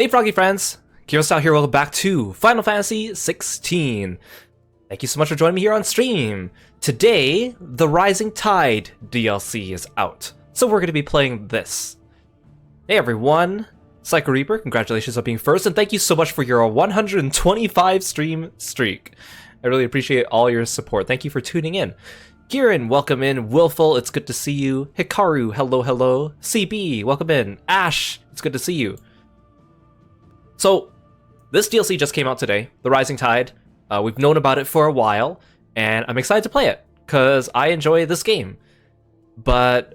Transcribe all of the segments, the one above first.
Hey Froggy friends, Kirostyle here, welcome back to Final Fantasy XVI. Thank you so much for joining me here on stream. Today, the Rising Tide DLC is out, so we're going to be playing this. Hey everyone, Psycho Reaper, congratulations on being first, and thank you so much for your 125 stream streak. I really appreciate all your support. Thank you for tuning in. Kieran, welcome in. Willful, it's good to see you. Hikaru, hello, hello. CB, welcome in. Ash, it's good to see you. So, this DLC just came out today, The Rising Tide. We've known about it for a while, and I'm excited to play it, because I enjoy this game. But,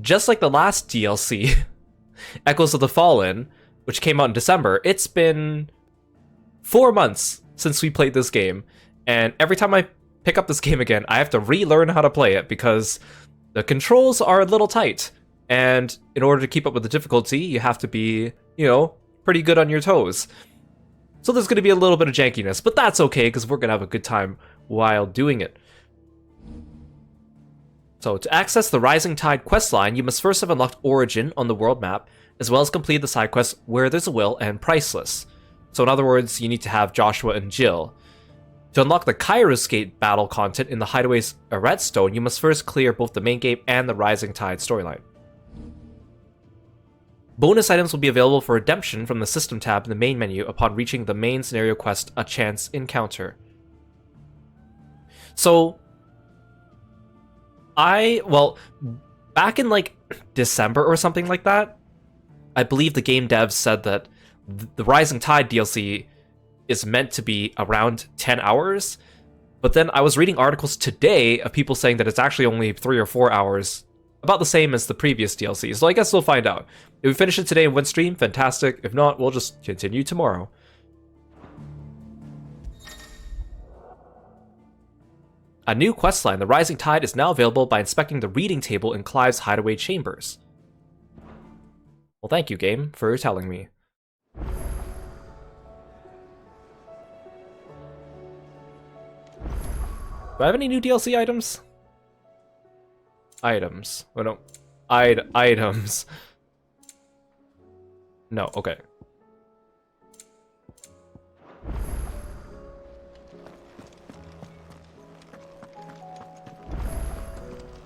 just like the last DLC, Echoes of the Fallen, which came out in December, it's been 4 months since we played this game, and every time I pick up this game again, I have to relearn how to play it, because the controls are a little tight, and in order to keep up with the difficulty, you have to be, pretty good on your toes. So there's going to be a little bit of jankiness, but that's okay because we're going to have a good time while doing it. So to access the Rising Tide questline, you must first have unlocked Origin on the world map, as well as complete the side quests Where There's a Will and Priceless. So in other words, you need to have Joshua and Jill. To unlock the Kairos Gate battle content in the Hideaway's Redstone, you must first clear both the main game and the Rising Tide storyline. Bonus items will be available for redemption from the System tab in the main menu upon reaching the main scenario quest, A Chance Encounter. So, back in like December or something like that, I believe the game devs said that the Rising Tide DLC is meant to be around 10 hours, but then I was reading articles today of people saying that it's actually only 3 or 4 hours, about the same as the previous DLC, so I guess we'll find out. If we finish it today in one stream, fantastic. If not, we'll just continue tomorrow. A new questline, The Rising Tide, is now available by inspecting the reading table in Clive's hideaway chambers. Well, thank you, game, for telling me. Do I have any new DLC items? Items. Oh, no. Items. No, okay.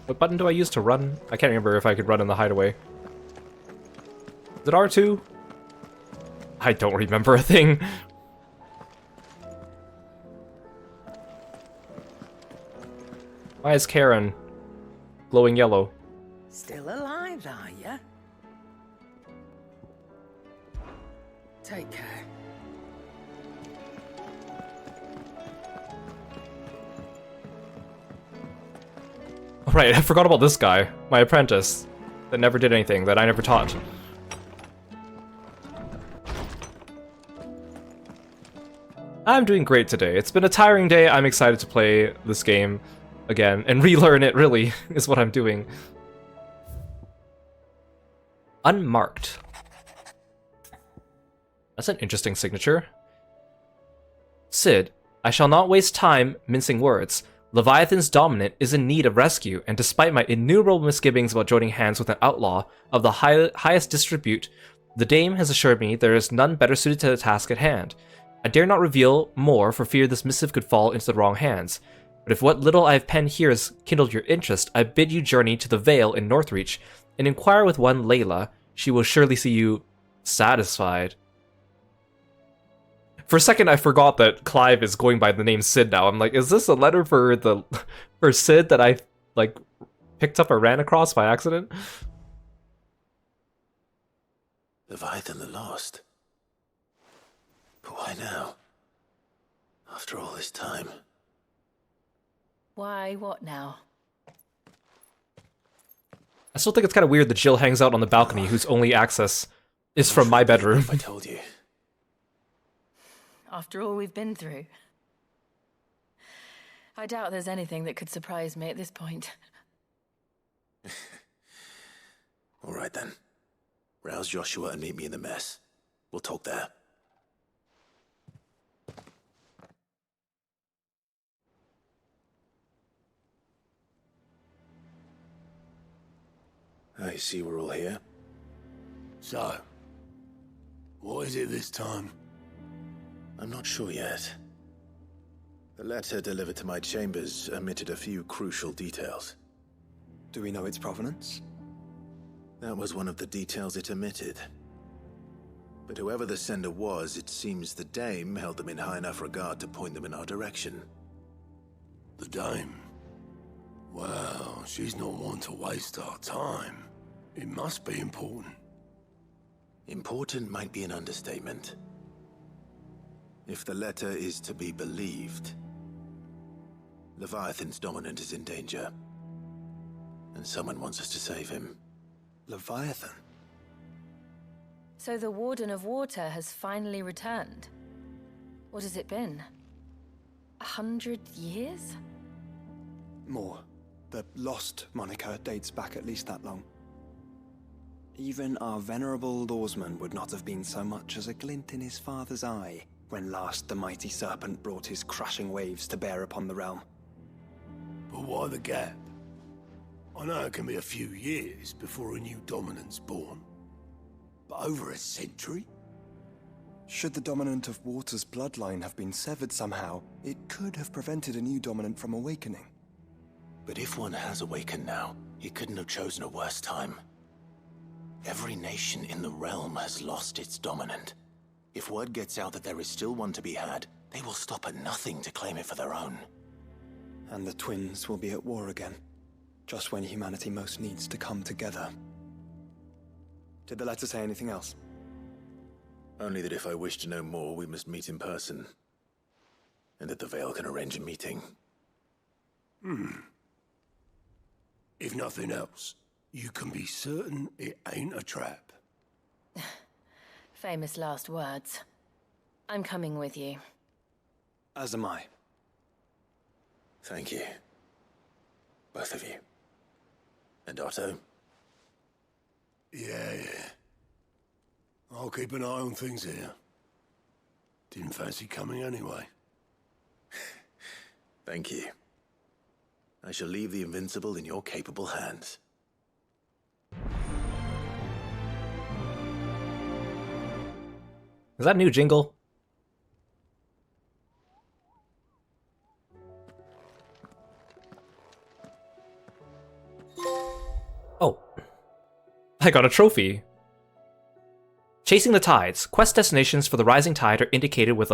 What button do I use to run? I can't remember if I could run in the hideaway. Is it R2? I don't remember a thing. Why is Karen glowing yellow? Still alive, are ya? Take care. Right, I forgot about this guy, my apprentice, that never did anything, that I never taught. I'm doing great today. It's been a tiring day. I'm excited to play this game again and relearn it, really, is what I'm doing. Unmarked. That's an interesting signature. Sid, I shall not waste time mincing words. Leviathan's dominant is in need of rescue, and despite my innumerable misgivings about joining hands with an outlaw of the highest distribute, the dame has assured me there is none better suited to the task at hand. I dare not reveal more for fear this missive could fall into the wrong hands. But if what little I have penned here has kindled your interest, I bid you journey to the Vale in Northreach, and inquire with one Layla. She will surely see you satisfied. For a second, I forgot that Clive is going by the name Sid now. I'm like, is this a letter for Sid that I picked up or ran across by accident? Leviathan the Lost. But why now? After all this time. Why, what now? I still think it's kind of weird that Jill hangs out on the balcony whose only access is from my bedroom. I told you. After all we've been through. I doubt there's anything that could surprise me at this point. All right then. Rouse Joshua and meet me in the mess. We'll talk there. I see we're all here. So, What is it this time? I'm not sure yet. The letter delivered to my chambers omitted a few crucial details. Do we know its provenance? That was one of the details it omitted. But whoever the sender was, it seems the dame held them in high enough regard to point them in our direction. The dame? Well, she's not one to waste our time. It must be important. Important might be an understatement. If the letter is to be believed, Leviathan's dominant is in danger. And someone wants us to save him. Leviathan? So the Warden of Water has finally returned. What has it been? 100 years? More. The Lost moniker dates back at least that long. Even our venerable lawsman would not have been so much as a glint in his father's eye when last the mighty serpent brought his crushing waves to bear upon the realm. But why the gap? I know it can be a few years before a new dominant's born. But over a century? Should the dominant of Water's bloodline have been severed somehow, it could have prevented a new dominant from awakening. But if one has awakened now, he couldn't have chosen a worse time. Every nation in the realm has lost its dominant. If word gets out that there is still one to be had, they will stop at nothing to claim it for their own. And the twins will be at war again, just when humanity most needs to come together. Did the letter say anything else? Only that if I wish to know more, we must meet in person. And that the Veil can arrange a meeting. If nothing else, you can be certain it ain't a trap. Famous last words. I'm coming with you. As am I. Thank you. Both of you. And Otto? Yeah. I'll keep an eye on things here. Didn't fancy coming anyway. Thank you. I shall leave the Invincible in your capable hands. Is that a new jingle? Oh. I got a trophy. Chasing the Tides. Quest destinations for the Rising Tide are indicated with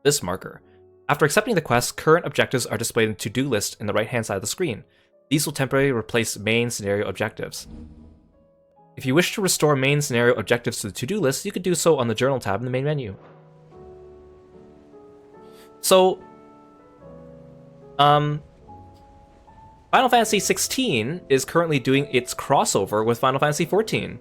this marker. After accepting the quest, current objectives are displayed in the to-do list in the right-hand side of the screen. These will temporarily replace main scenario objectives. If you wish to restore main scenario objectives to the to-do list, you could do so on the Journal tab in the main menu. So, Final Fantasy XVI is currently doing its crossover with Final Fantasy XIV.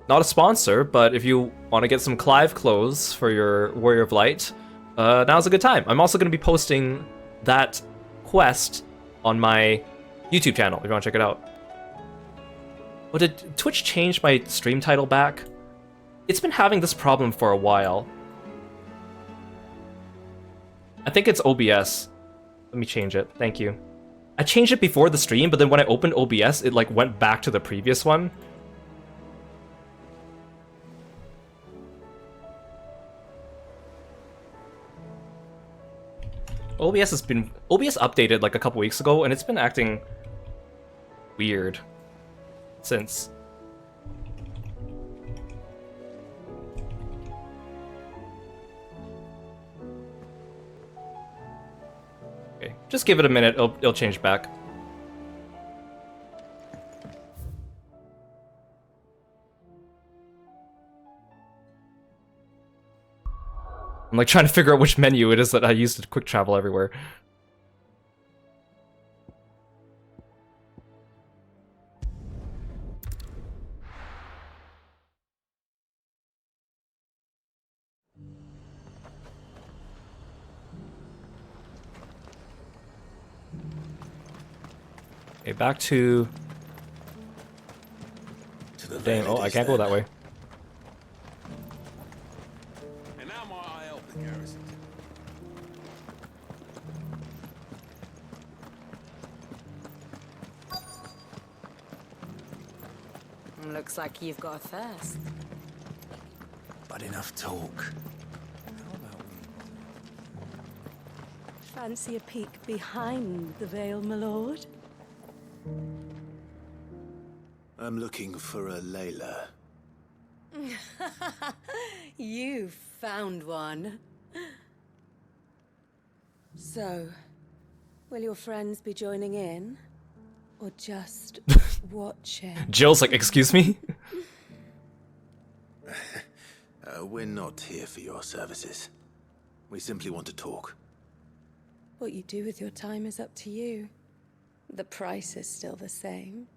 Not a sponsor, but if you want to get some Clive clothes for your Warrior of Light, now's a good time. I'm also going to be posting that quest on my YouTube channel if you want to check it out. Oh, did Twitch change my stream title back? It's been having this problem for a while. I think it's OBS. Let me change it. Thank you. I changed it before the stream, but then when I opened OBS, it like went back to the previous one. OBS updated like a couple weeks ago, and it's been acting weird since. Okay, just give it a minute, it'll change back. I'm like trying to figure out which menu it is that I use to quick travel everywhere. Okay, back to the dang, Veil oh, I it is can't go then. that way. And now might I help the garrison? Looks like you've got a thirst. but enough talk. Fancy a peek behind the veil, my lord? I'm looking for a Layla. You found one. So, will your friends be joining in? Or just watching? Jill's like, excuse me? We're not here for your services. We simply want to talk. What you do with your time is up to you. The price is still the same.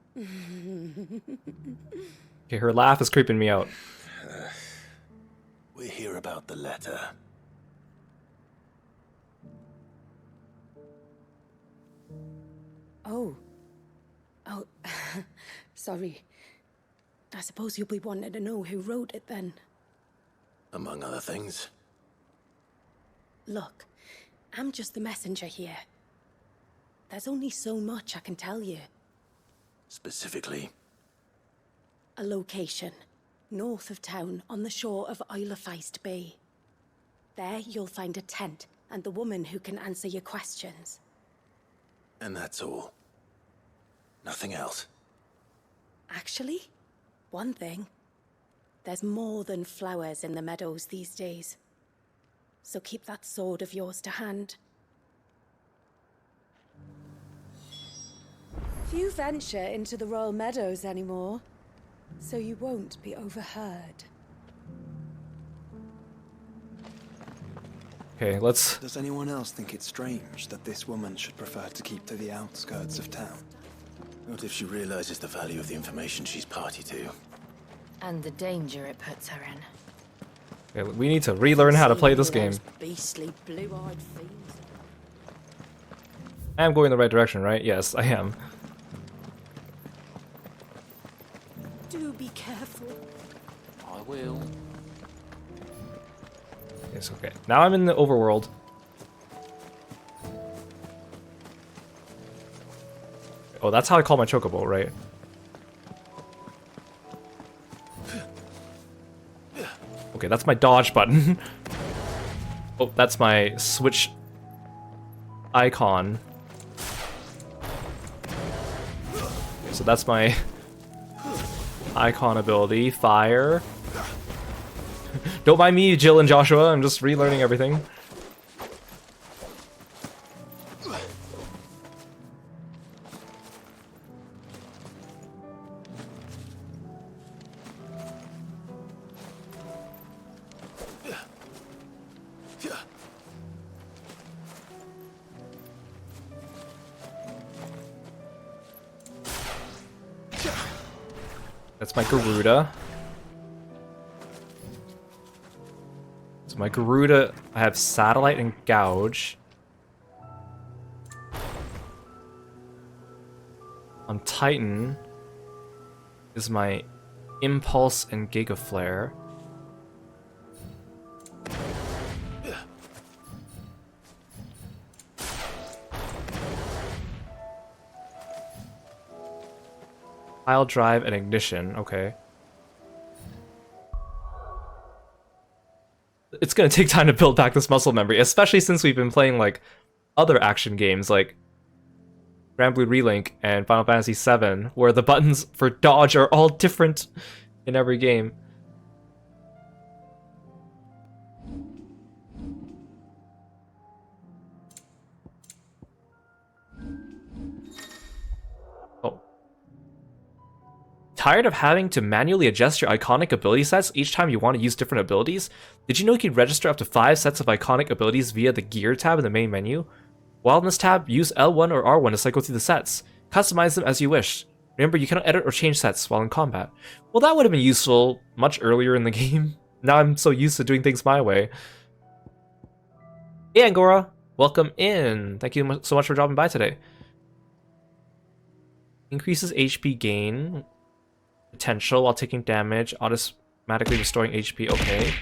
Okay, her laugh is creeping me out. We're here about the letter. Oh. Oh, sorry. I suppose you'll be wanting to know who wrote it then. Among other things. Look, I'm just the messenger here. There's only so much I can tell you. Specifically. A location, north of town, on the shore of Isle of Feist Bay. There you'll find a tent and the woman who can answer your questions. And that's all. Nothing else. Actually, one thing. There's more than flowers in the meadows these days. So keep that sword of yours to hand. Few venture into the Royal Meadows anymore, so you won't be overheard. Okay, let's... Does anyone else think it's strange that this woman should prefer to keep to the outskirts of town? What if she realizes the value of the information she's party to? And the danger it puts her in. Okay, we need to relearn how to play this game. Beastly blue-eyed fiends. I am going the right direction, right? Yes, I am. Do be careful. I will. It's okay. Now I'm in the overworld. Oh, that's how I call my chocobo, right? Okay, that's my dodge button. Oh, that's my switch icon. Okay, so that's my icon ability. Fire. Don't mind me, Jill and Joshua. I'm just relearning everything. That's my Garuda. So my Garuda, I have Satellite and Gouge. On Titan is my Impulse and Giga Flare. Pile drive and ignition, okay. It's gonna take time to build back this muscle memory, especially since we've been playing like other action games like Grand Blue Relink and Final Fantasy VII, where the buttons for dodge are all different in every game. Oh. Tired of having to manually adjust your iconic ability sets each time you want to use different abilities? Did you know you can register up to 5 sets of iconic abilities via the Gear tab in the main menu? While in this tab, use L1 or R1 to cycle through the sets. Customize them as you wish. Remember, you cannot edit or change sets while in combat. Well, that would have been useful much earlier in the game. Now I'm so used to doing things my way. Hey Angora, welcome in. Thank you so much for dropping by today. Increases HP gain potential while taking damage, automatically restoring HP, okay.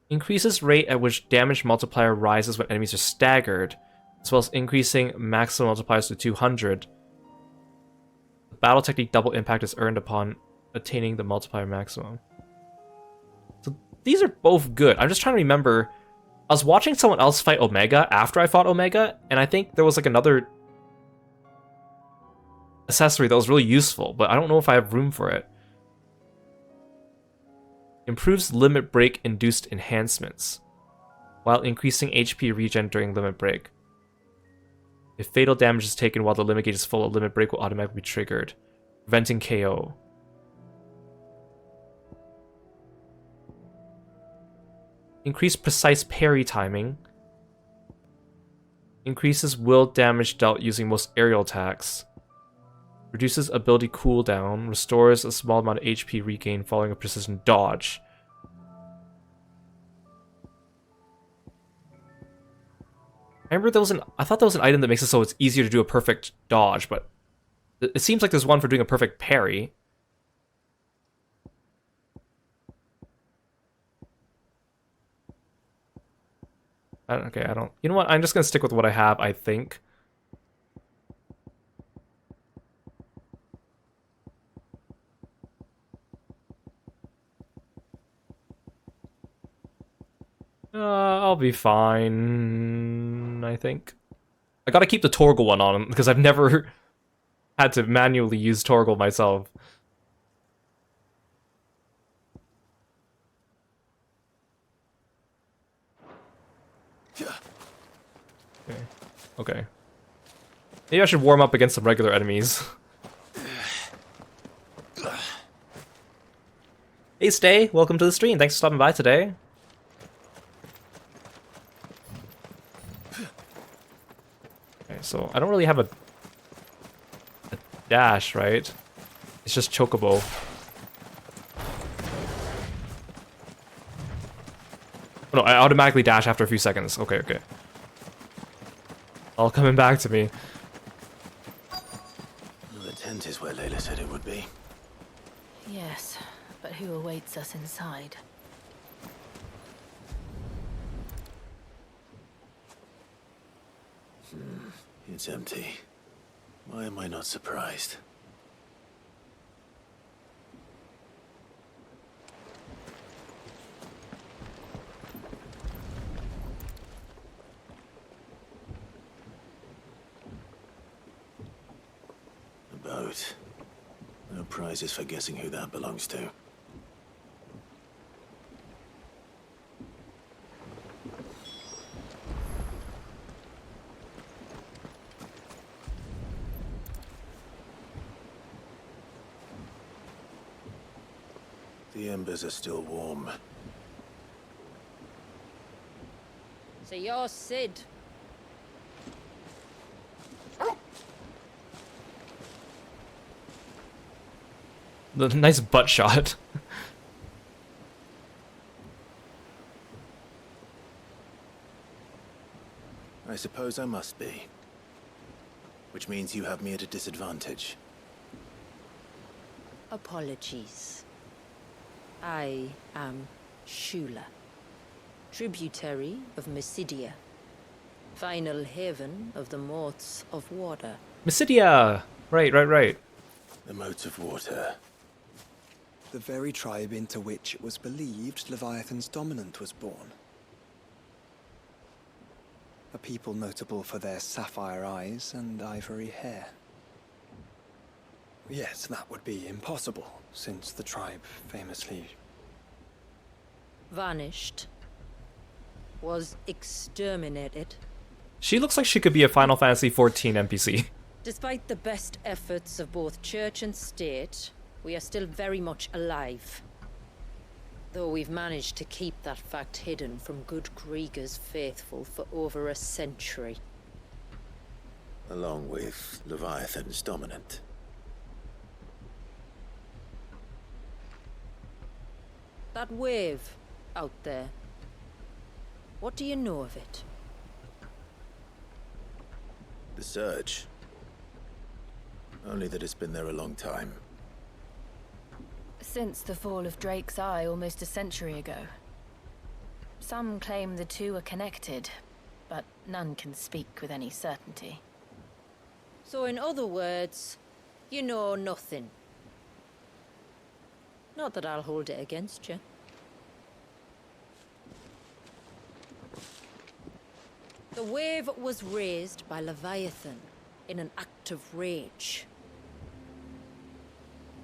Increases rate at which damage multiplier rises when enemies are staggered, as well as increasing maximum multipliers to 200. The battle technique double impact is earned upon attaining the multiplier maximum. So these are both good. I'm just trying to remember. I was watching someone else fight Omega after I fought Omega, and I think there was like another accessory that was really useful, but I don't know if I have room for it. Improves limit break induced enhancements while increasing HP regen during limit break. If fatal damage is taken while the limit gauge is full, a limit break will automatically be triggered, preventing KO. Increase precise parry timing. Increases will damage dealt using most aerial attacks. Reduces ability cooldown. Restores a small amount of HP regain following a precision dodge. I remember I thought there was an item that makes it so it's easier to do a perfect dodge, but it seems like there's one for doing a perfect parry. Okay, I don't... You know what? I'm just gonna stick with what I have, I think. I'll be fine, I think. I gotta keep the Torgal one on, because I've never had to manually use Torgal myself. Okay. Maybe I should warm up against some regular enemies. Hey Stay, welcome to the stream. Thanks for stopping by today. Okay, so I don't really have a dash, right? It's just Chocobo. Oh, no, I automatically dash after a few seconds. Okay, okay. All coming back to me. Well, the tent is where Layla said it would be. Yes, but who awaits us inside? It's empty. Why am I not surprised? A boat. No prizes for guessing who that belongs to. The embers are still warm. So you're Sid. The nice butt shot. I suppose I must be. Which means you have me at a disadvantage. Apologies. I am Shula, tributary of Mysidia, final haven of the Moths of Water. Mysidia! Right. The moats of water. The very tribe into which it was believed Leviathan's dominant was born. A people notable for their sapphire eyes and ivory hair. Yes, that would be impossible, since the tribe famously... Vanished. Was exterminated. She looks like she could be a Final Fantasy XIV NPC. Despite the best efforts of both church and state, we are still very much alive. Though we've managed to keep that fact hidden from good Krieger's faithful for over a century. Along with Leviathan's dominant. That wave out there. What do you know of it? The surge. Only that it's been there a long time. Since the fall of Drake's Eye almost a century ago. Some claim the two are connected, but none can speak with any certainty. So in other words, you know nothing. Not that I'll hold it against you. The wave was raised by Leviathan in an act of rage.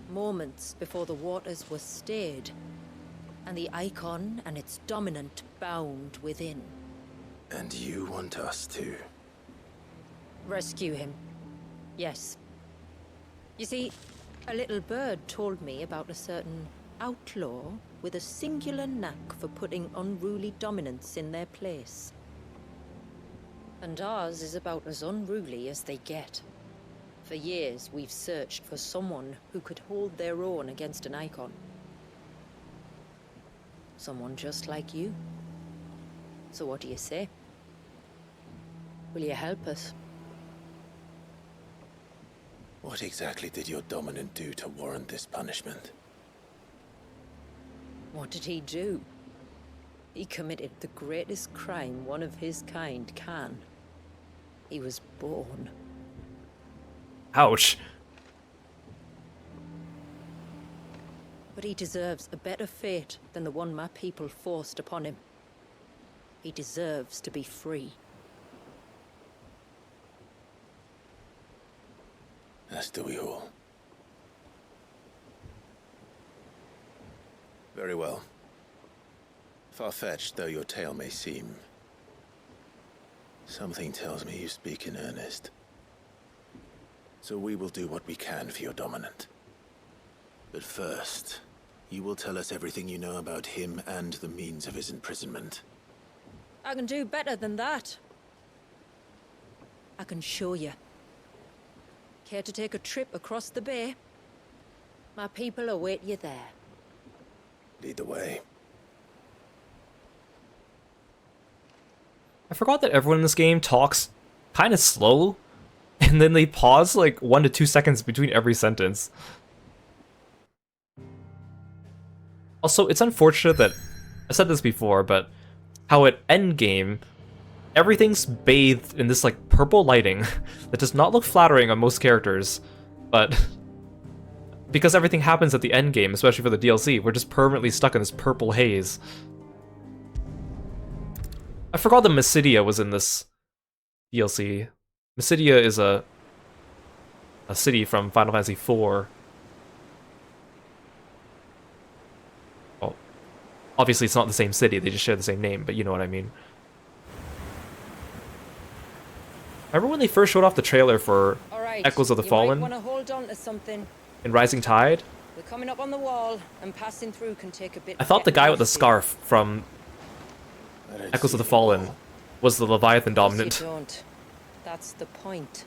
Moments before the waters were stayed, and the icon and its dominant bound within. And you want us to? Rescue him. Yes. You see, a little bird told me about a certain outlaw with a singular knack for putting unruly dominants in their place. And ours is about as unruly as they get. For years, we've searched for someone who could hold their own against an icon. Someone just like you. So what do you say? Will you help us? What exactly did your dominant do to warrant this punishment? What did he do? He committed the greatest crime one of his kind can. He was born. Ouch. But he deserves a better fate than the one my people forced upon him. He deserves to be free. As do we all. Very well. Far-fetched though your tale may seem, something tells me you speak in earnest. So we will do what we can for your dominant. But first, you will tell us everything you know about him and the means of his imprisonment. I can do better than that. I can show you. Care to take a trip across the bay? My people await you there. Lead the way. I forgot that everyone in this game talks kind of slow, and then they pause like 1 to 2 seconds between every sentence. Also, it's unfortunate that, I said this before, but how at endgame, everything's bathed in this like purple lighting that does not look flattering on most characters, but because everything happens at the endgame, especially for the DLC, we're just permanently stuck in this purple haze. I forgot that Mysidia was in this DLC. Mysidia is a city from Final Fantasy IV. Well, obviously it's not the same city, they just share the same name, but you know what I mean. Remember when they first showed off the trailer for Echoes of the Fallen? You might want to hold on to something. In Rising Tide? We're coming up on the wall, and passing through can take a bit. I thought the guy with the scarf from Echoes of the Fallen was the Leviathan dominant. You don't. That's the point.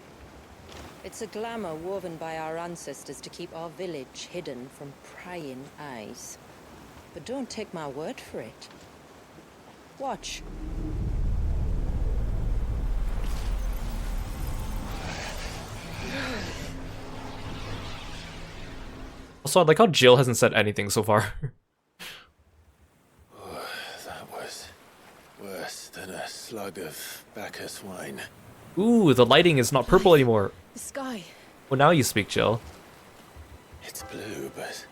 It's a glamour woven by our ancestors to keep our village hidden from prying eyes. But don't take my word for it. Watch. Also, I like how Jill hasn't said anything so far. That was worse than a slug of Bacchus wine. Ooh, the lighting is not purple anymore. The sky. Well, now you speak, Jill. It's blue, but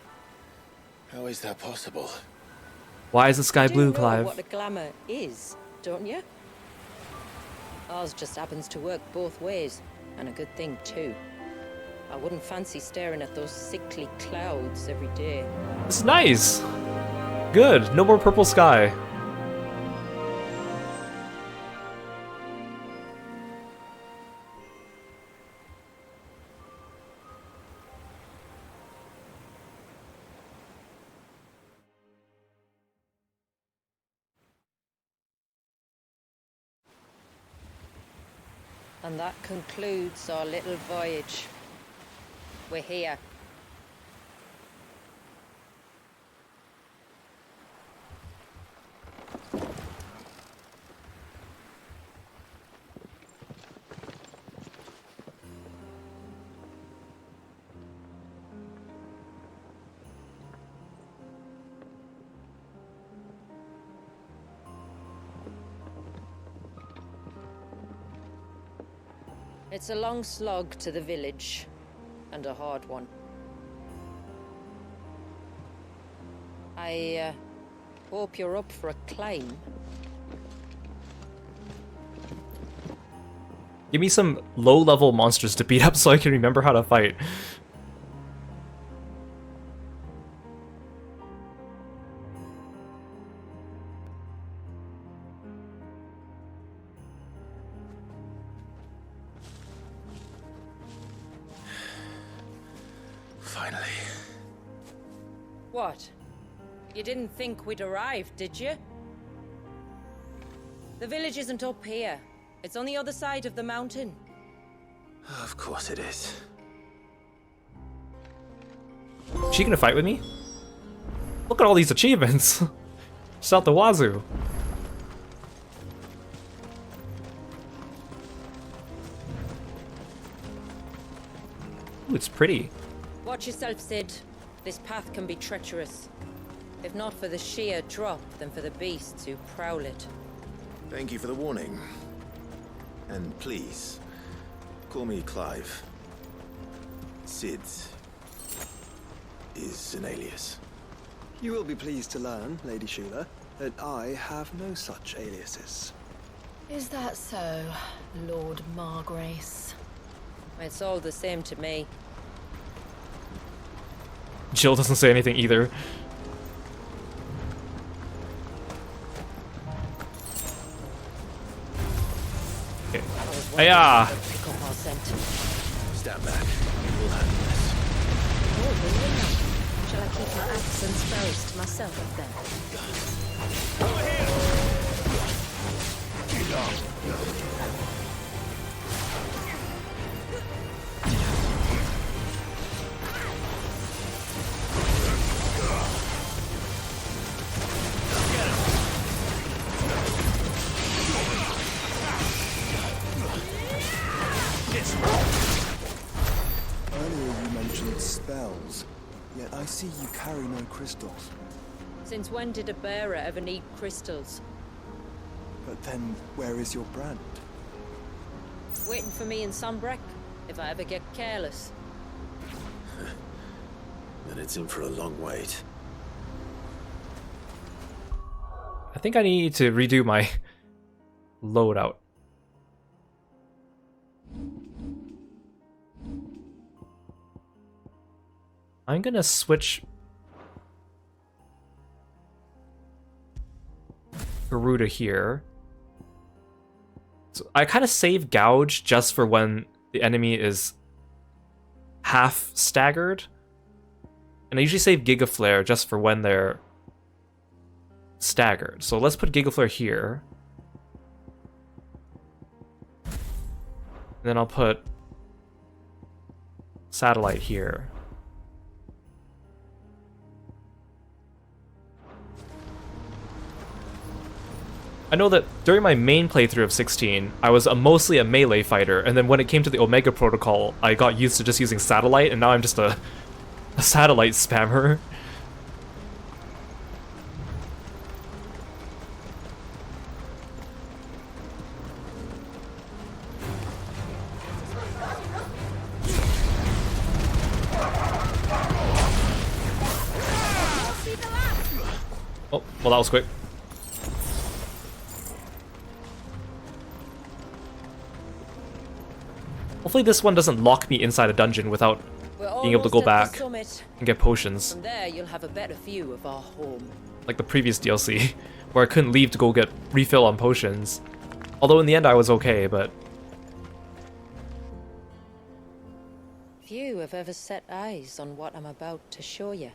how is that possible? Why is the sky You do blue, know Clive? what a glamour is, don't you? Ours just happens to work both ways, and a good thing too. I wouldn't fancy staring at those sickly clouds every day. It's nice! Good, no more purple sky. And that concludes our little voyage. We're here. It's a long slog to the village, and a hard one. I hope you're up for a climb. Give me some low-level monsters to beat up so I can remember how to fight. Finally. What? You didn't think we'd arrived, did you? The village isn't up here. It's on the other side of the mountain. Of course it is. She gonna fight with me? Look at all these achievements! Just out the wazoo. Ooh, it's pretty. Watch yourself, Sid. This path can be treacherous. If not for the sheer drop, then for the beasts who prowl it. Thank you for the warning. And please, call me Clive. Sid is an alias. You will be pleased to learn, Lady Sheila, that I have no such aliases. Is that so, Lord Margrace? It's all the same to me. Jill doesn't say anything either. Okay. Hiya! Pick up our scent. Stand back. We'll handle this. Oh, really now? Shall I keep my axe and spells to myself then? Earlier you mentioned spells, yet I see you carry no crystals. Since when did a bearer ever need crystals? But then, where is your brand? Waiting for me in Sunbreck, if I ever get careless. Then it's in for a long wait. I think I need to redo my loadout. I'm gonna switch Garuda here. So I kind of save Gouge just for when the enemy is half staggered. And I usually save Gigaflare just for when they're staggered. So let's put Gigaflare here. And then I'll put Satellite here. I know that during my main playthrough of 16, I was mostly a melee fighter, and then when it came to the Omega Protocol, I got used to just using Satellite, and now I'm just a Satellite spammer. Oh, well that was quick. Hopefully this one doesn't lock me inside a dungeon without being able to go back and get potions. From there, you'll have a better view of our home. Like the previous DLC, where I couldn't leave to go get refill on potions. Although in the end I was okay, but... Few have ever set eyes on what I'm about to show you.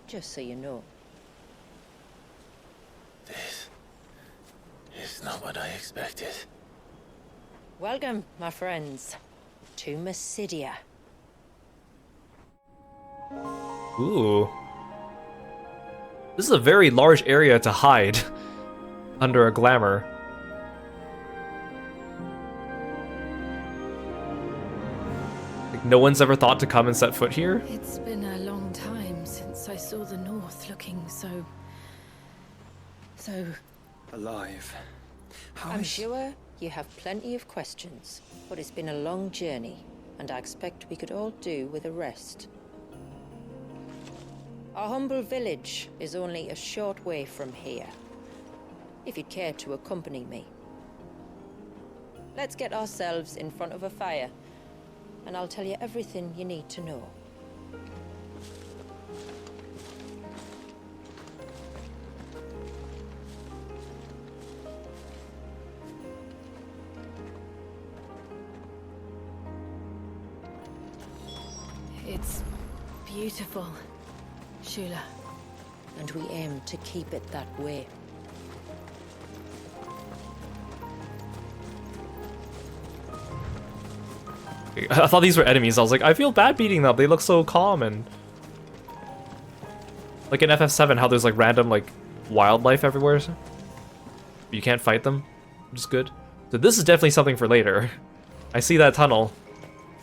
Just so you know. This is not what I expected. Welcome, my friends, to Mysidia. Ooh. This is a very large area to hide under a glamour. Like, no one's ever thought to come and set foot here? It's been a long time since I saw the North looking so Alive. How I'm is- sure you have plenty of questions, but it's been a long journey, and I expect we could all do with a rest. Our humble village is only a short way from here. If you'd care to accompany me. Let's get ourselves in front of a fire, and I'll tell you everything you need to know. It's beautiful, Shula. And we aim to keep it that way. I thought these were enemies. I was like, I feel bad beating them. They look so calm and... Like in FF7, how there's like random like wildlife everywhere. You can't fight them, which is good. So this is definitely something for later. I see that tunnel.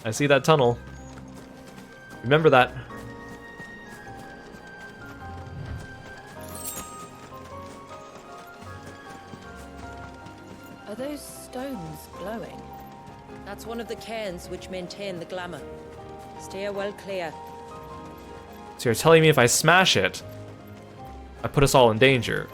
I see that tunnel. Remember that. Are those stones glowing? That's one of the cairns which maintain the glamour. Steer well clear. So you're telling me if I smash it, I put us all in danger.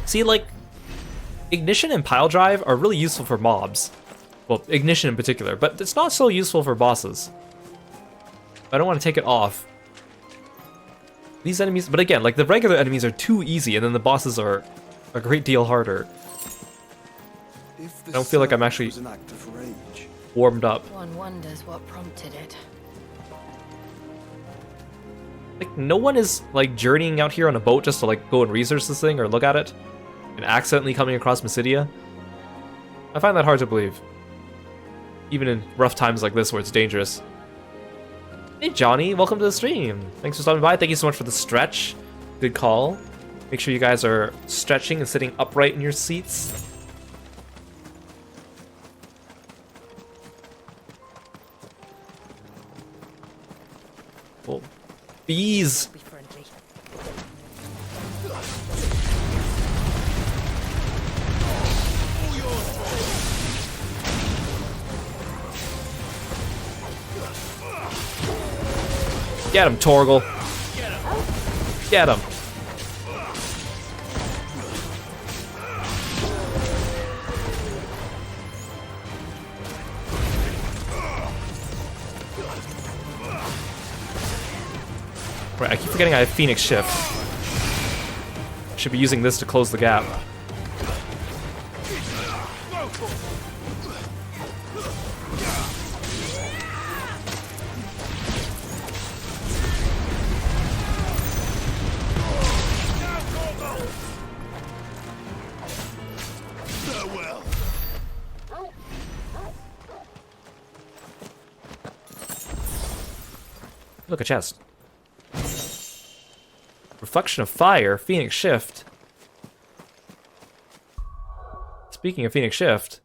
See, like, ignition and pile drive are really useful for mobs. Well, ignition in particular, but it's not so useful for bosses. I don't want to take it off. These enemies, but again, like the regular enemies are too easy, and then the bosses are a great deal harder. I don't feel like I'm actually warmed up. One wonders what prompted it. Like, no one is like journeying out here on a boat just to like go and research this thing or look at it, and accidentally coming across Mysidia. I find that hard to believe, even in rough times like this where it's dangerous. Hey Johnny, welcome to the stream. Thanks for stopping by. Thank you so much for the stretch. Good call. Make sure you guys are stretching and sitting upright in your seats. Oh, bees. Be friendly. Get him, Torgal. Get him. Right, I keep forgetting I have Phoenix Shift. Should be using this to close the gap. Look, a chest. Reflection of Fire, Phoenix Shift. Speaking of Phoenix Shift,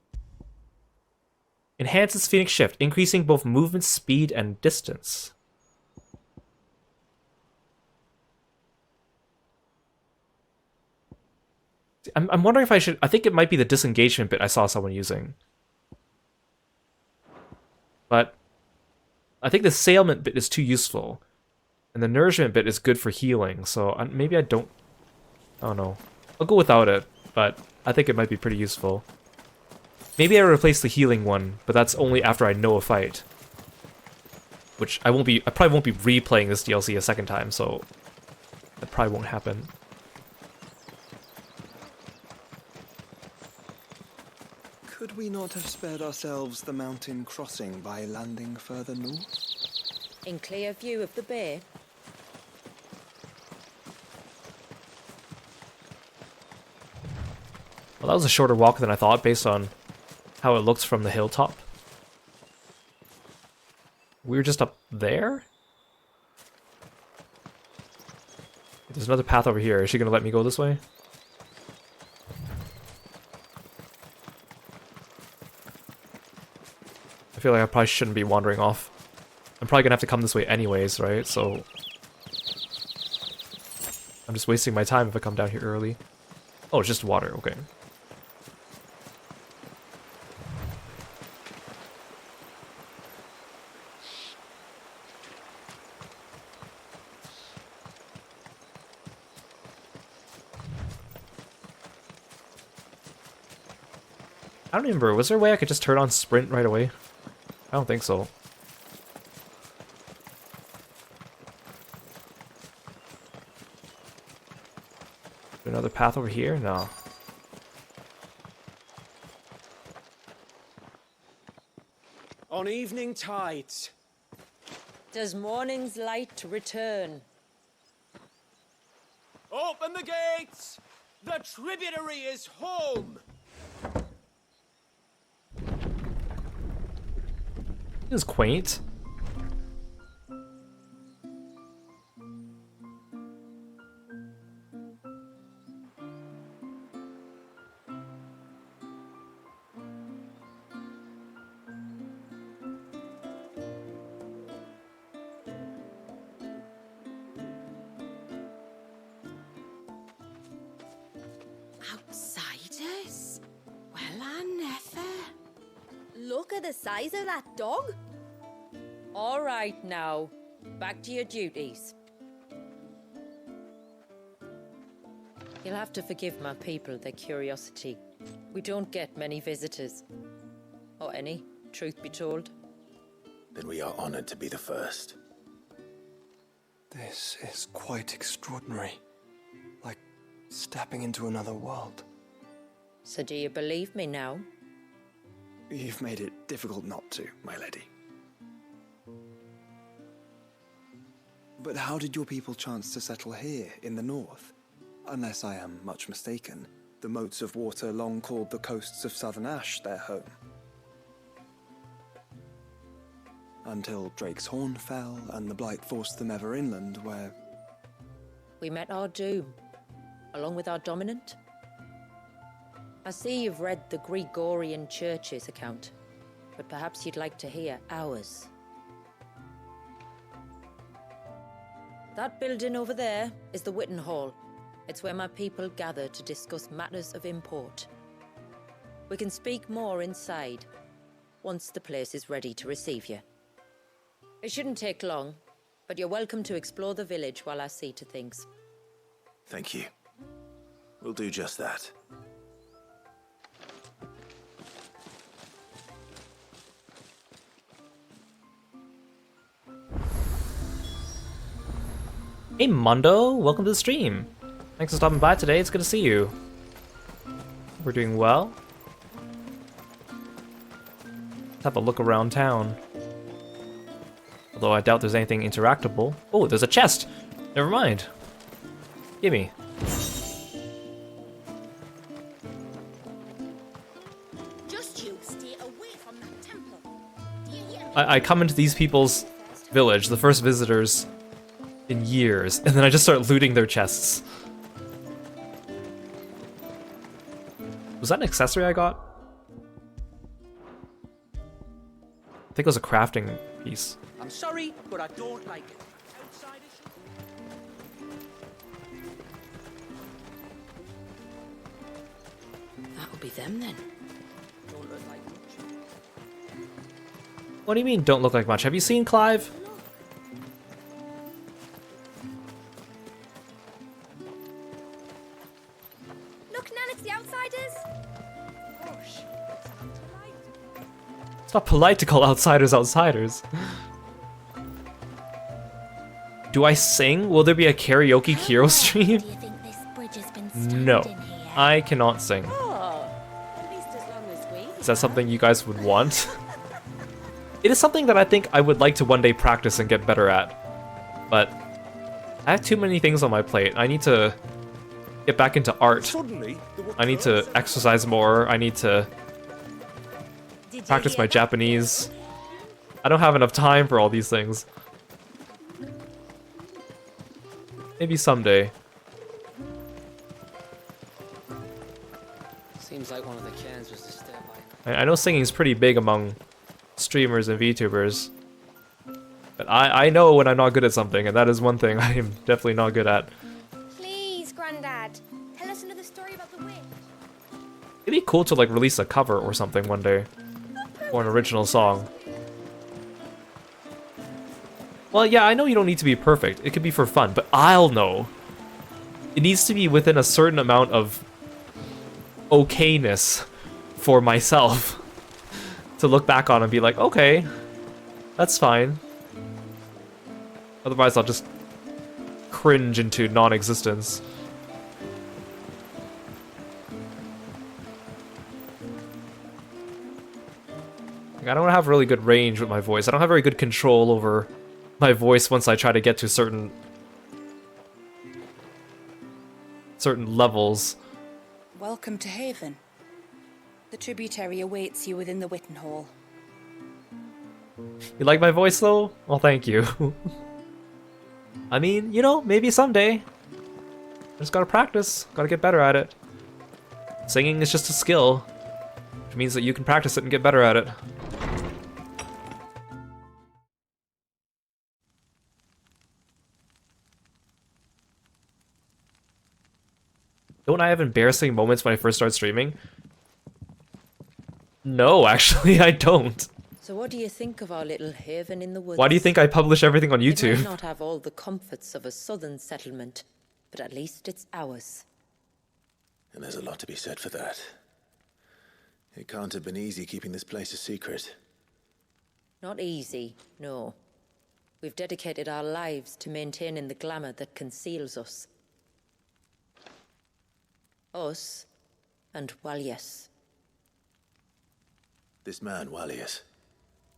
enhances Phoenix Shift, increasing both movement speed and distance. I'm wondering if I should... I think it might be the disengagement bit I saw someone using. But I think the assailment bit is too useful. And the nourishment bit is good for healing, so maybe I don't know. I'll go without it, but I think it might be pretty useful. Maybe I replace the healing one, but that's only after I know a fight. Which I probably won't be replaying this DLC a second time, so that probably won't happen. Could we not have spared ourselves the mountain crossing by landing further north? In clear view of the bay. Well, that was a shorter walk than I thought, based on how it looks from the hilltop. We were just up there? There's another path over here. Is she gonna let me go this way? I feel like I probably shouldn't be wandering off. I'm probably gonna have to come this way anyways, right? So I'm just wasting my time if I come down here early. Oh, it's just water, okay. I don't remember, was there a way I could just turn on sprint right away? I don't think so. Another path over here? No. On evening tides. Does morning's light return? Open the gates! The tributary is home! This is quaint. Outsiders? Well, I never. Look at the size of that dog. All right now, back to your duties. You'll have to forgive my people their curiosity. We don't get many visitors. Or any, truth be told. Then we are honored to be the first. This is quite extraordinary. Like stepping into another world. So do you believe me now? You've made it difficult not to, my lady. But how did your people chance to settle here in the north? Unless I am much mistaken, the moats of water long called the coasts of southern Ash their home. Until Drake's Horn fell and the Blight forced them ever inland, where... We met our doom, along with our dominant. I see you've read the Gregorian Church's account, but perhaps you'd like to hear ours. That building over there is the Witten Hall. It's where my people gather to discuss matters of import. We can speak more inside, once the place is ready to receive you. It shouldn't take long, but you're welcome to explore the village while I see to things. Thank you. We'll do just that. Hey Mondo, welcome to the stream. Thanks for stopping by today, it's good to see you. We're doing well. Let's have a look around town. Although I doubt there's anything interactable. Oh, there's a chest! Never mind. Gimme. Just you stay away from that temple. Do you hear me? I come into these people's village, the first visitors in years, and then I just start looting their chests. Was that an accessory I got? I think it was a crafting piece. I'm sorry, but I don't like it. Outsiders. That'll be them then. Don't look like much. What do you mean, don't look like much? Have you seen Clive? Look, Nan, it's the outsiders. It's not polite to call outsiders outsiders. Do I sing? Will there be a karaoke Kiro stream? Do you think this bridge has been No. stranded here? I cannot sing. At least as long as we. Is that something you guys would want? It is something that I think I would like to one day practice and get better at. But I have too many things on my plate. I need to get back into art. Suddenly, there were I need to exercise more. I need to practice my Japanese. I don't have enough time for all these things. Maybe someday. Seems like one of the cans was disturbed by... I know singing is pretty big among streamers and VTubers. But I know when I'm not good at something, and that is one thing I am definitely not good at. Please, Grandad, tell us another story about the It'd be cool to like release a cover or something one day. Or an original song. Well, yeah, I know you don't need to be perfect. It could be for fun, but I'll know. It needs to be within a certain amount of okayness for myself to look back on and be like, okay, that's fine. Otherwise, I'll just cringe into non-existence. Like, I don't have really good range with my voice. I don't have very good control over my voice once I try to get to certain levels. Welcome to Haven. The tributary awaits you within the Witten Hall. You like my voice though? Well, thank you. I mean, you know, maybe someday. Just gotta practice, gotta get better at it. Singing is just a skill, which means that you can practice it and get better at it. Don't I have embarrassing moments when I first start streaming? No, actually, I don't. So what do you think of our little haven in the woods? Why do you think I publish everything on It YouTube? might not have all the comforts of a southern settlement, but at least it's ours. And there's a lot to be said for that. It can't have been easy keeping this place a secret. Not easy, no. We've dedicated our lives to maintaining the glamour that conceals us. Us and Walyas. This man, Walyas,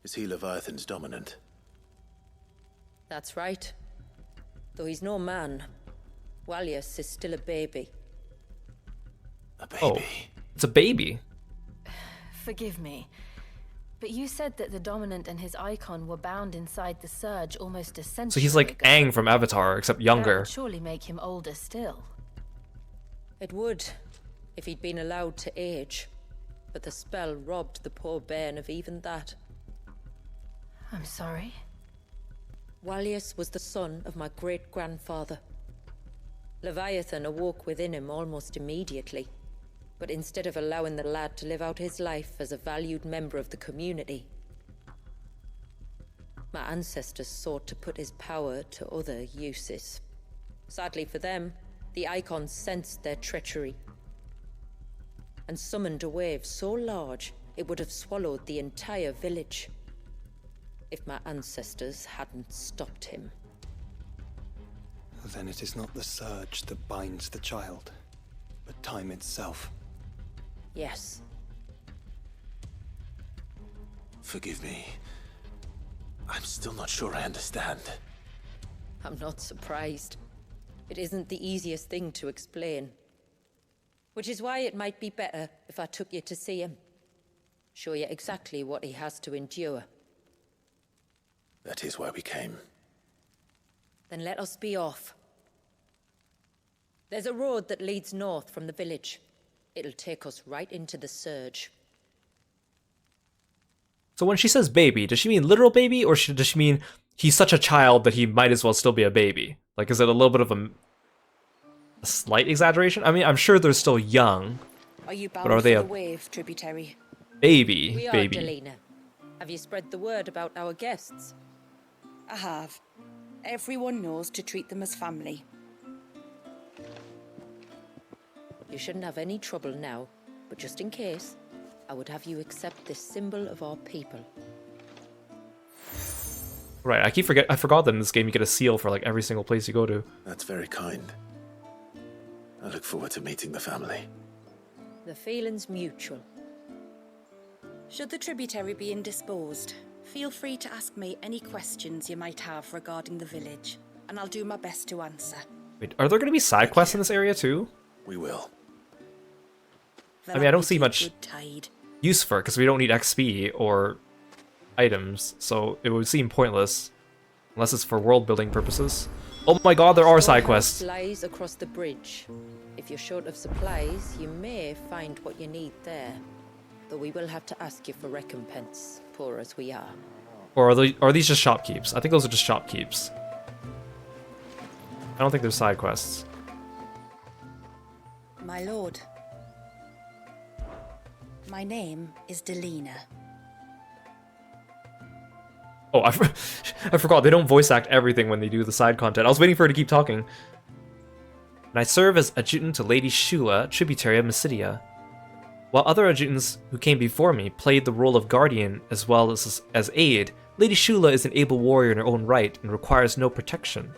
is he Leviathan's dominant? That's right. Though he's no man, Walyas is still a baby. A baby? Oh, it's a baby. Forgive me, but you said that the Dominant and his icon were bound inside the Surge almost a century So he's like ago. Aang from Avatar, except That younger. would surely make him older still. It would, if he'd been allowed to age. But the spell robbed the poor bairn of even that. I'm sorry. Walyas was the son of my great-grandfather. Leviathan awoke within him almost immediately. But instead of allowing the lad to live out his life as a valued member of the community, my ancestors sought to put his power to other uses. Sadly for them, the icons sensed their treachery and summoned a wave so large it would have swallowed the entire village if my ancestors hadn't stopped him. Then it is not the surge that binds the child, but time itself. Yes. Forgive me. I'm still not sure I understand. I'm not surprised. It isn't the easiest thing to explain. Which is why it might be better if I took you to see him. Show you exactly what he has to endure. That is why we came. Then let us be off. There's a road that leads north from the village. It'll take us right into the Surge. So when she says baby, does she mean literal baby, or does she mean he's such a child that he might as well still be a baby? Like, is it a little bit of a slight exaggeration? I mean, I'm sure they're still young. Are you bound But are they for a the wave, tributary? baby? We are, Baby. Delina. Have you spread the word about our guests? I have. Everyone knows to treat them as family. You shouldn't have any trouble now, but just in case, I would have you accept this symbol of our people. Right, I forgot that in this game you get a seal for like every single place you go to. That's very kind. I look forward to meeting the family. The feeling's mutual. Should the tributary be indisposed, feel free to ask me any questions you might have regarding the village, and I'll do my best to answer. Wait, are there going to be side quests in this area too? We will. I mean, I don't see much use for it because we don't need XP or items, so it would seem pointless unless it's for world building purposes. Oh my god, there are side quests. Lies across the bridge. If you're short of supplies, you may find what you need there. Though we will have to ask you for recompense, poor as we are. Or are these just shopkeeps? I think those are just shopkeeps. I don't think they're side quests. My lord. My name is Delina. Oh, I forgot. They don't voice act everything when they do the side content. I was waiting for her to keep talking. And I serve as adjutant to Lady Shula, tributary of Mysidia. While other adjutants who came before me played the role of guardian as well as aid, Lady Shula is an able warrior in her own right and requires no protection.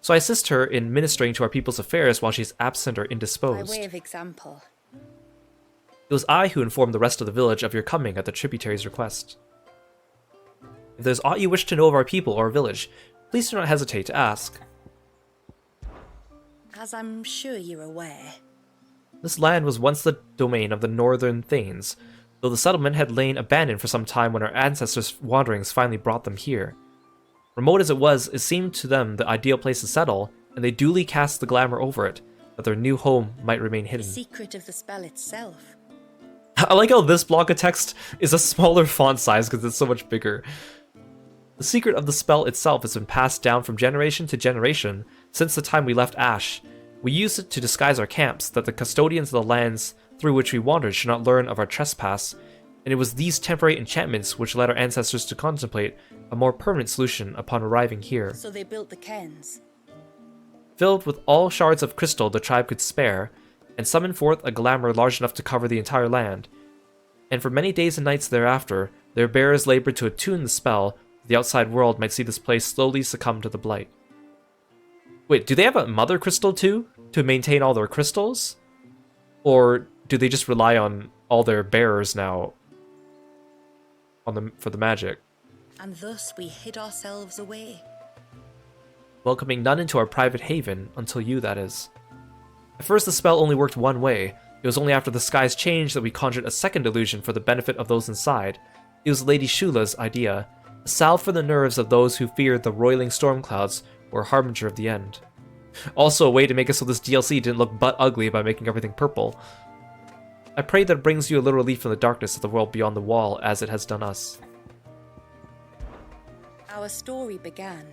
So I assist her in ministering to our people's affairs while she's absent or indisposed. By way of example. It was I who informed the rest of the village of your coming at the tributary's request. If there's aught you wish to know of our people or village, please do not hesitate to ask. As I'm sure you're aware, This land was once the domain of the Northern Thanes, though the settlement had lain abandoned for some time when our ancestors' wanderings finally brought them here. Remote as it was, it seemed to them the ideal place to settle, and they duly cast the glamour over it, that their new home might remain the hidden. secret of the spell itself. I like how this block of text is a smaller font size because it's so much bigger. The secret of the spell itself has been passed down from generation to generation since the time we left Ash. We used it to disguise our camps, that the custodians of the lands through which we wandered should not learn of our trespass, and it was these temporary enchantments which led our ancestors to contemplate a more permanent solution upon arriving here. So they built the cairns. Filled with all shards of crystal the tribe could spare, and summoned forth a glamour large enough to cover the entire land. And for many days and nights thereafter, their bearers labored to attune the spell, so the outside world might see this place slowly succumb to the blight. Wait, do they have a mother crystal too, to maintain all their crystals? Or do they just rely on all their bearers now for the magic? And thus we hid ourselves away. Welcoming none into our private haven, until you, that is. At first the spell only worked one way. It was only after the skies changed that we conjured a second illusion for the benefit of those inside. It was Lady Shula's idea, a salve for the nerves of those who feared the roiling storm clouds were a harbinger of the end. Also a way to make it so this DLC didn't look butt ugly by making everything purple. I pray that it brings you a little relief from the darkness of the world beyond the wall, as it has done us. Our story began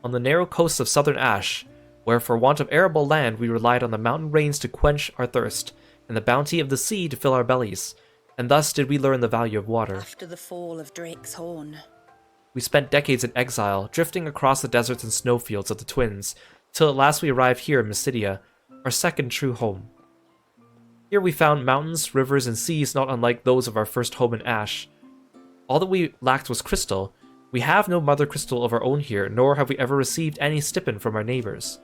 on the narrow coasts of southern Ash, where for want of arable land we relied on the mountain rains to quench our thirst, and the bounty of the sea to fill our bellies, and thus did we learn the value of water. After the fall of Drake's Horn, we spent decades in exile, drifting across the deserts and snowfields of the Twins, till at last we arrived here in Mysidia, our second true home. Here we found mountains, rivers, and seas not unlike those of our first home in Ash. All that we lacked was crystal. We have no mother crystal of our own here, nor have we ever received any stipend from our neighbors.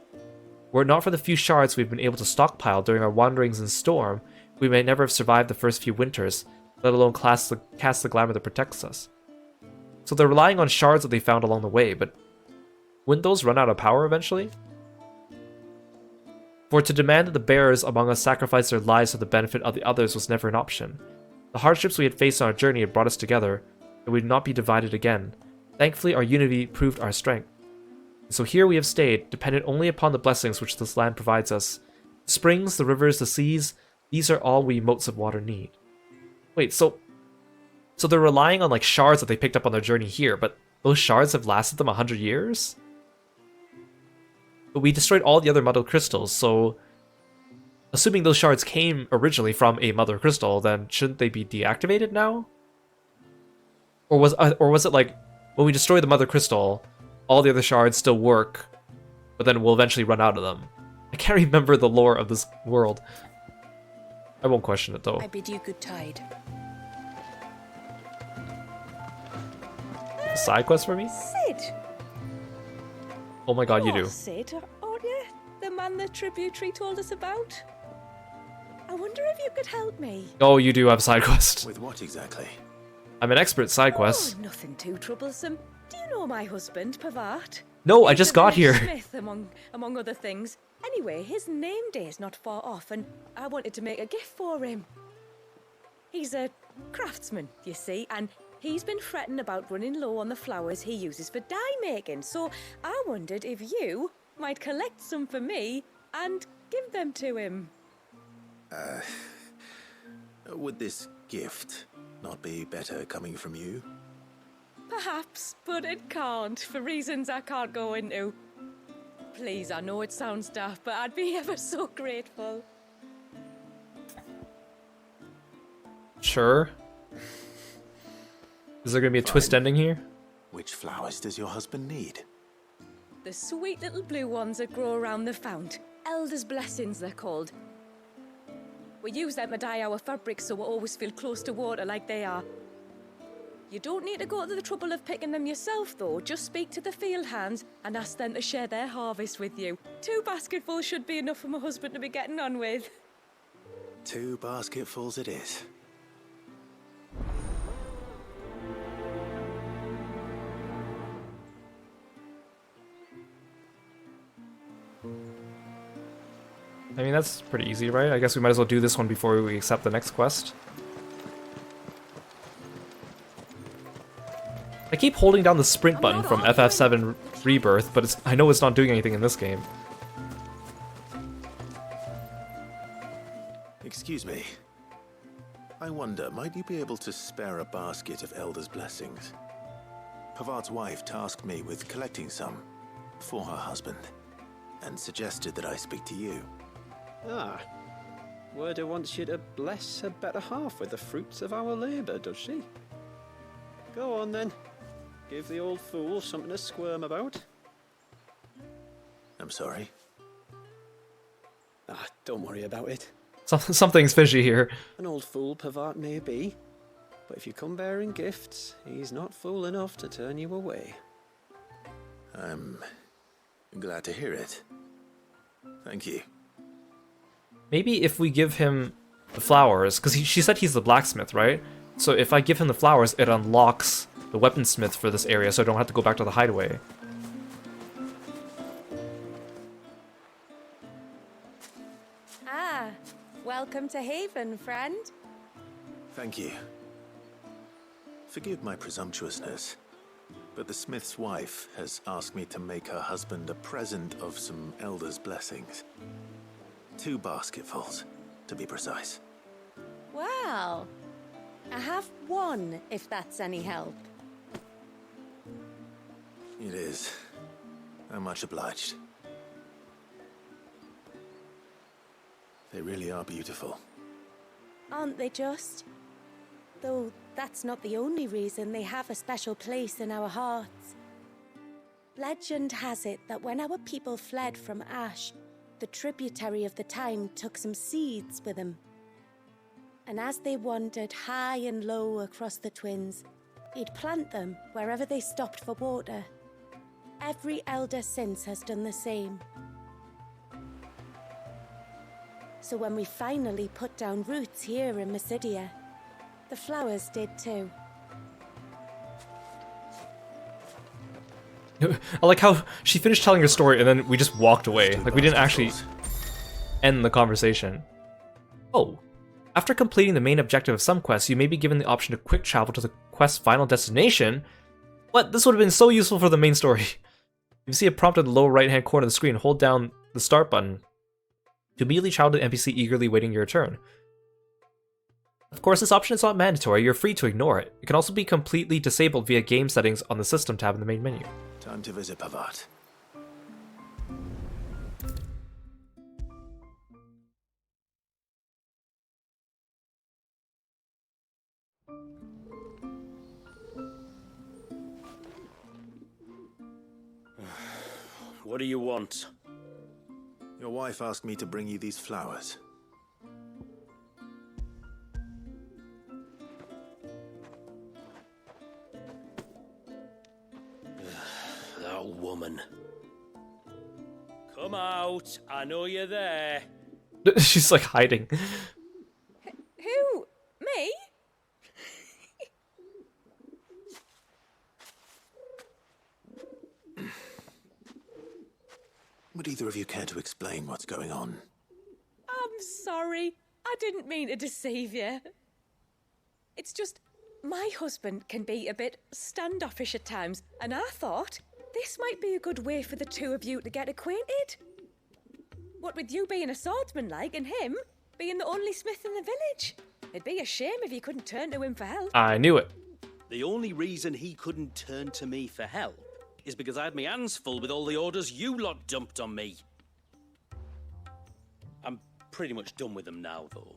Were it not for the few shards we've been able to stockpile during our wanderings in storm, we may never have survived the first few winters, let alone cast the glamour that protects us. So they're relying on shards that they found along the way, but wouldn't those run out of power eventually? For to demand that the bearers among us sacrifice their lives for the benefit of the others was never an option. The hardships we had faced on our journey had brought us together, and we would not be divided again. Thankfully, our unity proved our strength. And so here we have stayed, dependent only upon the blessings which this land provides us. The springs, the rivers, the seas, these are all we motes of water need. Wait, so they're relying on like shards that they picked up on their journey here, but those shards have lasted them 100 years? But we destroyed all the other mother crystals, so assuming those shards came originally from a mother crystal, then shouldn't they be deactivated now? Or was it like, when we destroy the mother crystal, all the other shards still work, but then we'll eventually run out of them? I can't remember the lore of this world. I won't question it though. I bid you good tide. A side quest for me? Sid! Oh my god, you do. Sid, aren't you? The man the tributary told us about? I wonder if you could help me. Oh, you do have a side quest. With what exactly? I'm an expert at side quests. Oh, nothing too troublesome. Do you know my husband, Pavat? No, I He's just a got village here. Smith, among other things. Anyway, his name day is not far off, and I wanted to make a gift for him. He's a craftsman, you see, and he's been fretting about running low on the flowers he uses for dye making, so I wondered if you might collect some for me and give them to him. Would this gift not be better coming from you? Perhaps, but it can't, for reasons I can't go into. Please, I know it sounds daft, but I'd be ever so grateful. Sure. Is there gonna be a twist ending here? Which flowers does your husband need? The sweet little blue ones that grow around the fount. Elder's blessings, they're called. We use them to dye our fabrics so we always feel close to water like they are. You don't need to go to the trouble of picking them yourself, though. Just speak to the field hands and ask them to share their harvest with you. 2 basketfuls should be enough for my husband to be getting on with. 2 basketfuls it is. I mean, that's pretty easy, right? I guess we might as well do this one before we accept the next quest. I keep holding down the sprint button from FF7 Rebirth, but I know it's not doing anything in this game. Excuse me. I wonder, might you be able to spare a basket of Elder's blessings? Pavart's wife tasked me with collecting some for her husband, and suggested that I speak to you. Ah. Werda wants you to bless her better half with the fruits of our labour, does she? Go on then. Give the old fool something to squirm about. I'm sorry. Ah, don't worry about it. Something's fishy here. An old fool Pavart may be, but if you come bearing gifts, he's not fool enough to turn you away. I'm glad to hear it. Thank you. Maybe if we give him the flowers, because she said he's the blacksmith, right? So if I give him the flowers, it unlocks the weaponsmith for this area, so I don't have to go back to the hideaway. Ah, welcome to Haven, friend. Thank you. Forgive my presumptuousness, but the smith's wife has asked me to make her husband a present of some Elder's blessings. 2 basketfuls, to be precise. Well, I have 1, if that's any help. It is. I'm much obliged. They really are beautiful. Aren't they just? Though that's not the only reason they have a special place in our hearts. Legend has it that when our people fled from Ash, the tributary of the time took some seeds with them. And as they wandered high and low across the Twins, he'd plant them wherever they stopped for water. Every elder since has done the same. So when we finally put down roots here in Mysidia, the flowers did too. I like how she finished telling her story and then we just walked away. Like, we didn't actually end the conversation. Oh. After completing the main objective of some quests, you may be given the option to quick travel to the quest's final destination. What? This would have been so useful for the main story. You see a prompt in the lower right hand corner of the screen. Hold down the start button to immediately travel to an NPC eagerly waiting your turn. Of course, this option is not mandatory. You're free to ignore it. It can also be completely disabled via game settings on the system tab in the main menu. Time to visit Pavart. What do you want? Your wife asked me to bring you these flowers. That woman. Come out. I know you're there. She's like hiding. Who? Me? Would either of you care to explain what's going on? I'm sorry. I didn't mean to deceive you. It's just, my husband can be a bit standoffish at times, and I thought this might be a good way for the 2 of you to get acquainted. What with you being a swordsman like, and him being the only smith in the village. It'd be a shame if you couldn't turn to him for help. I knew it. The only reason he couldn't turn to me for help is because I had my hands full with all the orders you lot dumped on me. I'm pretty much done with them now, though.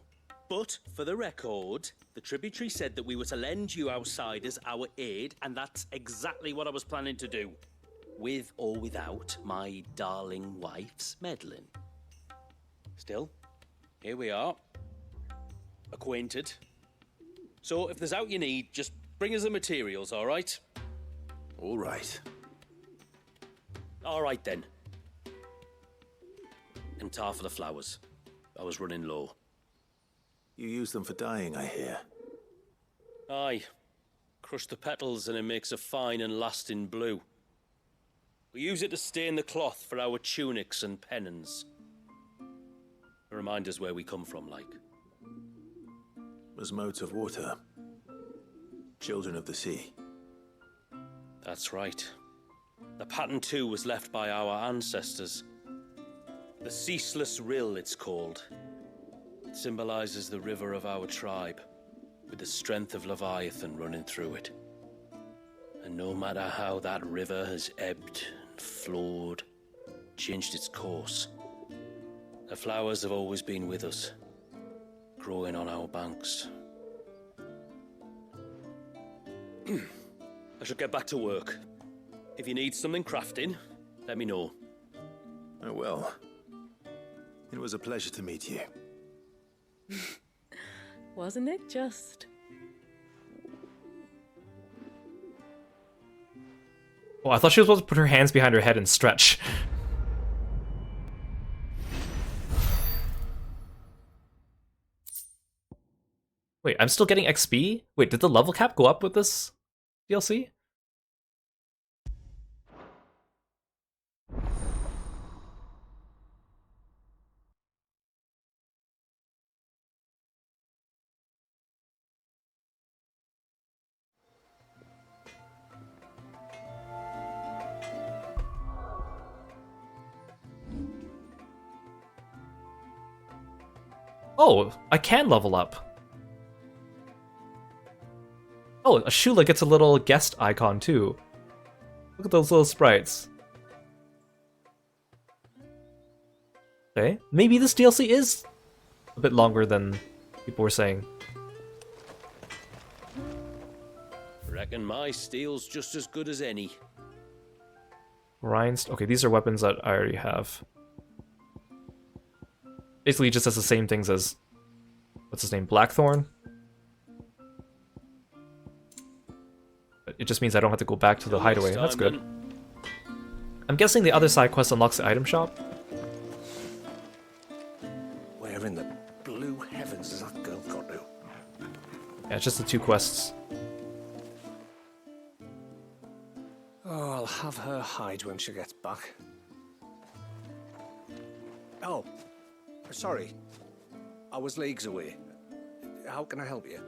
But, for the record, the tributary said that we were to lend you outsiders our aid, and that's exactly what I was planning to do. With or without my darling wife's meddling. Still, here we are. Acquainted. So, if there's out you need, just bring us the materials, all right? All right. All right, then. And tar for the flowers. I was running low. You use them for dyeing, I hear. Aye. Crush the petals and it makes a fine and lasting blue. We use it to stain the cloth for our tunics and pennons. To remind us where we come from, like. As modes of water. Children of the sea. That's right. The pattern too was left by our ancestors. The Ceaseless Rill, it's called. It symbolizes the river of our tribe, with the strength of Leviathan running through it. And no matter how that river has ebbed and flowed, changed its course, the flowers have always been with us, growing on our banks. I should get back to work. If you need something crafting, let me know. I will. It was a pleasure to meet you. Wasn't it just? Oh, I thought she was supposed to put her hands behind her head and stretch. Wait, I'm still getting XP? Wait, did the level cap go up with this DLC? Oh, I can level up. Oh, Ashula gets a little guest icon too. Look at those little sprites. Okay, maybe this DLC is a bit longer than people were saying. Reckon my steel's just as good as any. Rhinestone. Okay, these are weapons that I already have. Basically, it just does the same things as, what's his name, Blackthorn? But it just means I don't have to go back to the hideaway. That's good. I'm guessing the other side quest unlocks the item shop. Where in the blue heavens has that girl got to? Yeah, it's just the two quests. Oh, I'll have her hide when she gets back. Oh, sorry. I was leagues away. How can I help you?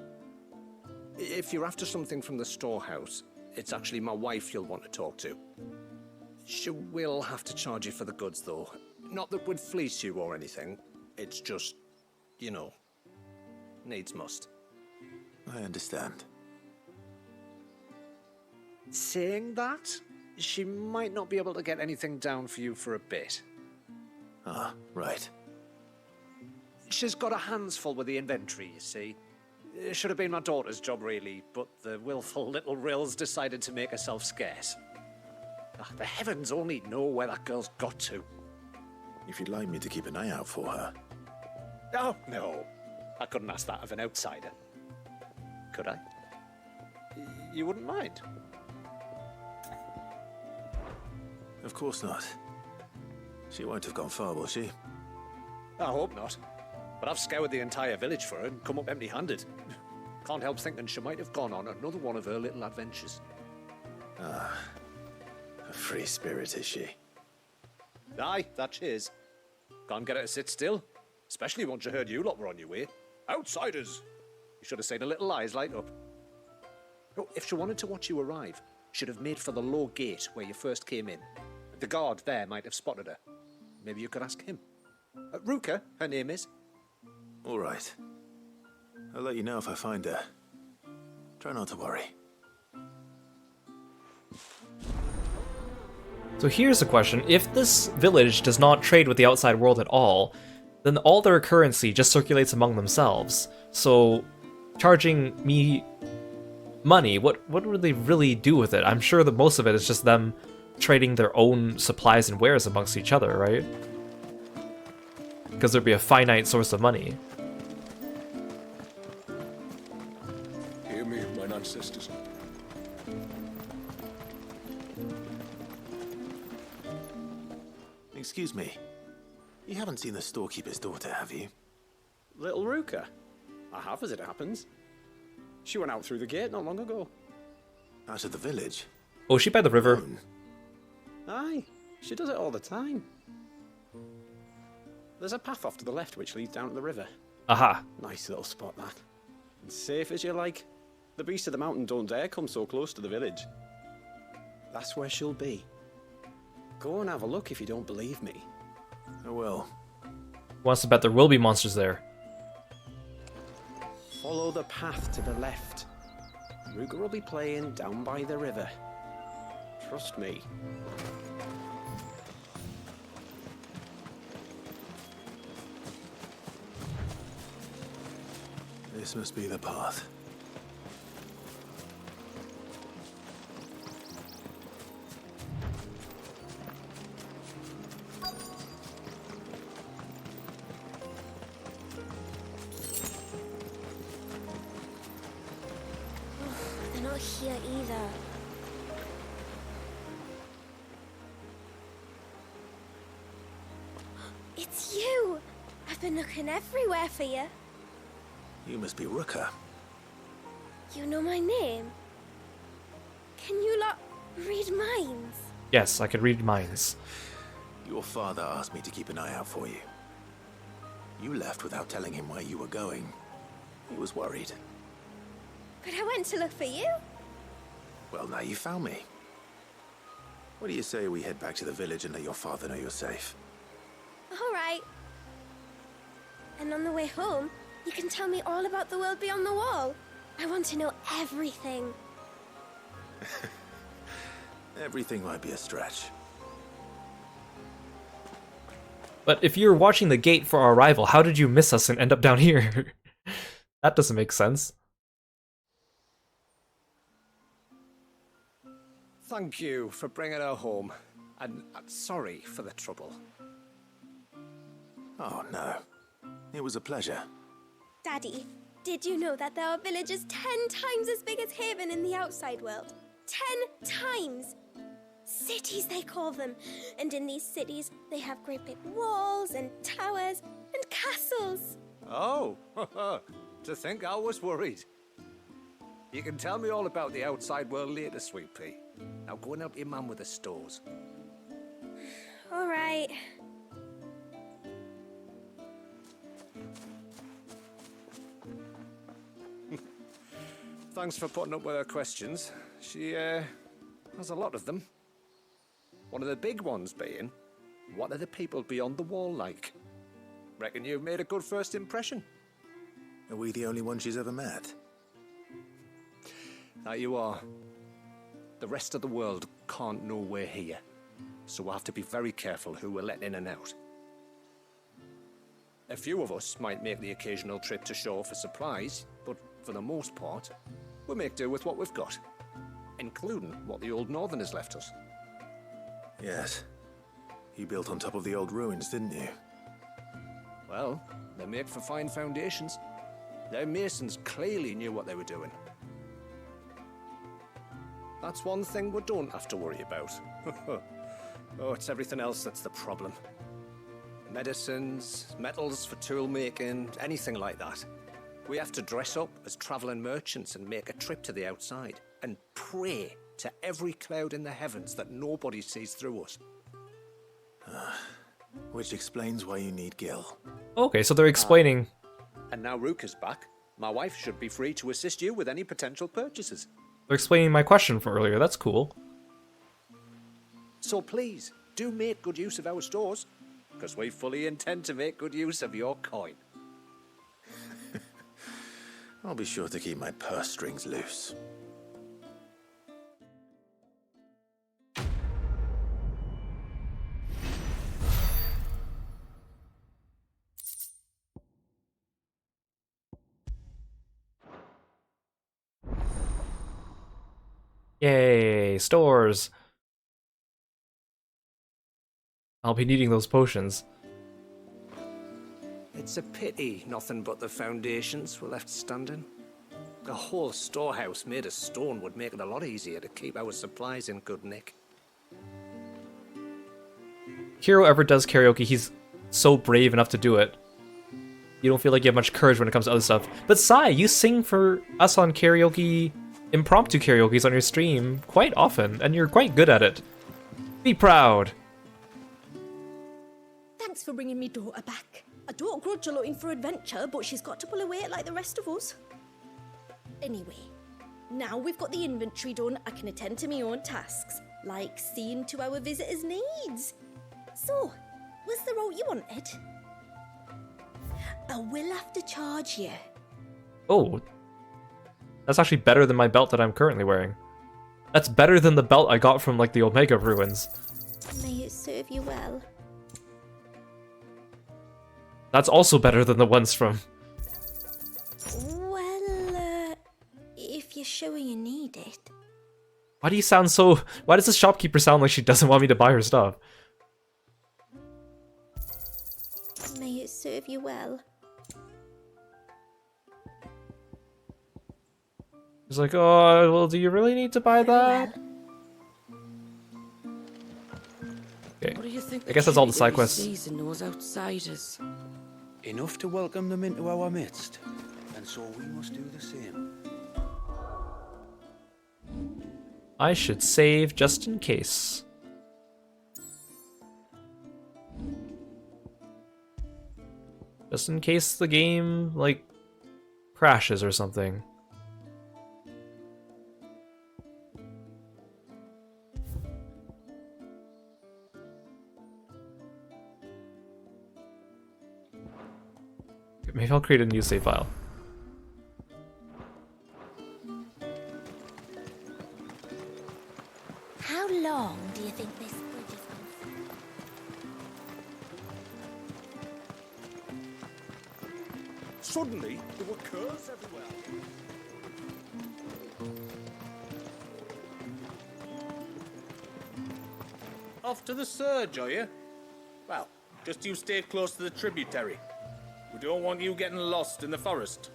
If you're after something from the storehouse, it's actually my wife you'll want to talk to. She will have to charge you for the goods, though. Not that we'd fleece you or anything. It's just, you know, needs must. I understand. Saying that, she might not be able to get anything down for you for a bit. Ah, right. She's got her hands full with the inventory, you see. It should have been my daughter's job, really, but the willful little Rills decided to make herself scarce. The heavens only know where that girl's got to. If you'd like me to keep an eye out for her. Oh, no. I couldn't ask that of an outsider. Could I? You wouldn't mind? Of course not. She won't have gone far, will she? I hope not. But I've scoured the entire village for her and come up empty-handed. Can't help thinking she might have gone on another one of her little adventures. Ah, a free spirit, is she? Aye, that she is. Can't get her to sit still, especially once you heard you lot were on your way. Outsiders! You should have seen her little eyes light up. Oh, if she wanted to watch you arrive, she'd have made for the low gate where you first came in. The guard there might have spotted her. Maybe you could ask him. Ruka, her name is. All right. I'll let you know if I find her. Try not to worry. So here's a question. If this village does not trade with the outside world at all, then all their currency just circulates among themselves. So charging me money, what would they really do with it? I'm sure that most of it is just them trading their own supplies and wares amongst each other, right? Because there'd be a finite source of money. Hear me, mine ancestors. Excuse me. You haven't seen the storekeeper's daughter, have you? Little Ruka? I have, as it happens. She went out through the gate not long ago. Out of the village? Oh, is she by the river? Aye, she does it all the time. There's a path off to the left which leads down to the river. Aha. Nice little spot, that. And safe as you like. The beasts of the mountain don't dare come so close to the village. That's where she'll be. Go and have a look if you don't believe me. I will. Wants to bet there will be monsters there. Follow the path to the left. Ruka will be playing down by the river. Trust me. This must be the path. They're not here either. It's you! I've been looking everywhere for you. You must be Ruka. You know my name? Can you lot read minds? Yes, I could read minds. Your father asked me to keep an eye out for you. You left without telling him where you were going. He was worried. But I went to look for you. Well, now you found me. What do you say we head back to the village and let your father know you're safe? All right. And on the way home, you can tell me all about the world beyond the wall. I want to know everything. Everything might be a stretch. But if you were watching the gate for our arrival, how did you miss us and end up down here? That doesn't make sense. Thank you for bringing her home. And I'm sorry for the trouble. Oh, no. It was a pleasure. Daddy, did you know that there are villages 10 times as big as Haven in the outside world? 10 times! Cities, they call them. And in these cities, they have great big walls and towers and castles. Oh, to think I was worried. You can tell me all about the outside world later, Sweet Pea. Now go and help your mum with the stores. All right. Thanks for putting up with her questions. She, has a lot of them. One of the big ones being, what are the people beyond the wall like? Reckon you've made a good first impression. Are we the only one she's ever met? That you are. The rest of the world can't know we're here, so we'll have to be very careful who we're letting in and out. A few of us might make the occasional trip to shore for supplies, but for the most part, we'll make do with what we've got, including what the old Northerners left us. Yes. You built on top of the old ruins, didn't you? Well, they make for fine foundations. Their masons clearly knew what they were doing. That's one thing we don't have to worry about. Oh, it's everything else that's the problem. Medicines, metals for tool making, anything like that. We have to dress up as traveling merchants and make a trip to the outside and pray to every cloud in the heavens that nobody sees through us. Which explains why you need Gil. Okay, so they're explaining... And now Ruka's back. My wife should be free to assist you with any potential purchases. They're explaining my question from earlier, that's cool. So please, do make good use of our stores, because we fully intend to make good use of your coin. I'll be sure to keep my purse strings loose. Yay, stores. I'll be needing those potions. It's a pity nothing but the foundations were left standing. A whole storehouse made of stone would make it a lot easier to keep our supplies in good nick. Kiro ever does karaoke, he's so brave enough to do it. You don't feel like you have much courage when it comes to other stuff. But Sai, you sing for us on karaoke, impromptu karaoke's on your stream quite often, and you're quite good at it. Be proud. Thanks for bringing me daughter back. I don't grudge her looking for adventure, but she's got to pull her weight like the rest of us. Anyway, now we've got the inventory done, I can attend to my own tasks, like seeing to our visitors' needs. So, was the route you wanted? I will have to charge you. Oh. That's actually better than my belt that I'm currently wearing. That's better than the belt I got from, like, the Omega ruins. May it serve you well. That's also better than the ones from... Well, if you're sure you need it. Why do you sound so... Why does the shopkeeper sound like she doesn't want me to buy her stuff? May it serve you well. He's like, oh, well, do you really need to buy that? Okay. What do you think I guess that's all the side tributary quests. sees in those outsiders? Enough to welcome them into our midst, and so we must do the same. I should save just in case. Just in case the game, like, crashes or something. Maybe I'll create a new save file. How long do you think this bridge is going to? Suddenly, there were curves everywhere. Off to the surge, are you? Well, just you stay close to the tributary. We don't want you getting lost in the forest.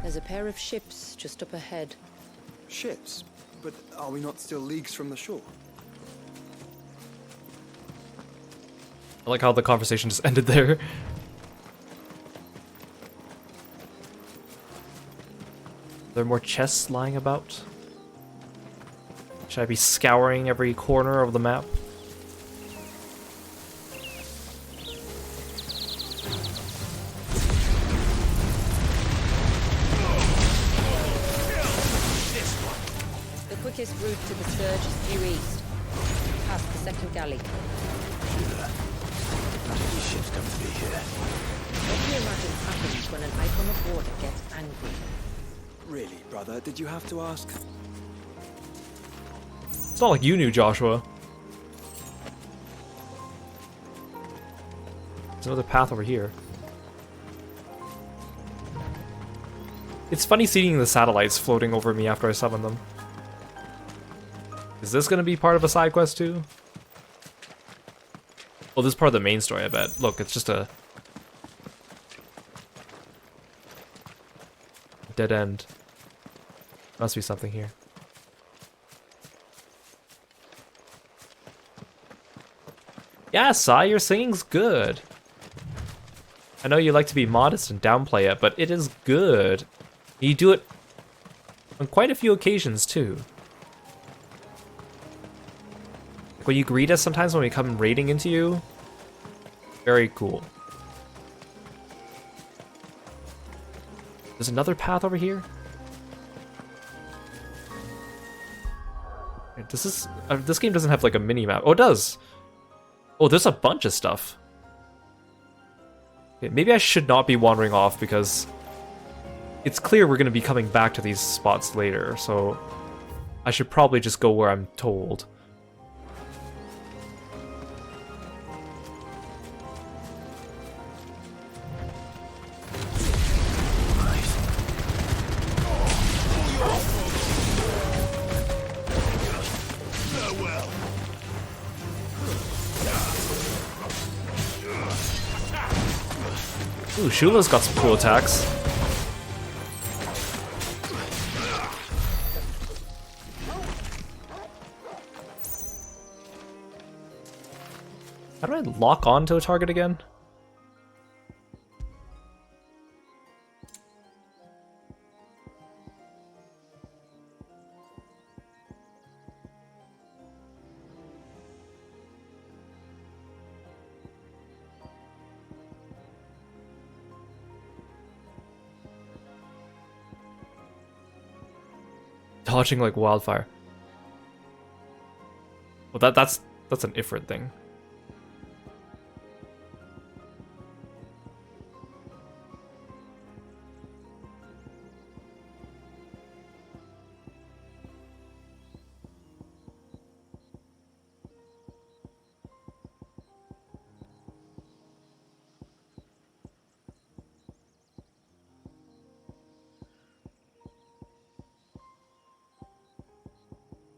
There's a pair of ships just up ahead. Ships? But are we not still leagues from the shore? I like how the conversation just ended there. Are there more chests lying about? Should I be scouring every corner of the map? The quickest route to the surge is due east, past the second galley. How did these ships come to be here? What do you imagine happens when an icon of water gets angry? Really, brother? Did you have to ask? It's not like you knew, Joshua. There's another path over here. It's funny seeing the satellites floating over me after I summon them. Is this gonna be part of a side quest too? Oh, this is part of the main story, I bet. Look, it's just a dead end. Must be something here. Yeah, Sai, your singing's good. I know you like to be modest and downplay it, but it is good. You do it on quite a few occasions, too. Like when you greet us sometimes when we come raiding into you. Very cool. There's another path over here. This game doesn't have like a mini map. Oh, it does. Oh, there's a bunch of stuff. Okay, maybe I should not be wandering off because it's clear we're going to be coming back to these spots later, so I should probably just go where I'm told. Ooh, Shula's got some cool attacks. How do I lock on to a target again? Dodging like wildfire. Well, that's an Ifrit thing.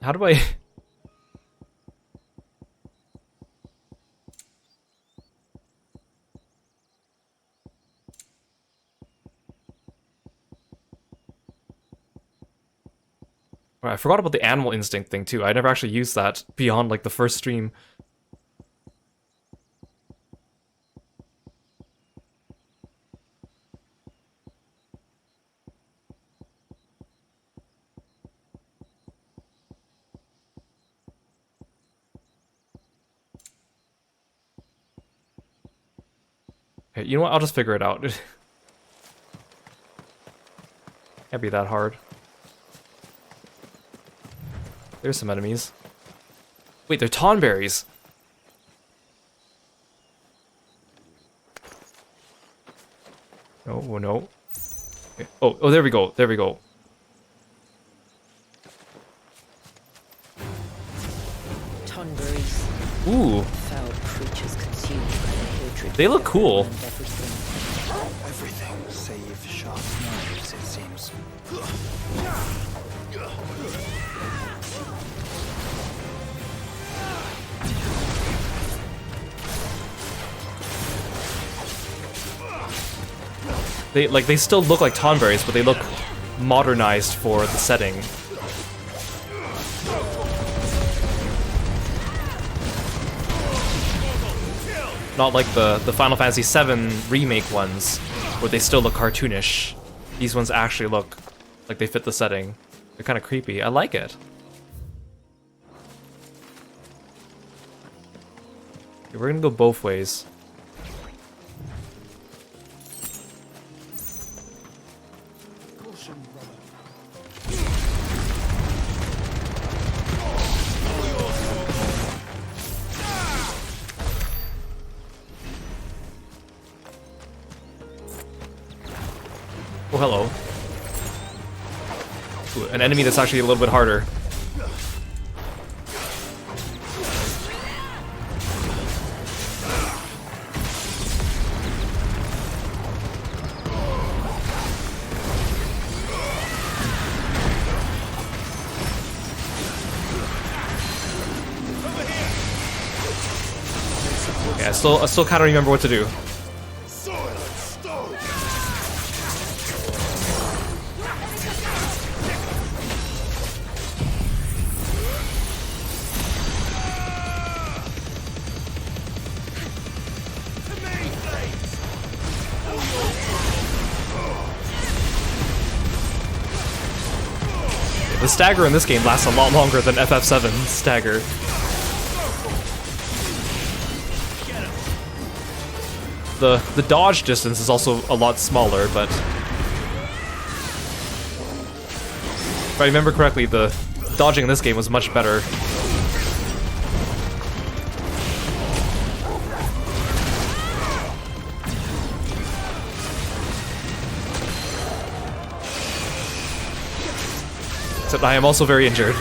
How do I... I forgot about the animal instinct thing too. I never actually used that beyond like the first stream. Okay, you know what? I'll just figure it out. Can't be that hard. There's some enemies. Wait, they're tonberries. No, oh, no. Okay. Oh, there we go. There we go. Tonberries. Ooh. Foul creatures consumed by the hatred. They look cool. Everything save sharp knives, it seems. They still look like tonberries, but they look modernized for the setting. Not like the Final Fantasy VII remake ones, where they still look cartoonish. These ones actually look like they fit the setting. They're kind of creepy. I like it. Okay, we're gonna go both ways. Oh, hello. Ooh, an enemy that's actually a little bit harder. Yeah, I still kind of remember what to do. The stagger in this game lasts a lot longer than FF7's stagger. The dodge distance is also a lot smaller, but if I remember correctly, the dodging in this game was much better. Except I am also very injured.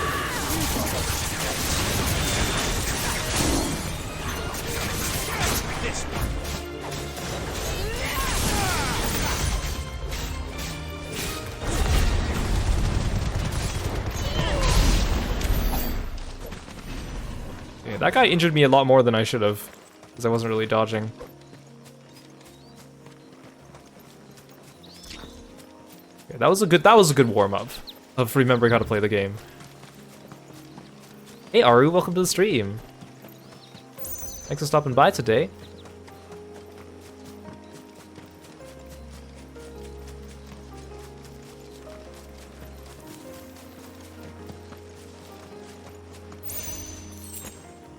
Yeah, that guy injured me a lot more than I should have, because I wasn't really dodging. Okay, that was a good warm-up of remembering how to play the game. Hey Aru, welcome to the stream. Thanks for stopping by today.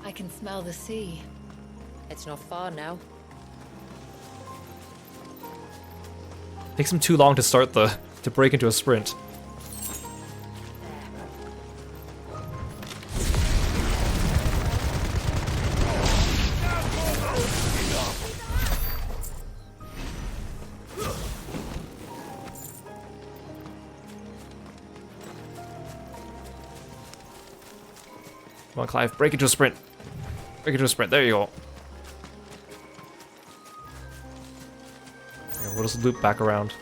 I can smell the sea. It's not far now. Takes him too long to to break into a sprint. Come on, Clive, break into a sprint. Break into a sprint, there you go. Yeah, we'll just loop back around.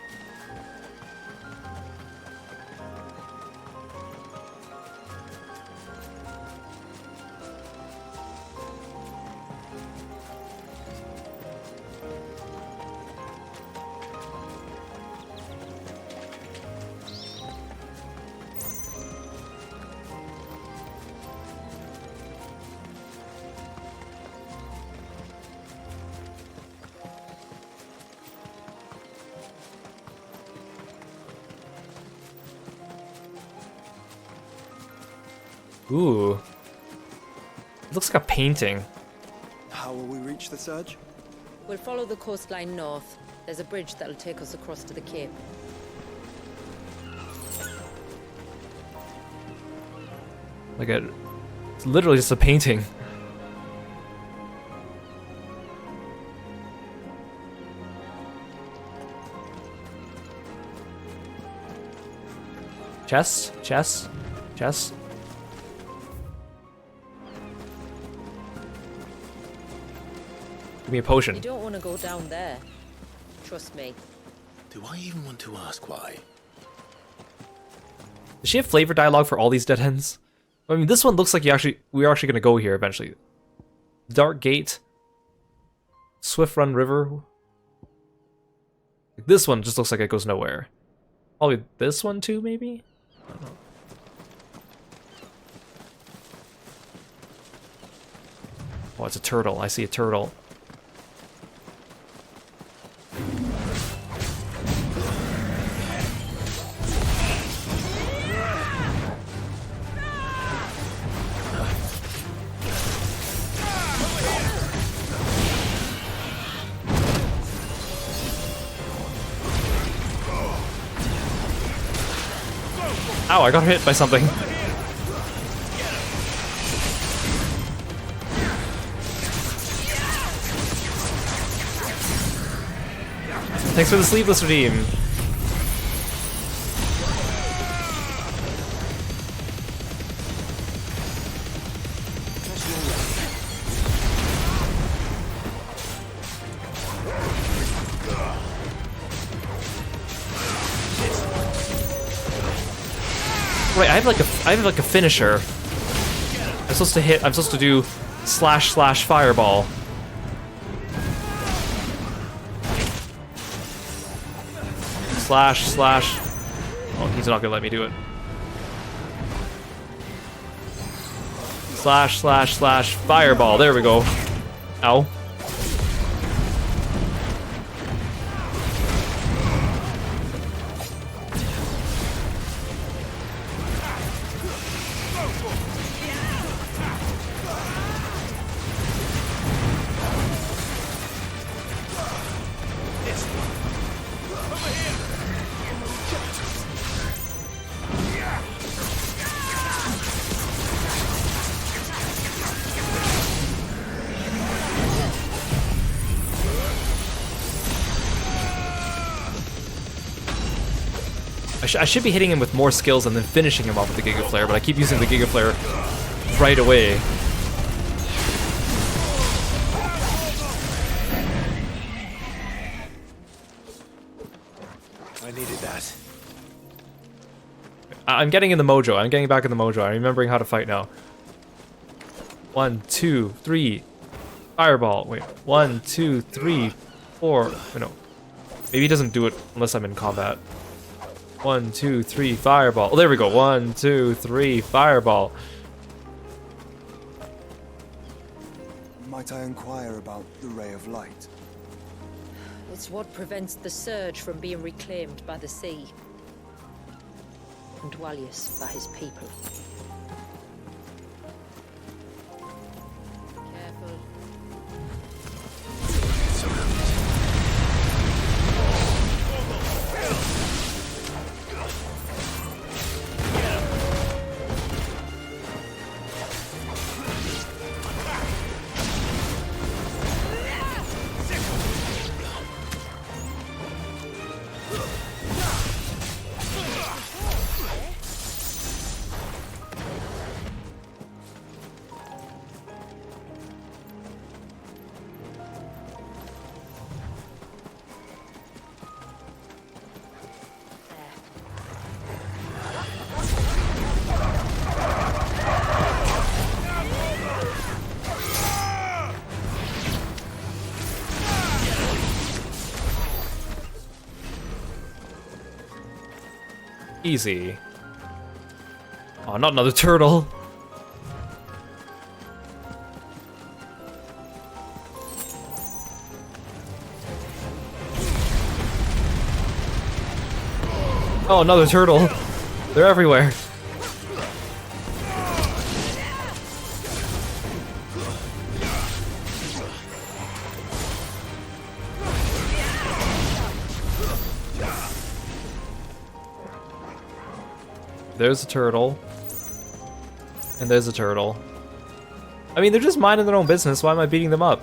Ooh. It looks like a painting. How will we reach the surge? We'll follow the coastline north. There's a bridge that'll take us across to the cape. Like it's literally just a painting. Chess, chess, chess. Give me a potion. You don't want to go down there. Trust me. Do I even want to ask why? Does she have flavor dialogue for all these dead ends? I mean, this one looks like we're actually gonna go here eventually. Dark Gate, Swift Run River. This one just looks like it goes nowhere. Probably this one too, maybe? I don't know. Oh, it's a turtle. I see a turtle. Ow, I got hit by something. Thanks for the sleeveless redeem. Right, I have like a finisher. I'm supposed to do / fireball. / Oh, he's not gonna let me do it. / fireball. There we go. Ow. I should be hitting him with more skills and then finishing him off with the Giga Flare, but I keep using the Giga Flare right away. I needed that. I'm getting in the mojo. I'm getting back in the mojo. I'm remembering how to fight now. 1, 2, 3. Fireball. Wait. 1, 2, 3, 4. Wait, no. Maybe he doesn't do it unless I'm in combat. 1, 2, 3, fireball. Oh, there we go. 1, 2, 3, fireball. Might I inquire about the ray of light? It's what prevents the surge from being reclaimed by the sea. And Dwalius by his people. Careful. Easy. Oh, not another turtle. Oh, another turtle. They're everywhere. There's a turtle. And there's a turtle. I mean, they're just minding their own business. Why am I beating them up?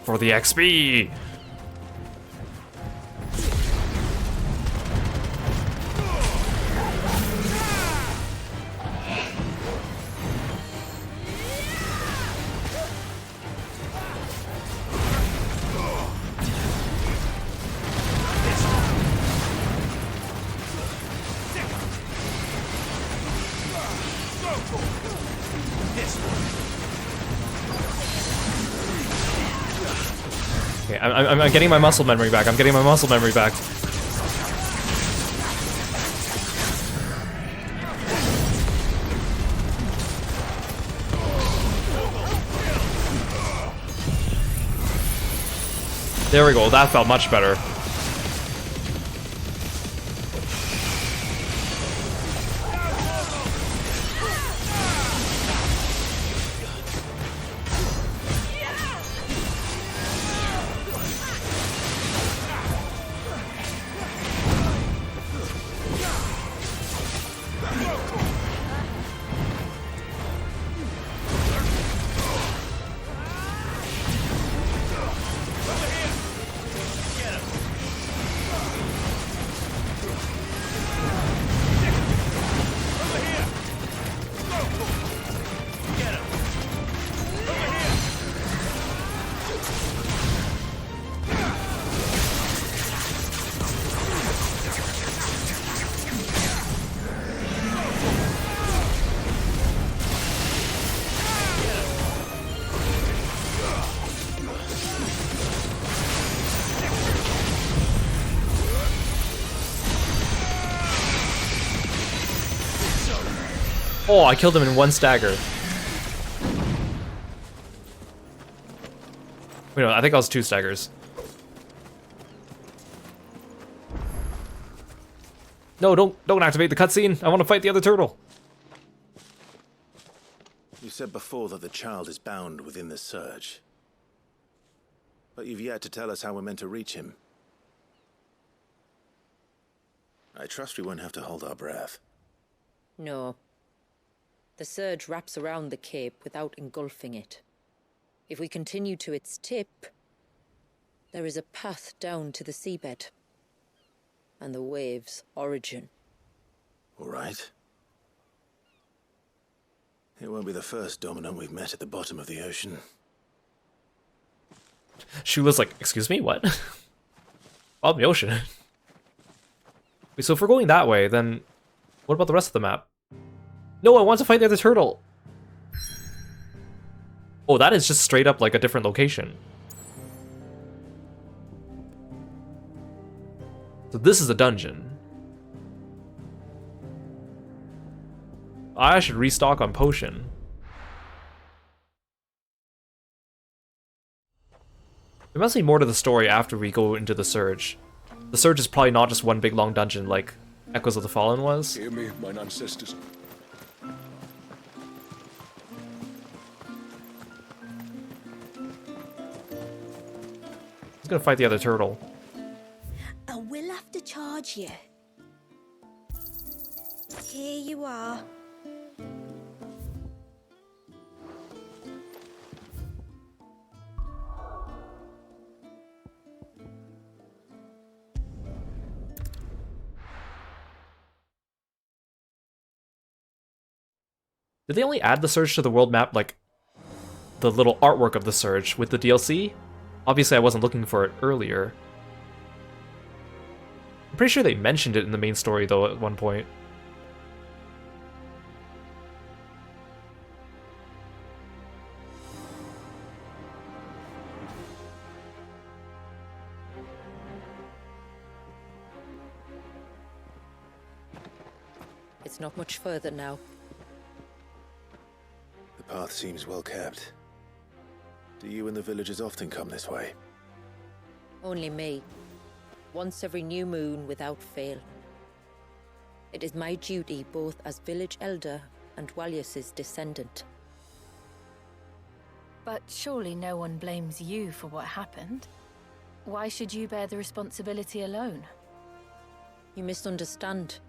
For the XP! Okay, I'm getting my muscle memory back. I'm getting my muscle memory back. There we go. That felt much better. Oh, I killed him in one stagger. Wait, no, I think I was 2 staggers. No, don't activate the cutscene. I want to fight the other turtle. You said before that the child is bound within the surge. But you've yet to tell us how we're meant to reach him. I trust we won't have to hold our breath. No. The surge wraps around the cape without engulfing it. If we continue to its tip, there is a path down to the seabed. And the wave's origin. All right. It won't be the first dominant we've met at the bottom of the ocean. Shula's like, excuse me, what? Bottom of the ocean? Wait, so if we're going that way, then what about the rest of the map? No, I want to fight the other turtle. Oh, that is just straight up like a different location. So this is a dungeon. I should restock on potion. There must be more to the story after we go into the Surge. The Surge is probably not just one big long dungeon like Echoes of the Fallen was. Hear me, mine ancestors. He's gonna fight the other turtle. I will have to charge you. Here you are. Did they only add the Surge to the world map, like the little artwork of the Surge with the DLC? Obviously I wasn't looking for it earlier. I'm pretty sure they mentioned it in the main story though at one point. It's not much further now. The path seems well kept. Do you and the villagers often come this way? Only me. Once every new moon without fail. It is my duty both as village elder and Walius's descendant. But surely no one blames you for what happened. Why should you bear the responsibility alone? You misunderstand.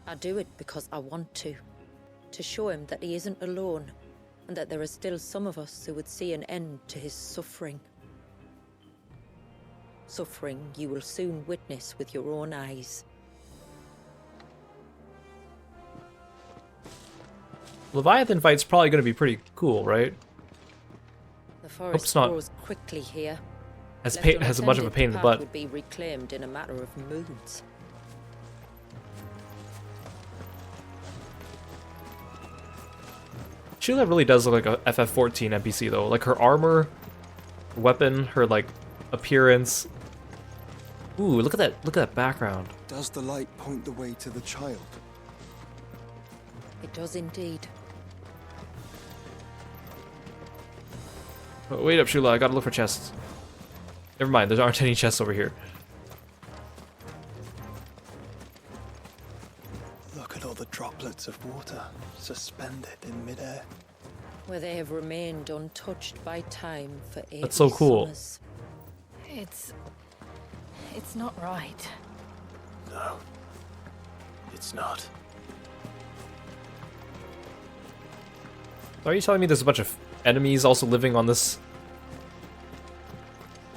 I do it because I want to. To show him that he isn't alone, and that there are still some of us who would see an end to his suffering. Suffering you will soon witness with your own eyes. Leviathan fight's probably going to be pretty cool, right? The forest it's not grows quickly here. has much of a pain in the butt. Would be reclaimed in a matter of moons. Sheila really does look like a FF14 NPC though. Like her armor, weapon, her like appearance. Ooh, look at that background. Does the light point the way to the child? It does indeed. Oh, wait up, Shula, I gotta look for chests. Never mind, there aren't any chests over here. Look at all the droplets of water suspended in midair. Where they have remained untouched by time for 80 That's so cool. summers. It's not right. No. It's not. Are you telling me there's a bunch of enemies also living on this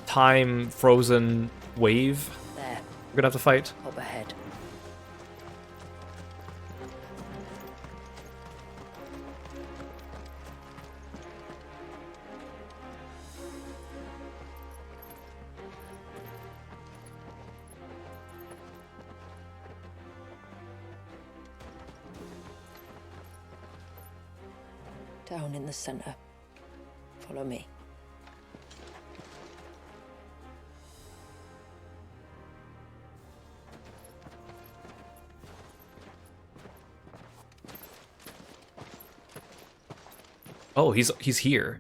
time frozen wave? There. We're gonna have to fight. Up ahead. Down in the center. Follow me. Oh, he's here.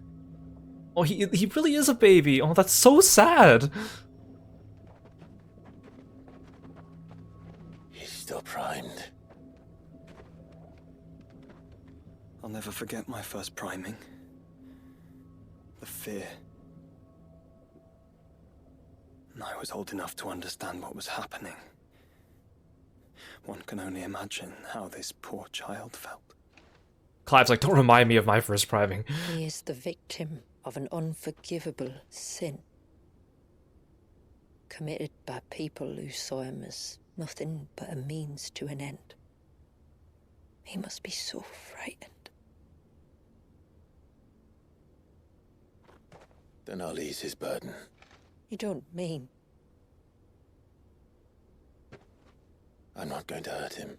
Oh, he really is a baby. Oh, that's so sad. He's still primed. I'll never forget my first priming. The fear. And I was old enough to understand what was happening. One can only imagine how this poor child felt. Clive's like, don't remind me of my first priming. He is the victim of an unforgivable sin. Committed by people who saw him as nothing but a means to an end. He must be so frightened. Then I'll ease his burden. You don't mean? I'm not going to hurt him.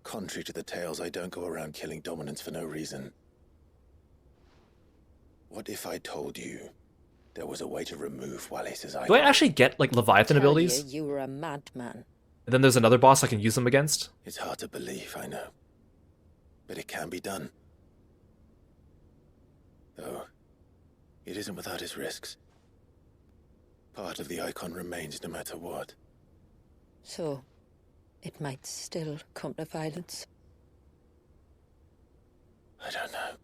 Contrary to the tales, I don't go around killing dominants for no reason. What if I told you There was a way to remove Wallace's icon. Do I actually get, like, Leviathan abilities? You were a madman. And then there's another boss I can use them against? It's hard to believe, I know. But it can be done. Though, it isn't without its risks. Part of the icon remains no matter what. So, it might still come to violence. I don't know.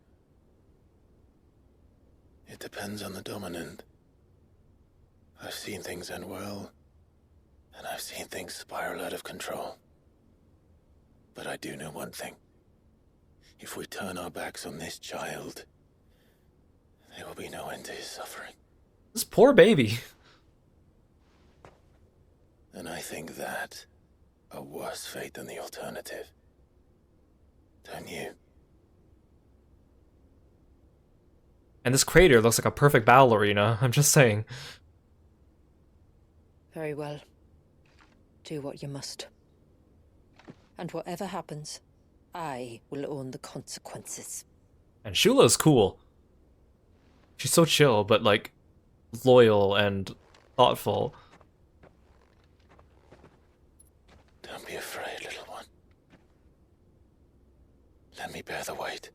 It depends on the dominant. I've seen things end well, and I've seen things spiral out of control. But I do know one thing. If we turn our backs on this child, there will be no end to his suffering. This poor baby. And I think that a worse fate than the alternative. Don't you? And this crater looks like a perfect battle arena, I'm just saying. Very well. Do what you must. And whatever happens, I will own the consequences. And Shula's cool. She's so chill, but, like, loyal and thoughtful. Don't be afraid, little one. Let me bear the weight.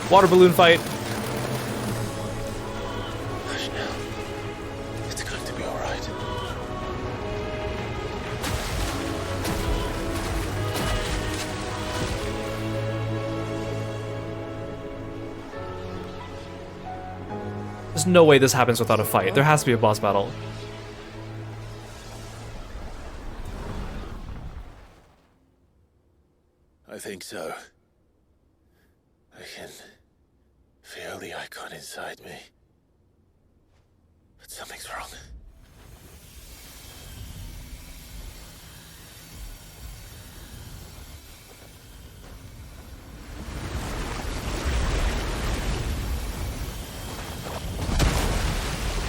Water balloon fight. Hush now. It's going to be all right. There's no way this happens without a fight. There has to be a boss battle. I think so. I can feel the icon inside me. But something's wrong.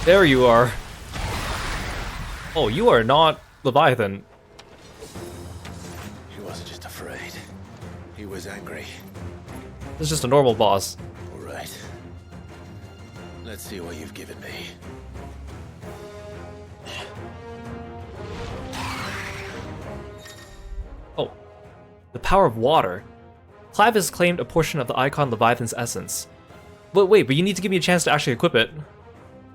There you are. Oh, you are not Leviathan. He wasn't just afraid. He was angry. This is just a normal boss. All right. Let's see what you've given me. Oh. The power of water. Clive has claimed a portion of the icon Leviathan's essence. But wait, but you need to give me a chance to actually equip it.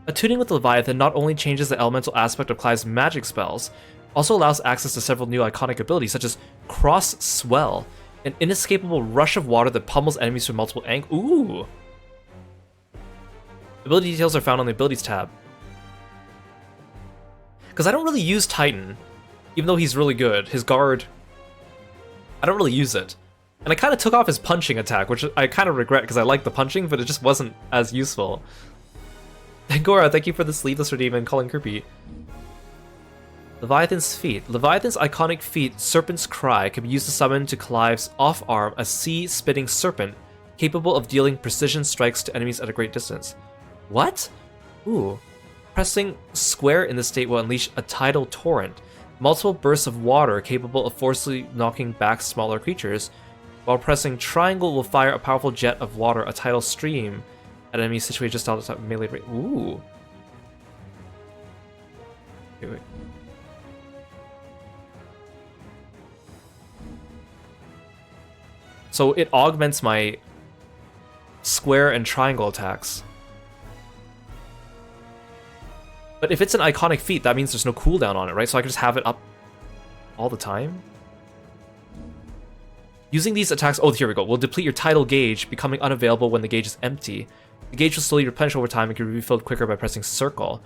Attuning with Leviathan not only changes the elemental aspect of Clive's magic spells, also allows access to several new iconic abilities such as Cross Swell, an inescapable rush of water that pummels enemies from multiple angles. Ooh! Ability details are found on the Abilities tab. Because I don't really use Titan, even though he's really good. His guard, I don't really use it. And I kind of took off his punching attack, which I kind of regret because I like the punching, but it just wasn't as useful. Gora, thank you for the sleeveless redeem and calling Kirby. Leviathan's feat. Leviathan's iconic feat, Serpent's Cry, can be used to summon to Clive's off-arm a sea-spitting serpent, capable of dealing precision strikes to enemies at a great distance. What? Ooh. Pressing square in this state will unleash a tidal torrent, multiple bursts of water capable of forcibly knocking back smaller creatures, while pressing triangle will fire a powerful jet of water, a tidal stream, at enemies situated just outside melee range. Ooh. Wait. So it augments my square and triangle attacks. But if it's an iconic feat, that means there's no cooldown on it, right? So I can just have it up all the time? Using these attacks... Oh, here we go. Will deplete your tidal gauge, becoming unavailable when the gauge is empty. The gauge will slowly replenish over time and can be refilled quicker by pressing circle.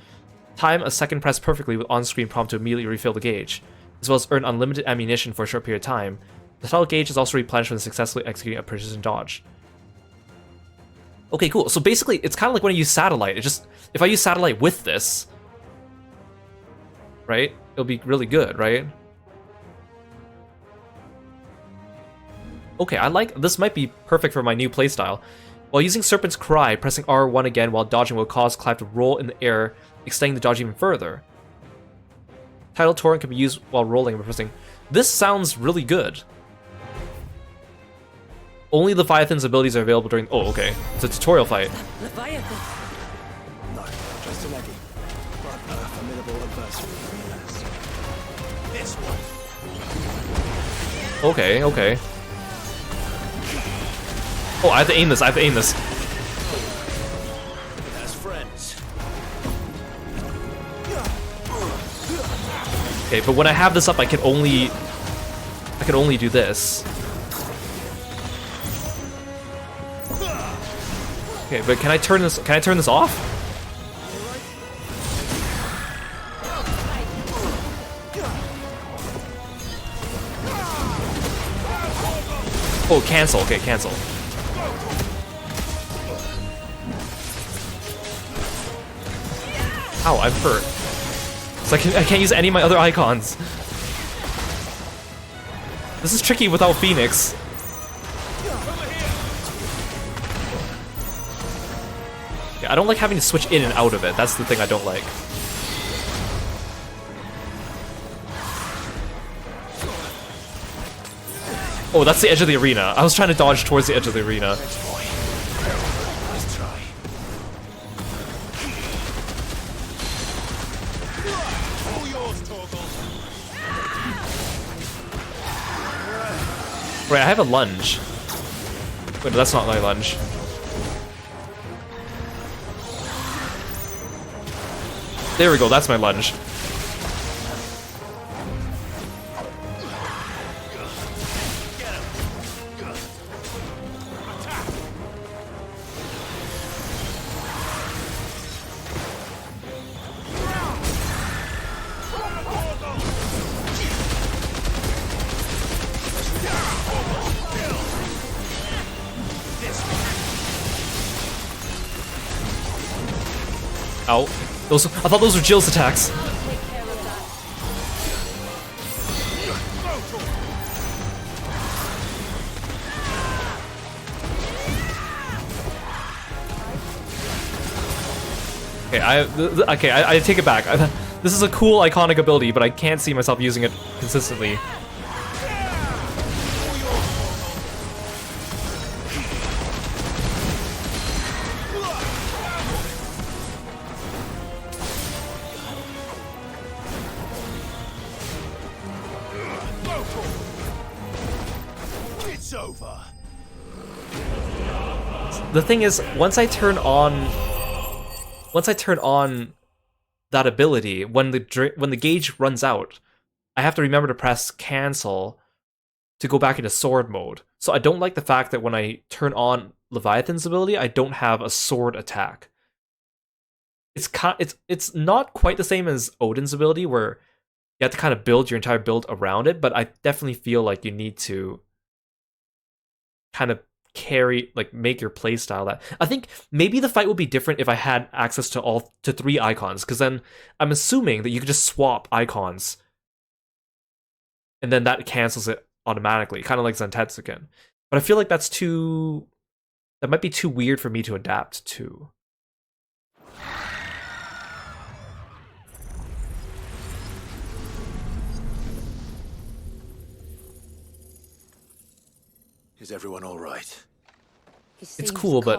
Time a second press perfectly with on-screen prompt to immediately refill the gauge, as well as earn unlimited ammunition for a short period of time. The tidal gauge is also replenished when successfully executing a precision dodge. Okay, cool. So basically, it's kind of like when I use Satellite. It just... If I use Satellite with this, right? It'll be really good, right? Okay, I like... This might be perfect for my new playstyle. While using Serpent's Cry, pressing R1 again while dodging will cause Clive to roll in the air, extending the dodge even further. Tidal Torrent can be used while rolling by pressing... This sounds really good. Only Leviathan's abilities are available during... Oh, okay. It's a tutorial fight. Leviathan. No, just an eggy. But a formidable adversary nonetheless. This one. Okay, okay. Oh, I have to aim this, I have to aim this. As friends. Okay, but when I have this up, I can only do this. Okay, but can I turn this off? Oh, cancel. Okay, cancel. Ow, I'm hurt. So I can't use any of my other icons. This is tricky without Phoenix. Yeah, I don't like having to switch in and out of it. That's the thing I don't like. Oh, that's the edge of the arena. I was trying to dodge towards the edge of the arena. Right, I have a lunge. Wait, that's not my lunge. There we go, that's my lunge. Ow. I thought those were Jill's attacks. Okay, I take it back. This is a cool iconic ability, but I can't see myself using it consistently. It's over. The thing is, once I turn on that ability, when the gauge runs out, I have to remember to press cancel to go back into sword mode. So I don't like the fact that when I turn on Leviathan's ability, I don't have a sword attack. It's not quite the same as Odin's ability, where you have to kind of build your entire build around it, but I definitely feel like you need to kind of make your playstyle that. I think maybe the fight would be different if I had access to three icons, because then I'm assuming that you could just swap icons and then that cancels it automatically, kind of like Zantetsuken. But I feel like that might be too weird for me to adapt to. Is everyone all right? It's cool, but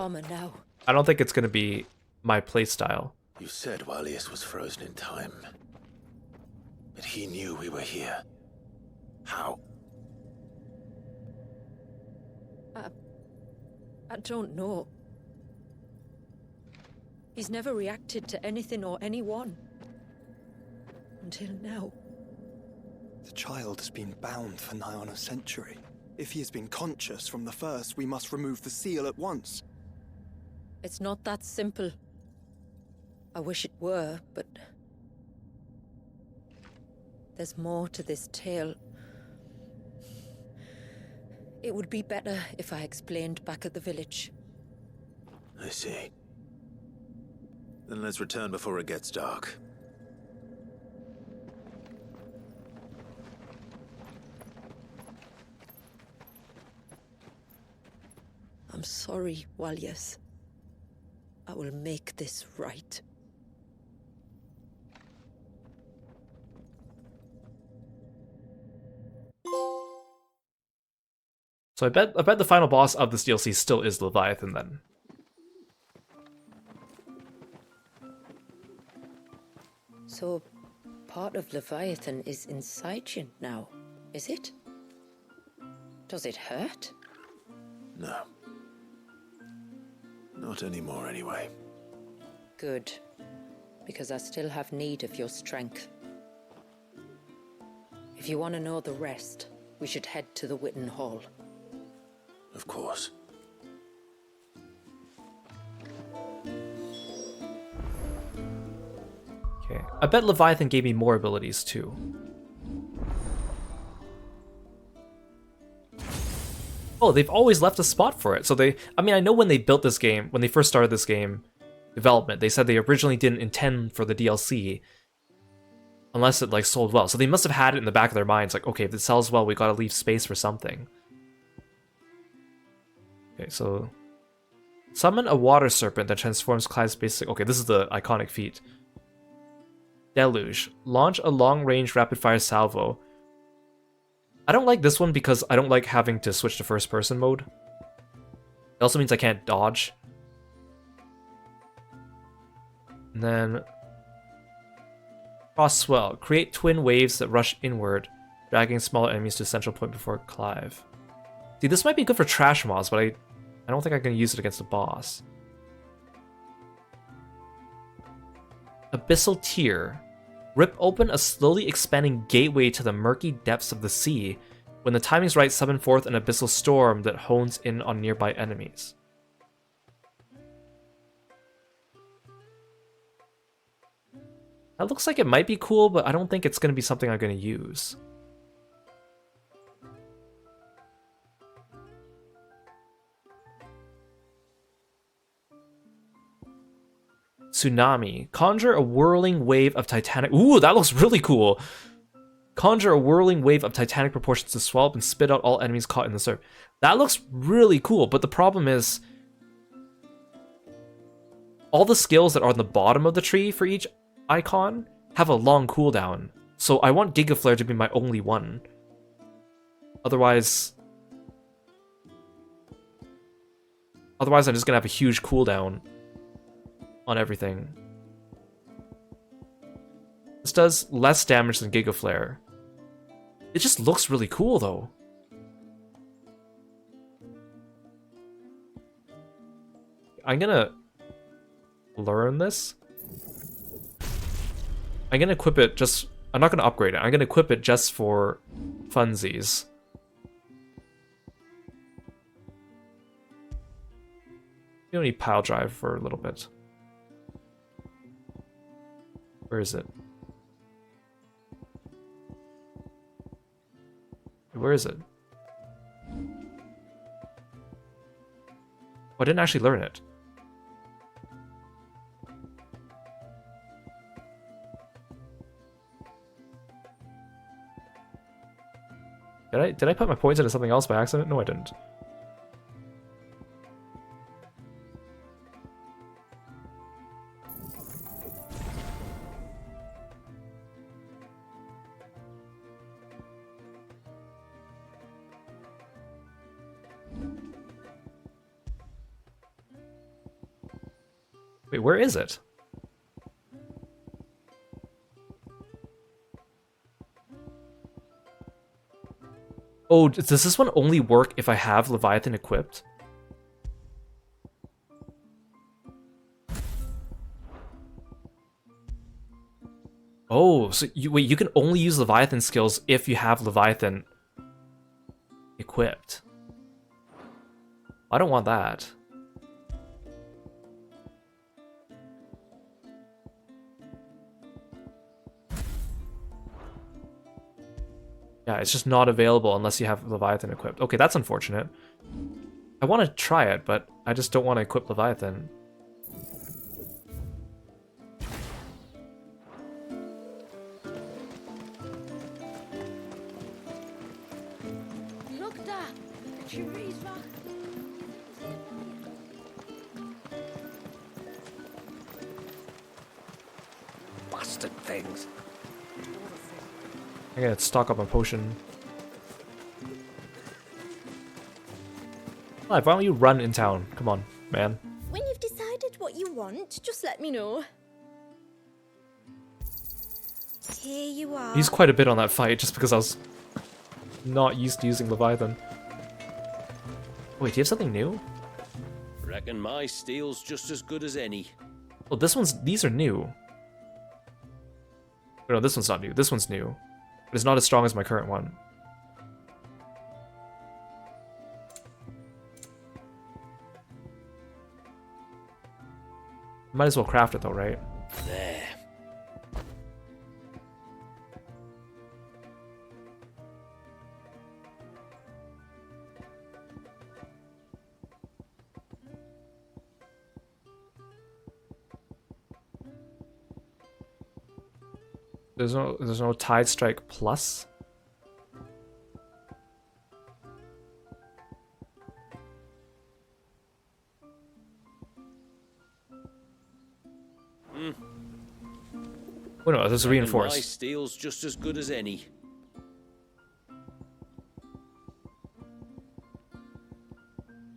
I don't think it's going to be my playstyle. You said Walius was frozen in time. But he knew we were here. How? I don't know. He's never reacted to anything or anyone. Until now. The child has been bound for nigh on a century. If he has been conscious from the first, we must remove the seal at once. It's not that simple. I wish it were, but... there's more to this tale. It would be better if I explained back at the village. I see. Then let's return before it gets dark. I'm sorry, Walyas. I will make this right. So I bet the final boss of this DLC still is Leviathan then. So, part of Leviathan is inside you now, is it? Does it hurt? No. Not anymore, anyway. Good. Because I still have need of your strength. If you want to know the rest, we should head to the Witten Hall. Of course. Okay. I bet Leviathan gave me more abilities too. Oh, they've always left a spot for it. So I mean, I know when they built this game, when they first started this game development, they said they originally didn't intend for the DLC unless it like sold well. So they must have had it in the back of their minds, like, okay, if it sells well, we gotta leave space for something. Okay, so summon a water serpent that transforms Clive's basic. Okay, this is the iconic feat. Deluge. Launch a long-range rapid-fire salvo. I don't like this one because I don't like having to switch to first-person mode. It also means I can't dodge. And then Cross Swell. Create twin waves that rush inward, dragging smaller enemies to a central point before Clive. See, this might be good for trash mobs, but I don't think I can use it against a boss. Abyssal Tear. Rip open a slowly expanding gateway to the murky depths of the sea. When the timing's right, summon forth an abyssal storm that hones in on nearby enemies. That looks like it might be cool, but I don't think it's going to be something I'm going to use. Tsunami. Conjure a whirling wave of titanic... Ooh, that looks really cool! Conjure a whirling wave of titanic proportions to swallow up and spit out all enemies caught in the surf. That looks really cool, but the problem is... all the skills that are on the bottom of the tree for each icon have a long cooldown. So I want Giga Flare to be my only one. Otherwise I'm just gonna have a huge cooldown on everything. This does less damage than Giga Flare. It just looks really cool though. I'm gonna learn this. I'm gonna equip it just... I'm not gonna upgrade it. I'm gonna equip it just for funsies. You don't need pile drive for a little bit. Where is it? Where is it? Oh, I didn't actually learn it. Did I put my points into something else by accident? No, I didn't. Wait, where is it? Oh, does this one only work if I have Leviathan equipped? Oh, so wait, you can only use Leviathan skills if you have Leviathan equipped. I don't want that. Yeah, it's just not available unless you have Leviathan equipped. Okay, that's unfortunate. I want to try it, but I just don't want to equip Leviathan. Look, Dad! The tree's back. things. I gotta stock up on potion. Live, why don't you run in town? Come on, man. When you've decided what you want, just let me know. Here you are. I used quite a bit on that fight just because I was not used to using Leviathan. Wait, do you have something new? Reckon my steel's just as good as any. Oh, these are new. No, this one's not new. This one's new. But it's not as strong as my current one. Might as well craft it though, right? There. There's no Tide Strike Plus? Oh no, there's Reckon reinforced. my steel's just as good as any.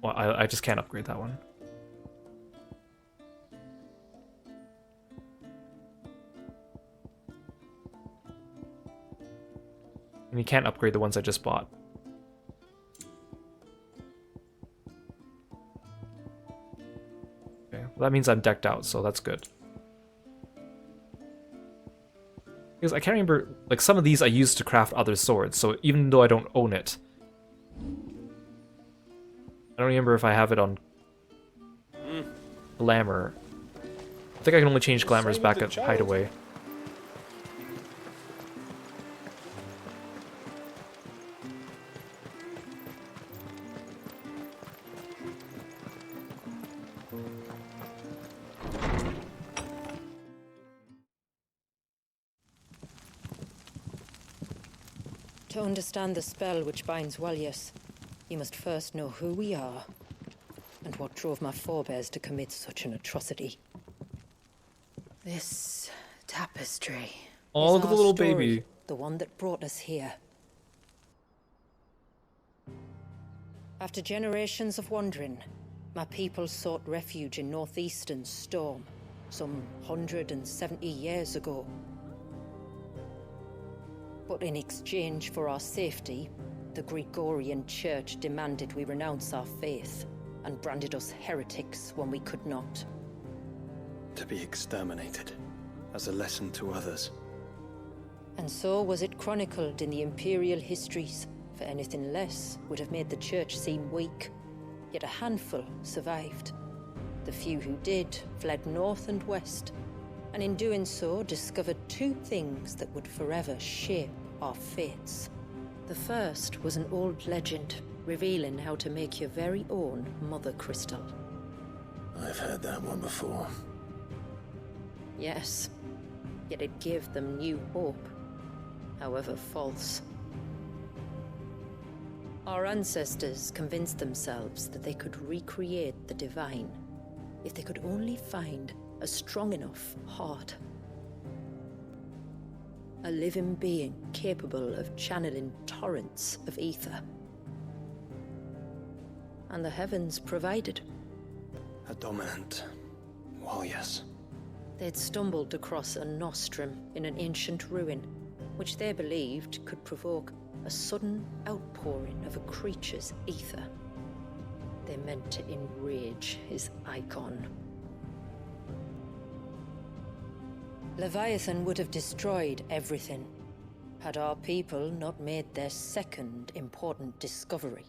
Well, I just can't upgrade that one. And you can't upgrade the ones I just bought. Okay, well, that means I'm decked out, so that's good. Because I can't remember, like some of these I used to craft other swords, so even though I don't own it, I don't remember if I have it on Glamour. I think I can only change Glamours back at Hideaway. To understand the spell which binds Walyas, you must first know who we are, and what drove my forebears to commit such an atrocity. This tapestry. Oh, is look at the our little story, baby. The one that brought us here. After generations of wandering, my people sought refuge in northeastern Storm, some 170 years ago. But in exchange for our safety, the Gregorian Church demanded we renounce our faith and branded us heretics when we could not. To be exterminated, as a lesson to others. And so was it chronicled in the imperial histories, for anything less would have made the Church seem weak. Yet a handful survived. The few who did fled north and west, and in doing so discovered two things that would forever shape our fates. The first was an old legend, revealing how to make your very own Mother Crystal. I've heard that one before. Yes, yet it gave them new hope, however false. Our ancestors convinced themselves that they could recreate the divine if they could only find a strong enough heart. A living being capable of channeling torrents of ether. And the heavens provided. A dominant Walyas. They'd stumbled across a nostrum in an ancient ruin, which they believed could provoke a sudden outpouring of a creature's ether. They meant to enrage his icon. Leviathan would have destroyed everything, had our people not made their second important discovery.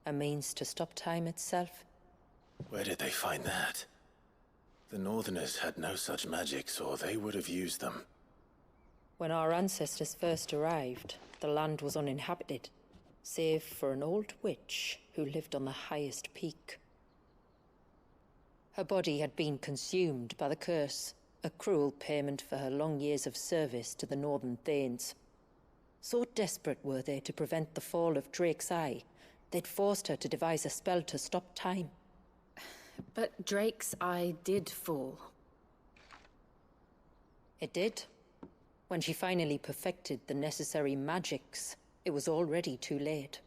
A means to stop time itself. Where did they find that? The Northerners had no such magics, or they would have used them. When our ancestors first arrived, the land was uninhabited, save for an old witch who lived on the highest peak. Her body had been consumed by the curse, a cruel payment for her long years of service to the Northern Thanes. So desperate were they to prevent the fall of Drake's Eye, they'd forced her to devise a spell to stop time. But Drake's Eye did fall. It did. When she finally perfected the necessary magics, it was already too late.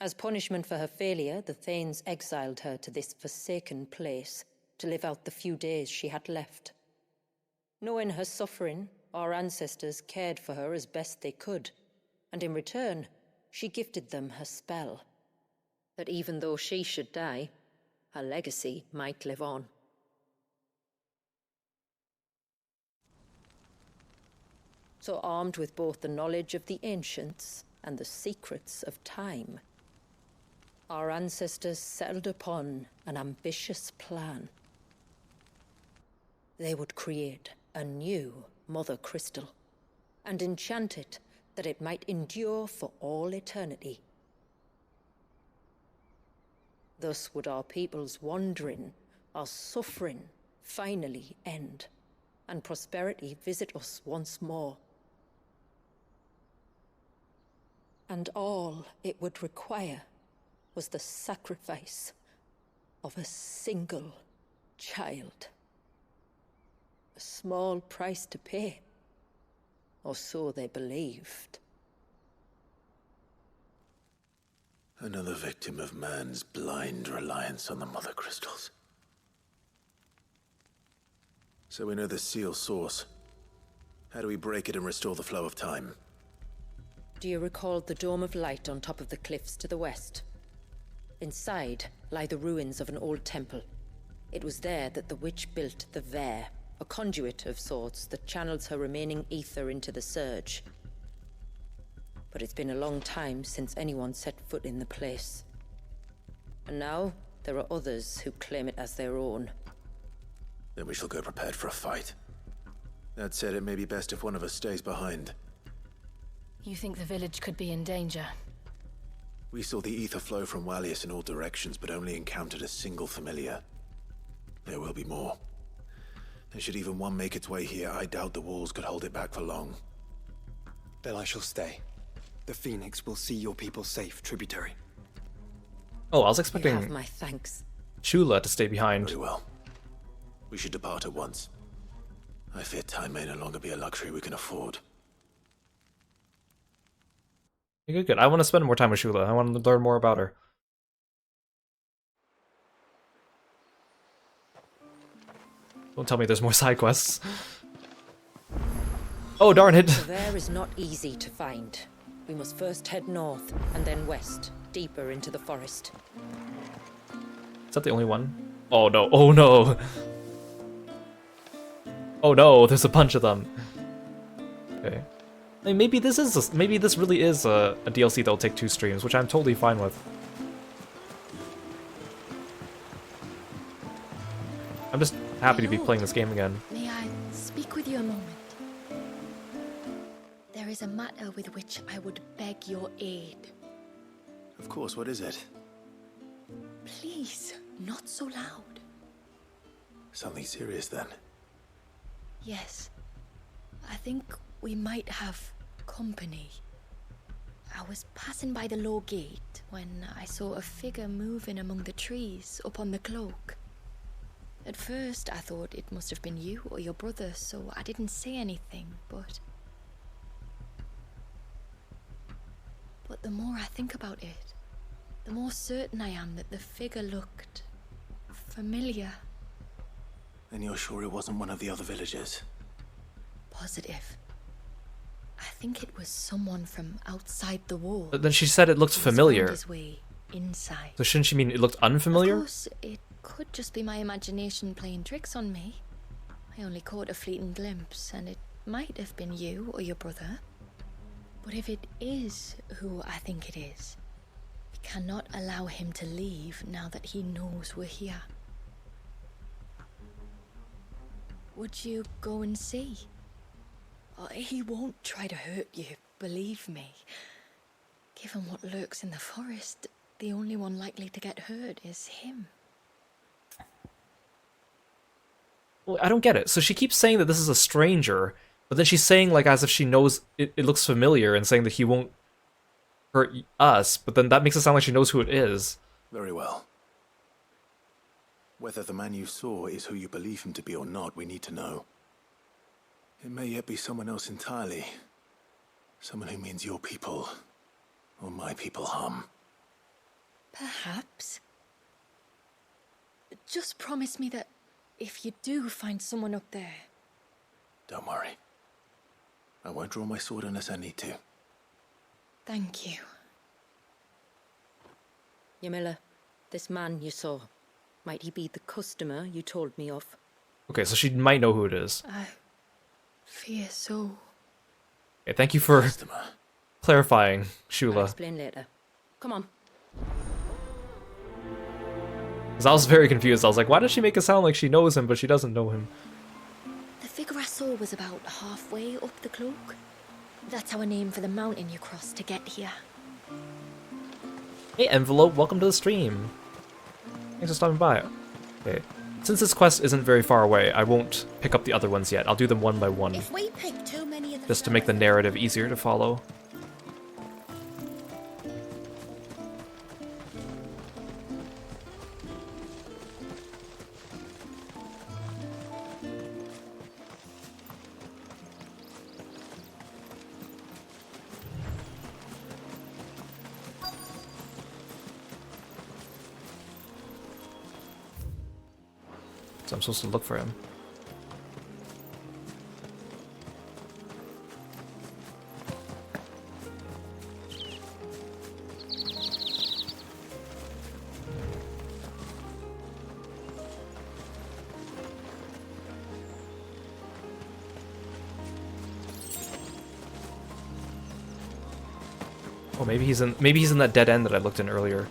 As punishment for her failure, the Thanes exiled her to this forsaken place to live out the few days she had left. Knowing her suffering, our ancestors cared for her as best they could, and in return, she gifted them her spell. That even though she should die, her legacy might live on. So armed with both the knowledge of the ancients and the secrets of time, our ancestors settled upon an ambitious plan. They would create a new Mother Crystal and enchant it that it might endure for all eternity. Thus would our people's wandering, our suffering, finally end, and prosperity visit us once more. And all it would require was the sacrifice of a single child. A small price to pay, or so they believed. Another victim of man's blind reliance on the Mother Crystals. So we know the seal's source. How do we break it and restore the flow of time? Do you recall the Dome of Light on top of the cliffs to the west? Inside lie the ruins of an old temple. It was there that the witch built the Vare, a conduit of sorts that channels her remaining ether into the Surge. But it's been a long time since anyone set foot in the place. And now, there are others who claim it as their own. Then we shall go prepared for a fight. That said, it may be best if one of us stays behind. You think the village could be in danger? We saw the ether flow from Wallius in all directions, but only encountered a single familiar. There will be more. And should even one make its way here, I doubt the walls could hold it back for long. Then I shall stay. The Phoenix will see your people safe, tributary. Oh, I was You expecting have my thanks. Chula to stay behind. Very well. We should depart at once. I fear time may no longer be a luxury we can afford. Good, good. I want to spend more time with Shula. I want to learn more about her. Don't tell me there's more side quests. Oh, darn it. The Vare is not easy to find. We must first head north and then west, deeper into the forest. Is that the only one? Oh no, oh no. Oh no, there's a bunch of them. Okay. Like, maybe this really is a DLC that'll take 2 streams, which I'm totally fine with. I'm just happy to be playing this game again. May I speak with you a moment? There is a matter with which I would beg your aid. Of course, what is it? Please, not so loud. Something serious then. Yes. I think we might have company. I was passing by the low gate when I saw a figure moving among the trees up on the cloak. At first I thought it must have been you or your brother, so I didn't say anything, but the more I think about it, the more certain I am that the figure looked familiar. And you're sure it wasn't one of the other villagers? Positive. I think it was someone from outside the wall. But then she said it looked familiar. His way inside. So shouldn't she mean it looked unfamiliar? Of course, it could just be my imagination playing tricks on me. I only caught a fleeting glimpse, and it might have been you or your brother. But if it is who I think it is, we cannot allow him to leave now that he knows we're here. Would you go and see? He won't try to hurt you, believe me. Given what lurks in the forest, the only one likely to get hurt is him. Well, I don't get it. So she keeps saying that this is a stranger, but then she's saying like as if she knows it looks familiar and saying that he won't hurt us, but then that makes it sound like she knows who it is. Very well. Whether the man you saw is who you believe him to be or not, we need to know. It may yet be someone else entirely. Someone who means your people, or my people, harm. Perhaps. Just promise me that if you do find someone up there... Don't worry. I won't draw my sword unless I need to. Thank you. Yamila, this man you saw, might he be the customer you told me of? Okay, so she might know who it is. I fear so. Okay, thank you for clarifying, I'll Shula. explain later. Come on. 'Cause I was very confused. I was like, why does she make it sound like she knows him, but she doesn't know him? The figure I saw was about halfway up the cloak. That's our name for the mountain you crossed to get here. Hey, Envelope, welcome to the stream. Thanks for stopping by. Okay, since this quest isn't very far away, I won't pick up the other ones yet. I'll do them one by one, If we pick too many of the just to make the narrative easier to follow. So I'm supposed to look for him. Oh, maybe he's in that dead end that I looked in earlier.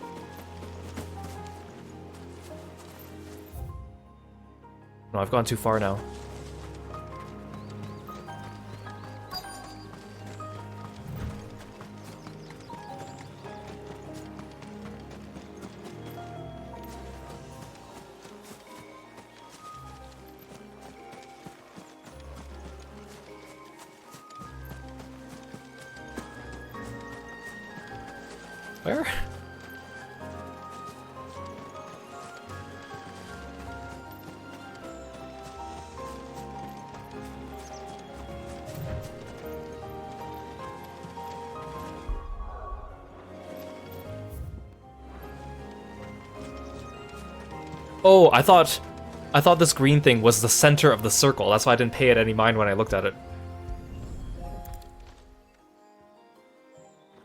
No, I've gone too far now. Where? Oh, I thought this green thing was the center of the circle. That's why I didn't pay it any mind when I looked at it.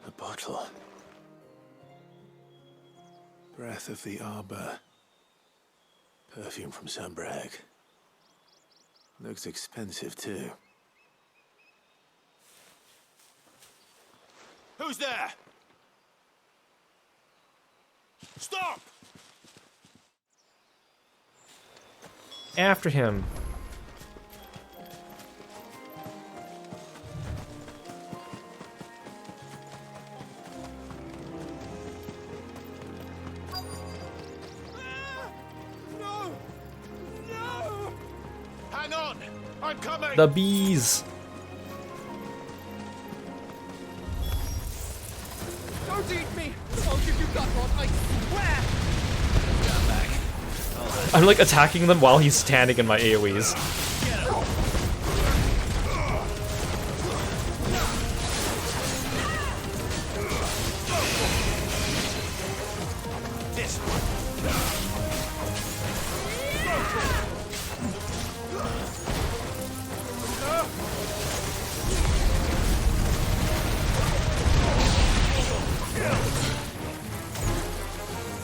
A bottle. Breath of the arbor. Perfume from Sambrag. Looks expensive too. Who's there? Stop! After him. No! No! Hang on! I'm coming! The bees. Don't eat me! I'll give you that one, I swear! Stand back. I'm like attacking them while he's standing in my AoEs. This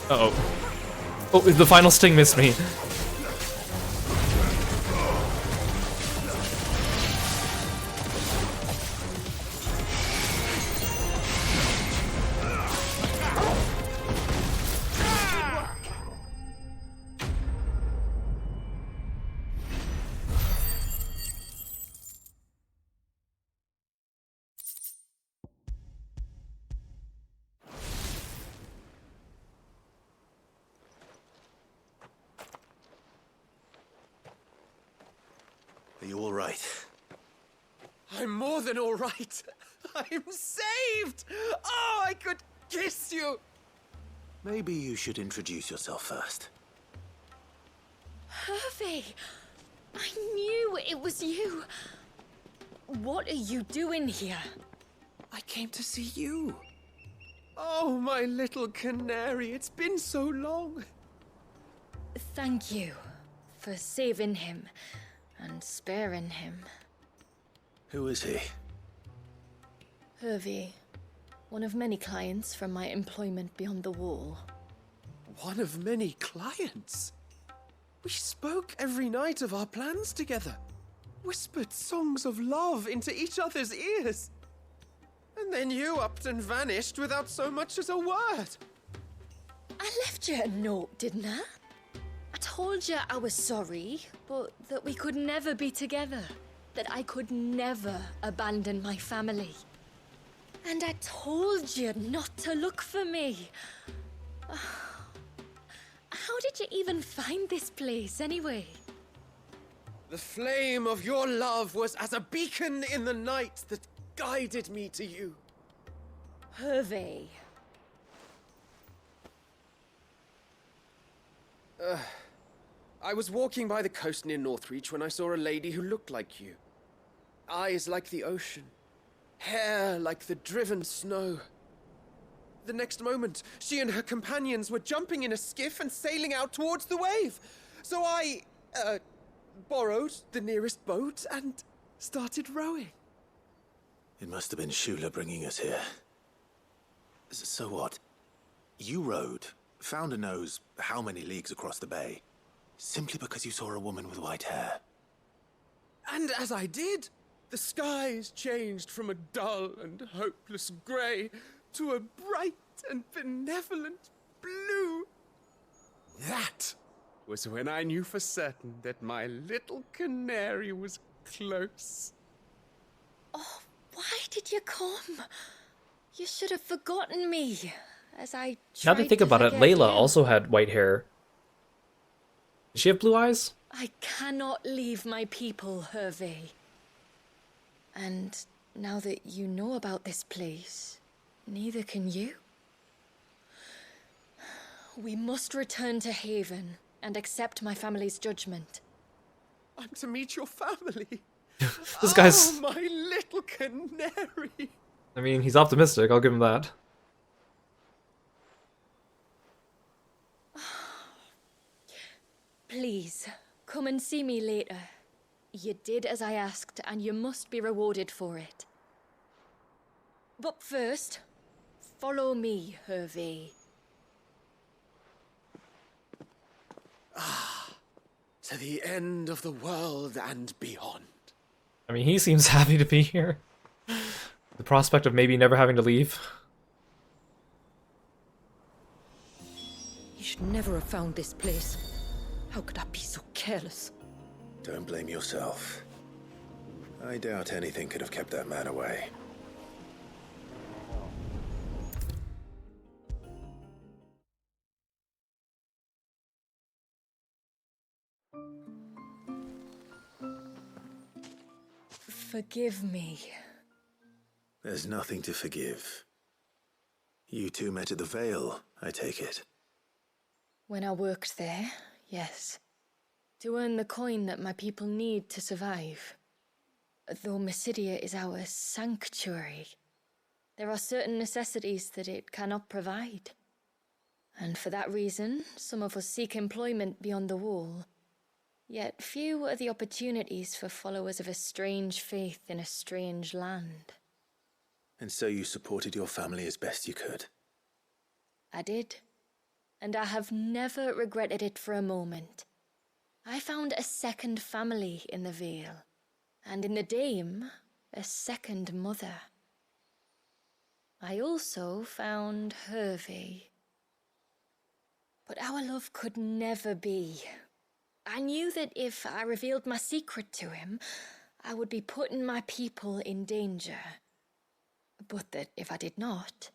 Uh-oh. Oh, the final sting missed me. Are you all right? I'm more than all right. I'm saved! Oh, I could kiss you! Maybe you should introduce yourself first. Hervey! I knew it was you. What are you doing here? I came to see you. Oh, my little canary, it's been so long. Thank you for saving him and sparing him. Who is he? Hervey, one of many clients from my employment beyond the wall. One of many clients? We spoke every night of our plans together. Whispered songs of love into each other's ears. And then you upped and vanished without so much as a word. I left you a note, didn't I? I told you I was sorry, but that we could never be together. That I could never abandon my family. And I told you not to look for me. How did you even find this place, anyway? The flame of your love was as a beacon in the night that guided me to you. Hervey. I was walking by the coast near Northreach when I saw a lady who looked like you. Eyes like the ocean. Hair like the driven snow. The next moment, she and her companions were jumping in a skiff and sailing out towards the wave. So I, borrowed the nearest boat and started rowing. It must have been Shula bringing us here. So what? You rowed, found a nose how many leagues across the bay, simply because you saw a woman with white hair. And as I did, the skies changed from a dull and hopeless grey to a bright and benevolent blue. That was when I knew for certain that my little canary was close. Oh, why did you come? You should have forgotten me, as I tried Now that I think about it, forget Layla you. also had white hair. Did she have blue eyes? I cannot leave my people, Hervey. And now that you know about this place, neither can you. We must return to Haven and accept my family's judgment. I'm to meet your family. This guy's... Oh, my little canary. I mean, he's optimistic, I'll give him that. Please, come and see me later. You did as I asked, and you must be rewarded for it. But first, follow me, Hervey. To the end of the world and beyond. I mean, he seems happy to be here. The prospect of maybe never having to leave. He should never have found this place. How could I be so careless? Don't blame yourself. I doubt anything could have kept that man away. Forgive me. There's nothing to forgive. You two met at the Vale, I take it. When I worked there, yes. To earn the coin that my people need to survive. Though Mysidia is our sanctuary, there are certain necessities that it cannot provide. And for that reason, some of us seek employment beyond the wall. Yet few are the opportunities for followers of a strange faith in a strange land. And so you supported your family as best you could? I did. And I have never regretted it for a moment. I found a second family in the Vale, and in the Dame, a second mother. I also found Hervey. But our love could never be. I knew that if I revealed my secret to him, I would be putting my people in danger. But that if I did not,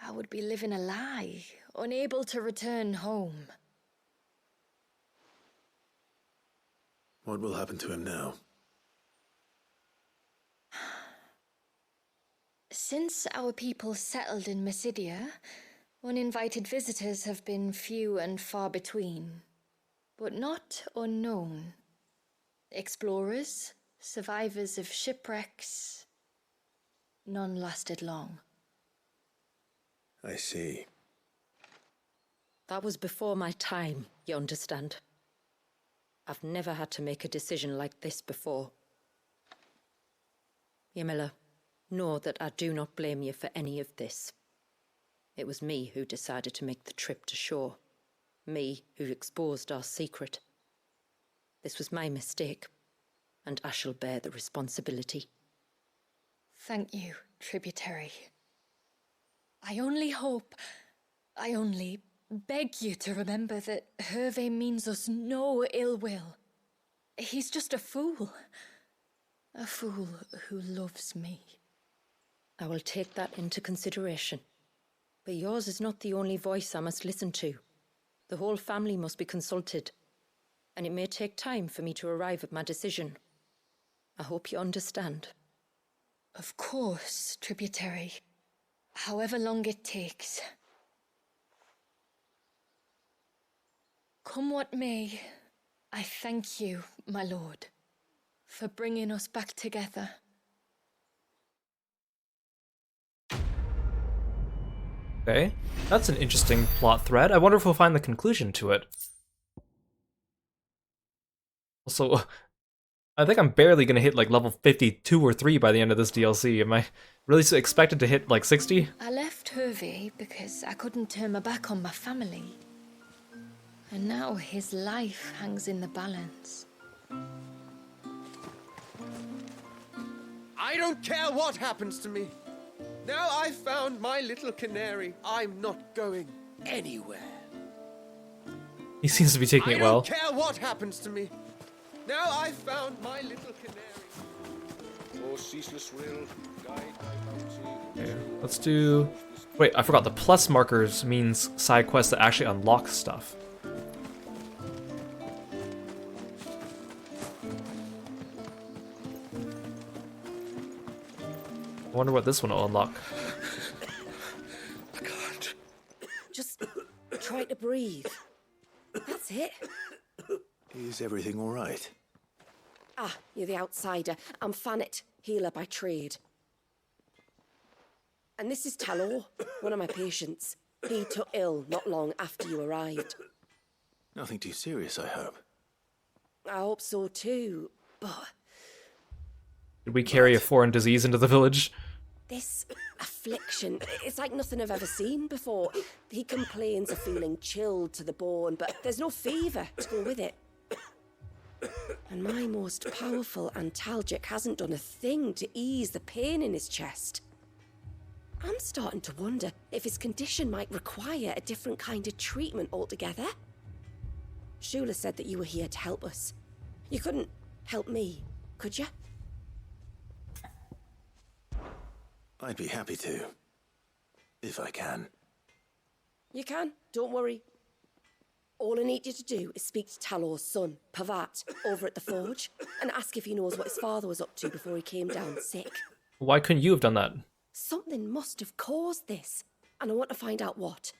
I would be living a lie, unable to return home. What will happen to him now? Since our people settled in Mysidia, uninvited visitors have been few and far between, but not unknown. Explorers, Survivors of shipwrecks. None lasted long. I see. That was before my time, you understand? I've never had to make a decision like this before. Yamila, know that I do not blame you for any of this. It was me who decided to make the trip to shore. Me who exposed our secret. This was my mistake, and I shall bear the responsibility. Thank you, tributary. I only beg you to remember that Hervé means us no ill will. He's just a fool. A fool who loves me. I will take that into consideration. But yours is not the only voice I must listen to. The whole family must be consulted, and it may take time for me to arrive at my decision. I hope you understand. Of course, tributary. However long it takes. Come what may, I thank you, my lord, for bringing us back together. Okay, that's an interesting plot thread. I wonder if we'll find the conclusion to it. Also, I think I'm barely gonna hit like level 52 or 3 by the end of this DLC. Am I really expected to hit like 60? I left Hervé because I couldn't turn my back on my family. And now his life hangs in the balance. I don't care what happens to me. Now I've found my little canary, I'm not going anywhere. He seems to be taking it well. I don't care what happens to me. Now I've found my little canary. Oh, ceaseless rill, guide my bounty. Okay, let's do... Wait, I forgot. The plus markers means side quests that actually unlock stuff. I wonder what this one will unlock. I can't. Just try to breathe. That's it. Is everything all right? Ah, you're the outsider. I'm Fannet, healer by trade. And this is Talor, one of my patients. He took ill not long after you arrived. Nothing too serious, I hope. I hope so too, but... Did we carry a foreign disease into the village? This affliction, it's like nothing I've ever seen before. He complains of feeling chilled to the bone, but there's no fever to go with it. And my most powerful antalgic hasn't done a thing to ease the pain in his chest. I'm starting to wonder if his condition might require a different kind of treatment altogether. Shula said that you were here to help us. You couldn't help me, could you? I'd be happy to. If I can. You can, don't worry. All I need you to do is speak to Talor's son, Pavat, over at the forge, and ask if he knows what his father was up to before he came down sick. Why couldn't you have done that? Something must have caused this, and I want to find out what.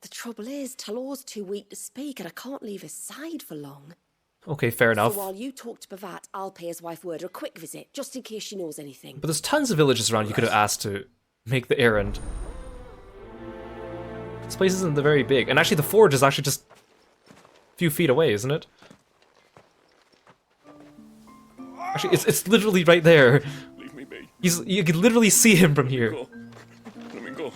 The trouble is, Talor's too weak to speak, and I can't leave his side for long. Okay, fair enough. So while you talk to Pavat, I'll pay his wife word a quick visit, just in case she knows anything. But there's tons of villages around you could have asked to make the errand. This place isn't very big. And actually the forge is actually just a few feet away, isn't it? Actually, it's literally right there. Leave me be. You can literally see him from here. Go. Let me go.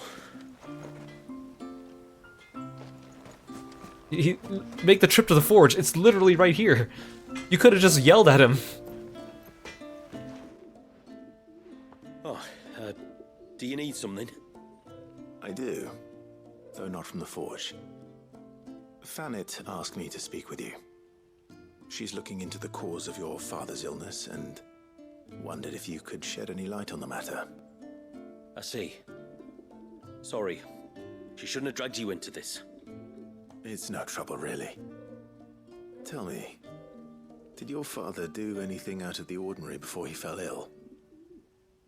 Make the trip to the forge. It's literally right here. You could have just yelled at him. Oh, do you need something? I do, though not from the forge. Fannet asked me to speak with you. She's looking into the cause of your father's illness and wondered if you could shed any light on the matter. I see. Sorry. She shouldn't have dragged you into this. It's no trouble, really. Tell me, did your father do anything out of the ordinary before he fell ill?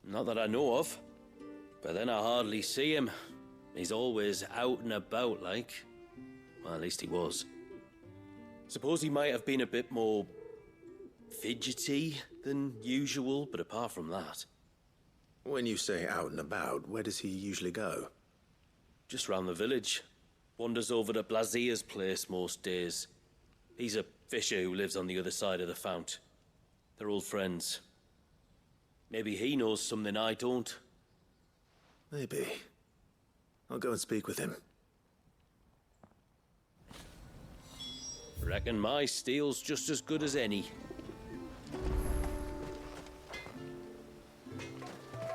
Not that I know of. But then I hardly see him. He's always out and about, like. Well, at least he was. Suppose he might have been a bit more fidgety than usual, but apart from that... When you say out and about, where does he usually go? Just round the village. Wanders over to Blazier's place most days. He's a fisher who lives on the other side of the fount. They're old friends. Maybe he knows something I don't. Maybe. I'll go and speak with him. Reckon my steel's just as good as any.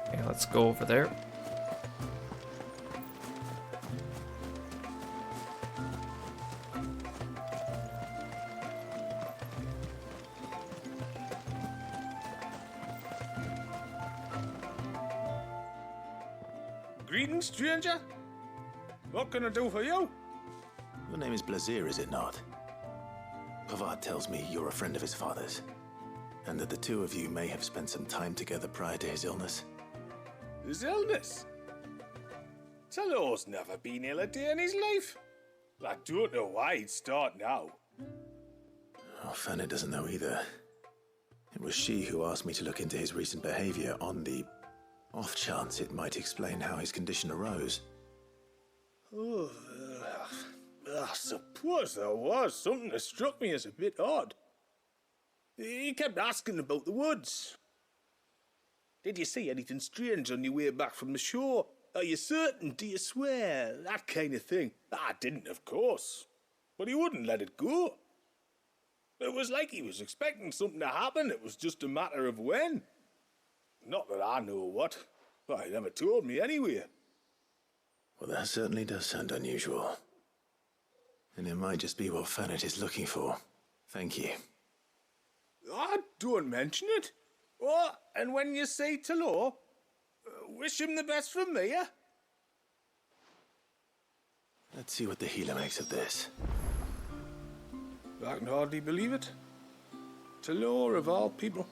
Okay, let's go over there. Greetings, stranger. What can I do for you? Your name is Blazier, is it not? Pavard tells me you're a friend of his father's, and that the two of you may have spent some time together prior to his illness. His illness? Talor's never been ill a day in his life. I don't know why he'd start now. Oh, Fanny doesn't know either. It was she who asked me to look into his recent behavior on the off chance it might explain how his condition arose. Oh, I suppose there was something that struck me as a bit odd. He kept asking about the woods. Did you see anything strange on your way back from the shore? Are you certain? Do you swear? That kind of thing. I didn't, of course. But he wouldn't let it go. It was like he was expecting something to happen. It was just a matter of when. Not that I know what. Well, he never told me anyway. Well, that certainly does sound unusual. And it might just be what Fanet is looking for. Thank you. I don't mention it. Oh, and when you say Talor, wish him the best from me, eh? Let's see what the healer makes of this. I can hardly believe it. Talor of all people.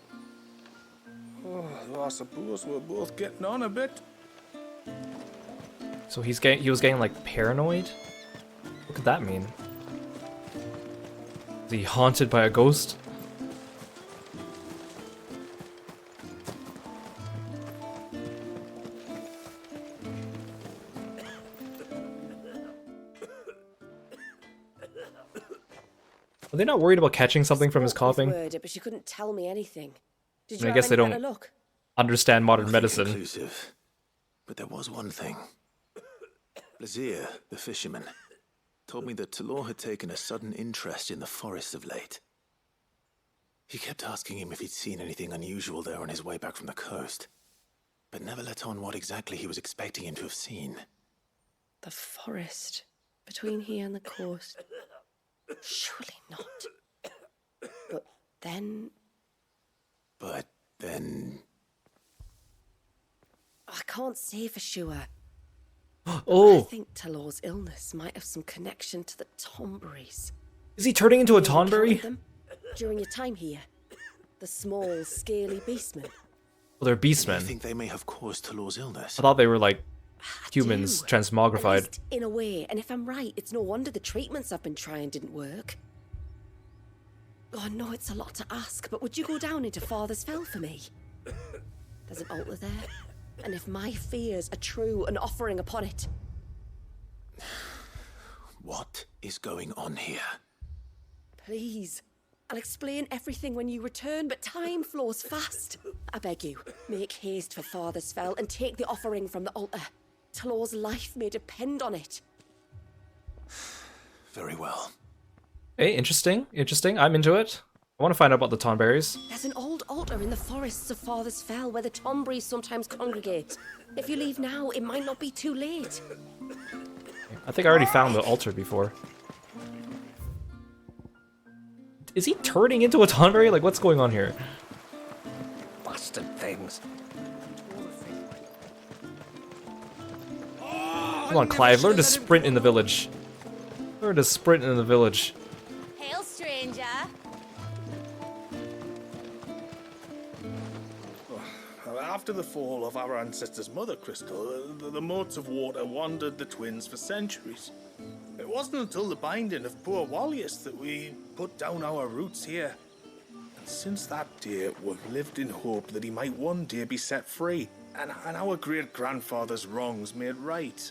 Oh, though I suppose we're both getting on a bit. So he was getting like paranoid? What could that mean? Is he haunted by a ghost? Are they not worried about catching something from his coughing? Worded, but she couldn't tell me anything. Did you I guess they don't look? understand modern medicine. Conclusive. But there was one thing. Blazier, the fisherman, told me that Talor had taken a sudden interest in the forest of late. He kept asking him if he'd seen anything unusual there on his way back from the coast, but never let on what exactly he was expecting him to have seen. The forest between here and the coast. Surely not. But then... I can't say for sure. Oh! I think Talor's illness might have some connection to the Tomberries. Is he turning into a Tonberry? During your time here, the small, scaly beastmen. Well, they're beastmen. I think they may have caused Talor's illness. I thought they were like humans transmogrified. At least in a way, and if I'm right, it's no wonder the treatments I've been trying didn't work. Oh, I know it's a lot to ask, but would you go down into Father's Fell for me? There's an altar there, and if my fears are true, an offering upon it. What is going on here? Please. I'll explain everything when you return, but time flows fast. I beg you, make haste for Father's Fell and take the offering from the altar. Talor's life may depend on it. Very well. Hey, interesting. I'm into it. I want to find out about the Tonberries. There's an old altar in the forests of Father's Fell where the Tomberries sometimes congregate. If you leave now, it might not be too late. I think I already found the altar before. Is he turning into a Tonberry? Like, what's going on here? Bastard things. Come on, Clive, learn to sprint in the village. Learn to sprint in the village. Hail, stranger. After the fall of our ancestor's mother, Crystal, the moats of water wandered the twins for centuries. It wasn't until the binding of poor Wallius that we put down our roots here. Since that day, we've lived in hope that he might one day be set free, and our great-grandfather's wrongs made right.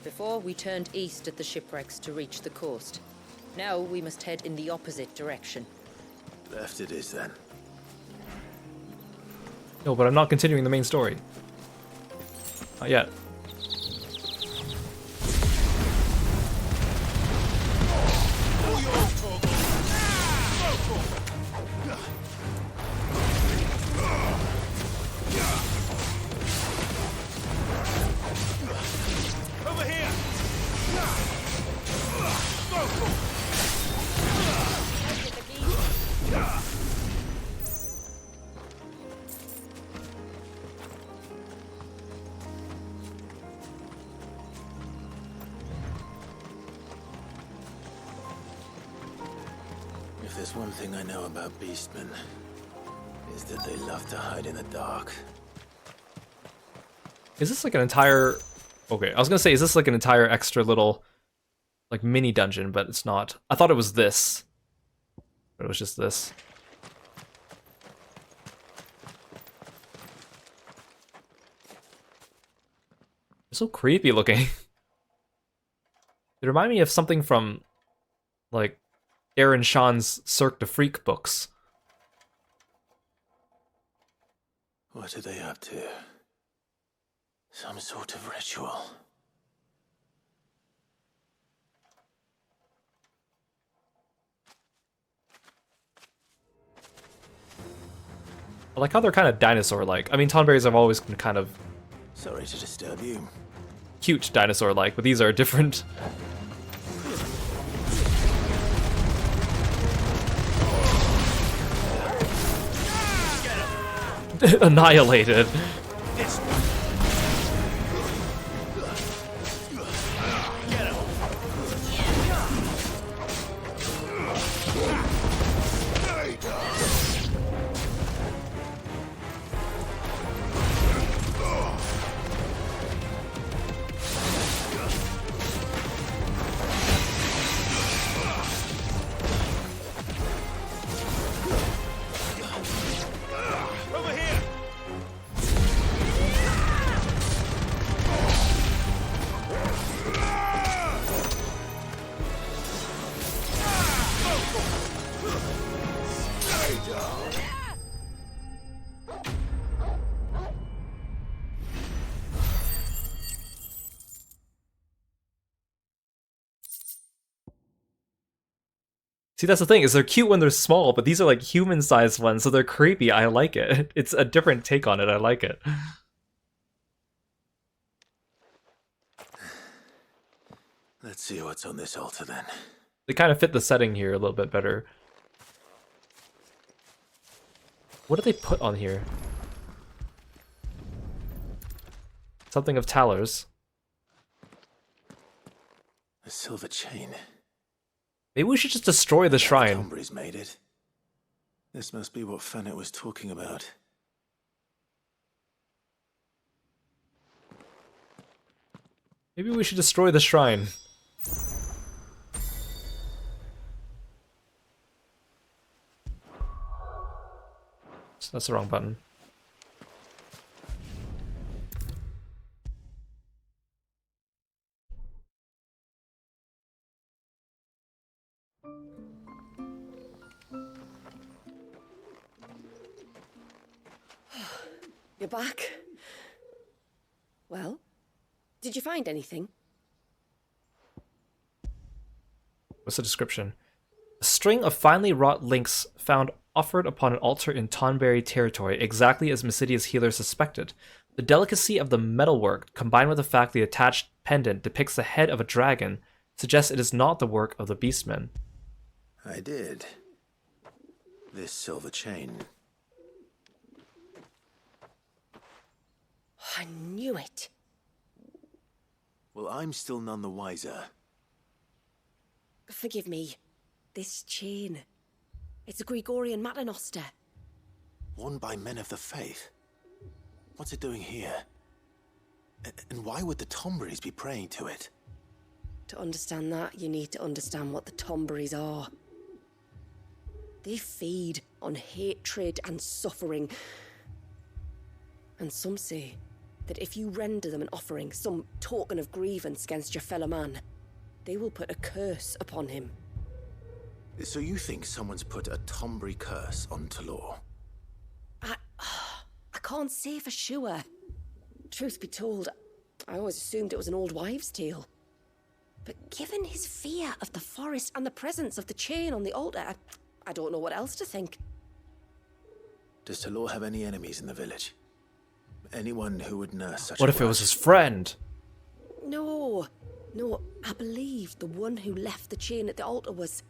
Before, we turned east at the shipwrecks to reach the coast. Now we must head in the opposite direction. Left it is, then. No, but I'm not continuing the main story. Not yet. Over here! If there's one thing I know about beastmen, is that they love to hide in the dark. Is this like an entire... Okay, I was gonna say, is this like an entire extra little, like, mini dungeon, but it's not. I thought it was this. But it was just this. It's so creepy looking. It reminded me of something from, like, Aaron Shawn's Cirque du Freak books. What are they up to? Some sort of ritual. I like how they're kind of dinosaur-like. I mean, Tonberries have always been kind of Sorry to disturb you. cute dinosaur-like, but these are different. Annihilated. See, that's the thing, is they're cute when they're small, but these are like human-sized ones, so they're creepy. I like it. It's a different take on it. I like it. Let's see what's on this altar then. They kind of fit the setting here a little bit better. What did they put on here? Something of Talers. A silver chain. Maybe we should just destroy the shrine. Somebody's made it. This must be what Fennec was talking about. Maybe we should destroy the shrine. That's the wrong button. You're back. Well, did you find anything? What's the description? A string of finely wrought links found offered upon an altar in Tonberry territory, exactly as Mysidia's healer suspected. The delicacy of the metalwork, combined with the fact the attached pendant depicts the head of a dragon, suggests it is not the work of the beastmen. I did. This silver chain. I knew it. Well, I'm still none the wiser. Forgive me. This chain. It's a Gregorian Maternoster. Worn by men of the faith. What's it doing here? And why would the Tomberries be praying to it? To understand that, you need to understand what the Tomberries are. They feed on hatred and suffering. And some say that if you render them an offering, some token of grievance against your fellow man, they will put a curse upon him. So you think someone's put a Tomberry curse on Talor? I can't say for sure. Truth be told, I always assumed it was an old wives' tale. But given his fear of the forest and the presence of the chain on the altar, I don't know what else to think. Does Talor have any enemies in the village? Anyone who would nurse such What a if it was his friend? No, I believe the one who left the chain at the altar was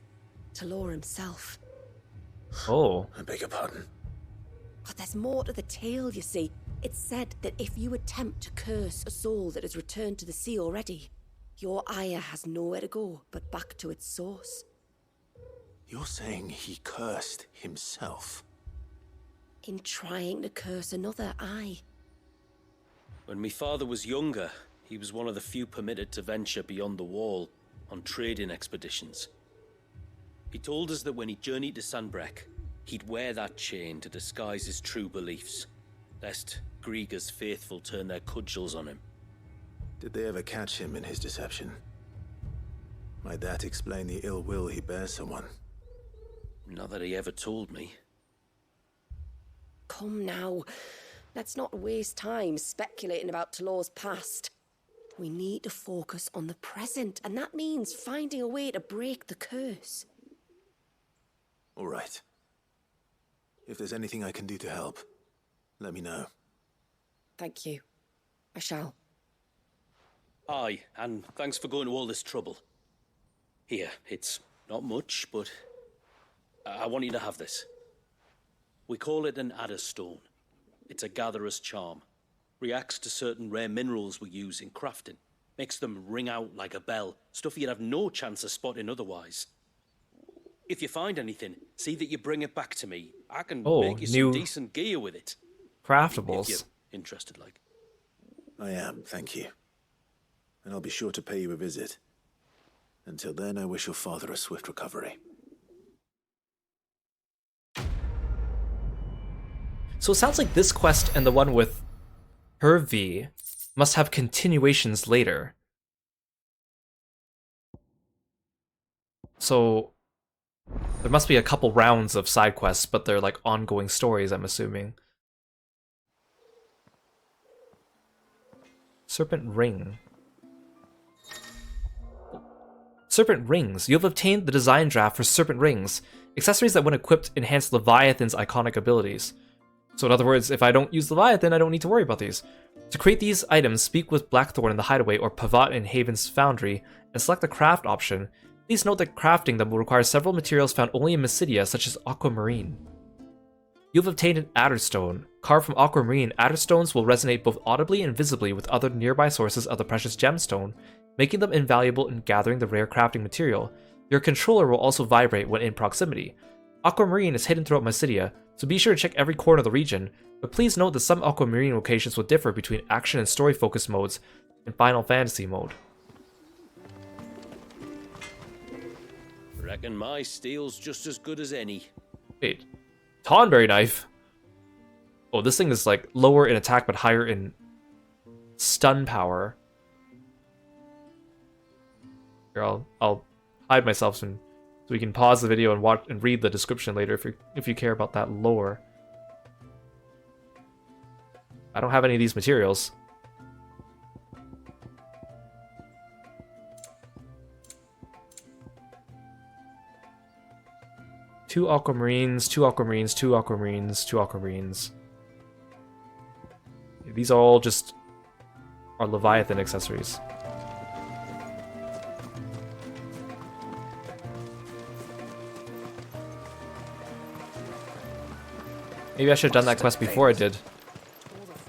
Talor himself. Oh. I beg your pardon. But there's more to the tale, you see. It's said that if you attempt to curse a soul that has returned to the sea already, your ire has nowhere to go but back to its source. You're saying he cursed himself? In trying to curse another, aye. When my father was younger, he was one of the few permitted to venture beyond the wall on trading expeditions. He told us that when he journeyed to Sanbreque, he'd wear that chain to disguise his true beliefs, lest Grieger's faithful turn their cudgels on him. Did they ever catch him in his deception? Might that explain the ill will he bears someone? Not that he ever told me. Come now, let's not waste time speculating about Talor's past. We need to focus on the present, and that means finding a way to break the curse. All right. If there's anything I can do to help, let me know. Thank you. I shall. Aye, and thanks for going to all this trouble. Here, it's not much, but I want you to have this. We call it an adder stone. It's a gatherer's charm. Reacts to certain rare minerals we use in crafting. Makes them ring out like a bell. Stuff you'd have no chance of spotting otherwise. If you find anything, see that you bring it back to me. I can make you some decent gear with it. Craftables. If you're interested, like. I am, thank you. And I'll be sure to pay you a visit. Until then, I wish your father a swift recovery. So it sounds like this quest and the one with Hervey must have continuations later. So there must be a couple rounds of side quests, but they're like ongoing stories, I'm assuming. Serpent Ring. Serpent Rings. You have obtained the design draft for Serpent Rings. Accessories that when equipped enhance Leviathan's iconic abilities. So in other words, if I don't use Leviathan, I don't need to worry about these. To create these items, speak with Blackthorn in the Hideaway or Pavat in Haven's Foundry, and select the craft option. Please note that crafting them will require several materials found only in Mysidia, such as aquamarine. You have obtained an Adderstone. Carved from aquamarine, Adderstones will resonate both audibly and visibly with other nearby sources of the precious gemstone, making them invaluable in gathering the rare crafting material. Your controller will also vibrate when in proximity. Aquamarine is hidden throughout Mysidia, so be sure to check every corner of the region, but please note that some aquamarine locations will differ between action and story-focused modes and Final Fantasy mode. Reckon my steel's just as good as any. Wait, Tonberry Knife? Oh, this thing is like lower in attack but higher in stun power. Here, I'll hide myself so we can pause the video and watch and read the description later if you care about that lore. I don't have any of these materials. Two aquamarines, two aquamarines, two aquamarines, two aquamarines. These are all just our Leviathan accessories. Maybe I should have done that quest before I did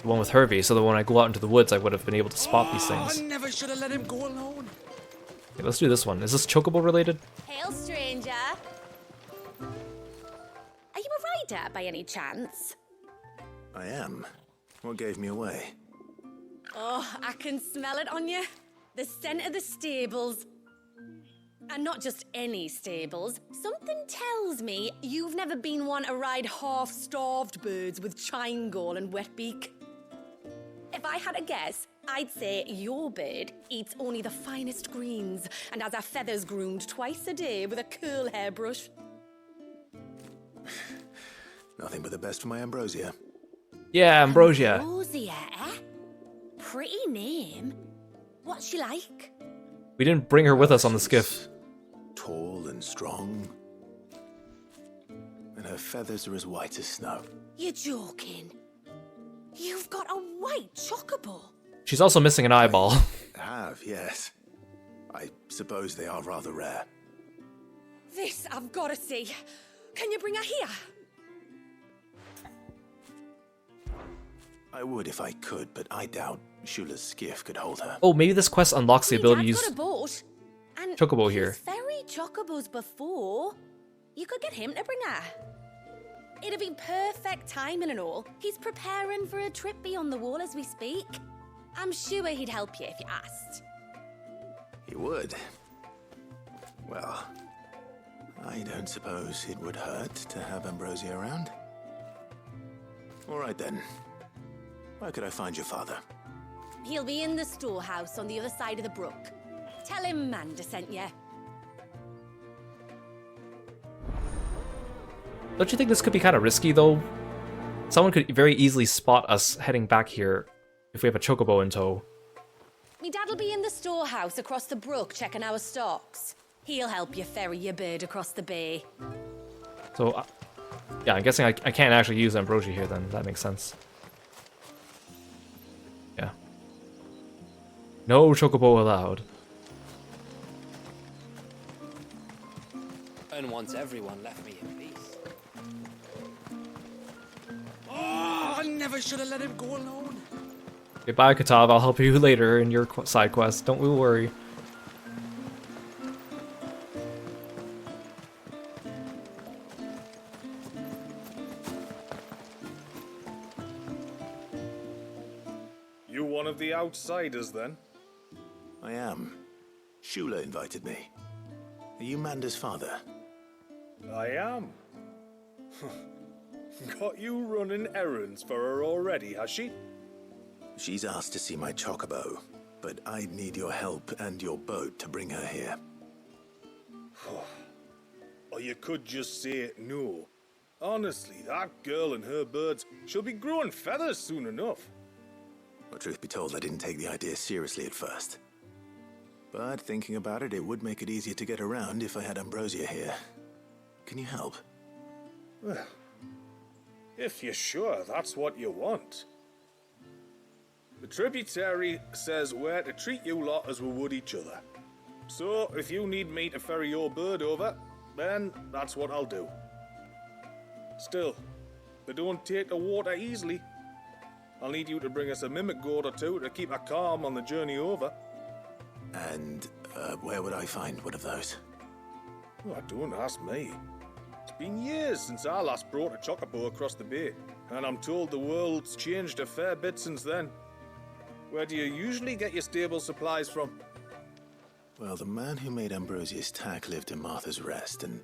the one with Hervey, so that when I go out into the woods, I would have been able to spot these things. I never should have let him go alone. Okay, let's do this one. Is this Chocobo related? Hail, stranger. Are you a rider by any chance? I am. What gave me away? Oh, I can smell it on you. The scent of the stables. And not just any stables. Something tells me you've never been one to ride half-starved birds with chine-gall and wet beak. If I had to guess, I'd say your bird eats only the finest greens and has her feathers groomed twice a day with a curl hairbrush. Nothing but the best for my Ambrosia. Yeah, Ambrosia. Ambrosia, eh? Pretty name. What's she like? We didn't bring her with us on the skiff. Tall and strong. And her feathers are as white as snow. You're joking. You've got a white chocobo. She's also missing an eyeball. I have, yes. I suppose they are rather rare. This I've got to see. Can you bring her here? I would if I could, but I doubt Shula's skiff could hold her. Oh, maybe this quest unlocks the ability to Dad's use got a boat. And Chocobo here. he's ferried chocobos before. You could get him to bring her. It'd be perfect timing and all. He's preparing for a trip beyond the wall as we speak. I'm sure he'd help you if you asked. He would. Well, I don't suppose it would hurt to have Ambrosia around. All right then. Where could I find your father? He'll be in the storehouse on the other side of the brook. Tell him Manda sent you. Don't you think this could be kind of risky, though? Someone could very easily spot us heading back here if we have a chocobo in tow. Me dad'll be in the storehouse across the brook checking our stocks. He'll help you ferry your bird across the bay. So, yeah, I'm guessing I can't actually use Ambrosia here then. That makes sense. Yeah. No chocobo allowed. And once everyone left me in peace. Oh, I never should have let him go alone. Okay, bye, Katav. I'll help you later in your side quest. Don't worry. You one of the outsiders, then? I am. Shula invited me. Are you Manda's father? I am. Got you running errands for her already, has she? She's asked to see my chocobo, but I'd need your help and your boat to bring her here. Or you could just say no. Honestly, that girl and her birds, she'll be growing feathers soon enough. Well, truth be told, I didn't take the idea seriously at first. But thinking about it, it would make it easier to get around if I had Ambrosia here. Can you help? Well, if you're sure that's what you want. The tributary says we're to treat you lot as we would each other. So, if you need me to ferry your bird over, then that's what I'll do. Still, they don't take the water easily. I'll need you to bring us a mimic goat or two to keep her calm on the journey over. And where would I find one of those? Oh, don't ask me. It's been years since I last brought a chocobo across the bay, and I'm told the world's changed a fair bit since then. Where do you usually get your stable supplies from? Well, the man who made Ambrosia's tack lived in Martha's Rest, and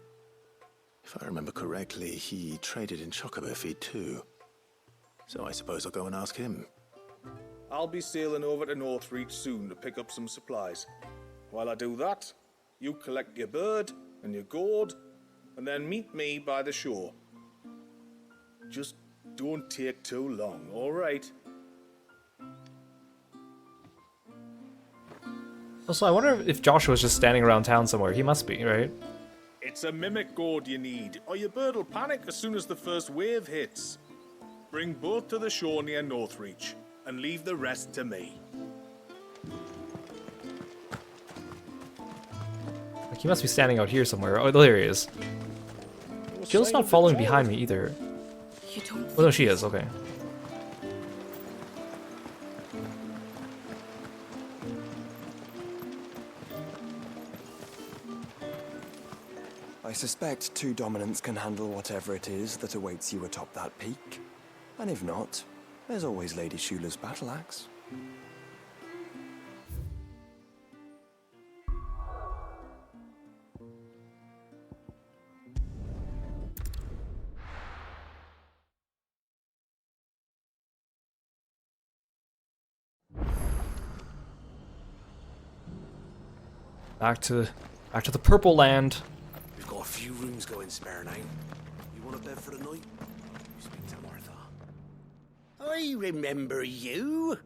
if I remember correctly, he traded in chocobo feed too. So I suppose I'll go and ask him. I'll be sailing over to Northreach soon to pick up some supplies. While I do that, you collect your bird and your gourd, and then meet me by the shore. Just don't take too long, all right? Also, I wonder if Joshua's just standing around town somewhere. He must be, right? It's a mimic gourd you need, or your bird will panic as soon as the first wave hits. Bring both to the shore near Northreach, and leave the rest to me. Like, he must be standing out here somewhere. Oh, there he is. Jill's not following behind me either. Oh, no, she is. Okay. I suspect two dominants can handle whatever it is that awaits you atop that peak. And if not, there's always Lady Shula's battle axe. Back to the purple land. We've got a few rooms going spare now. You want a bed for the night? You speak to Martha. I remember you.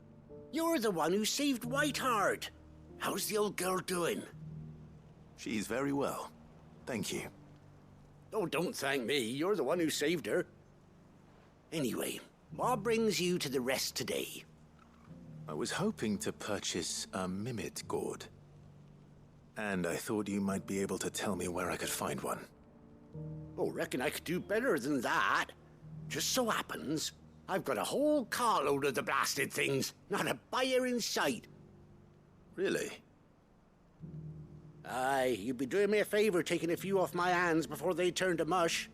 You're the one who saved Whiteheart. How's the old girl doing? She's very well. Thank you. Oh, don't thank me. You're the one who saved her. Anyway, what brings you to the rest today? I was hoping to purchase a mimit gourd. And I thought you might be able to tell me where I could find one. Oh, reckon I could do better than that. Just so happens, I've got a whole carload of the blasted things. Not a buyer in sight. Really? Aye, you'd be doing me a favor taking a few off my hands before they turn to mush.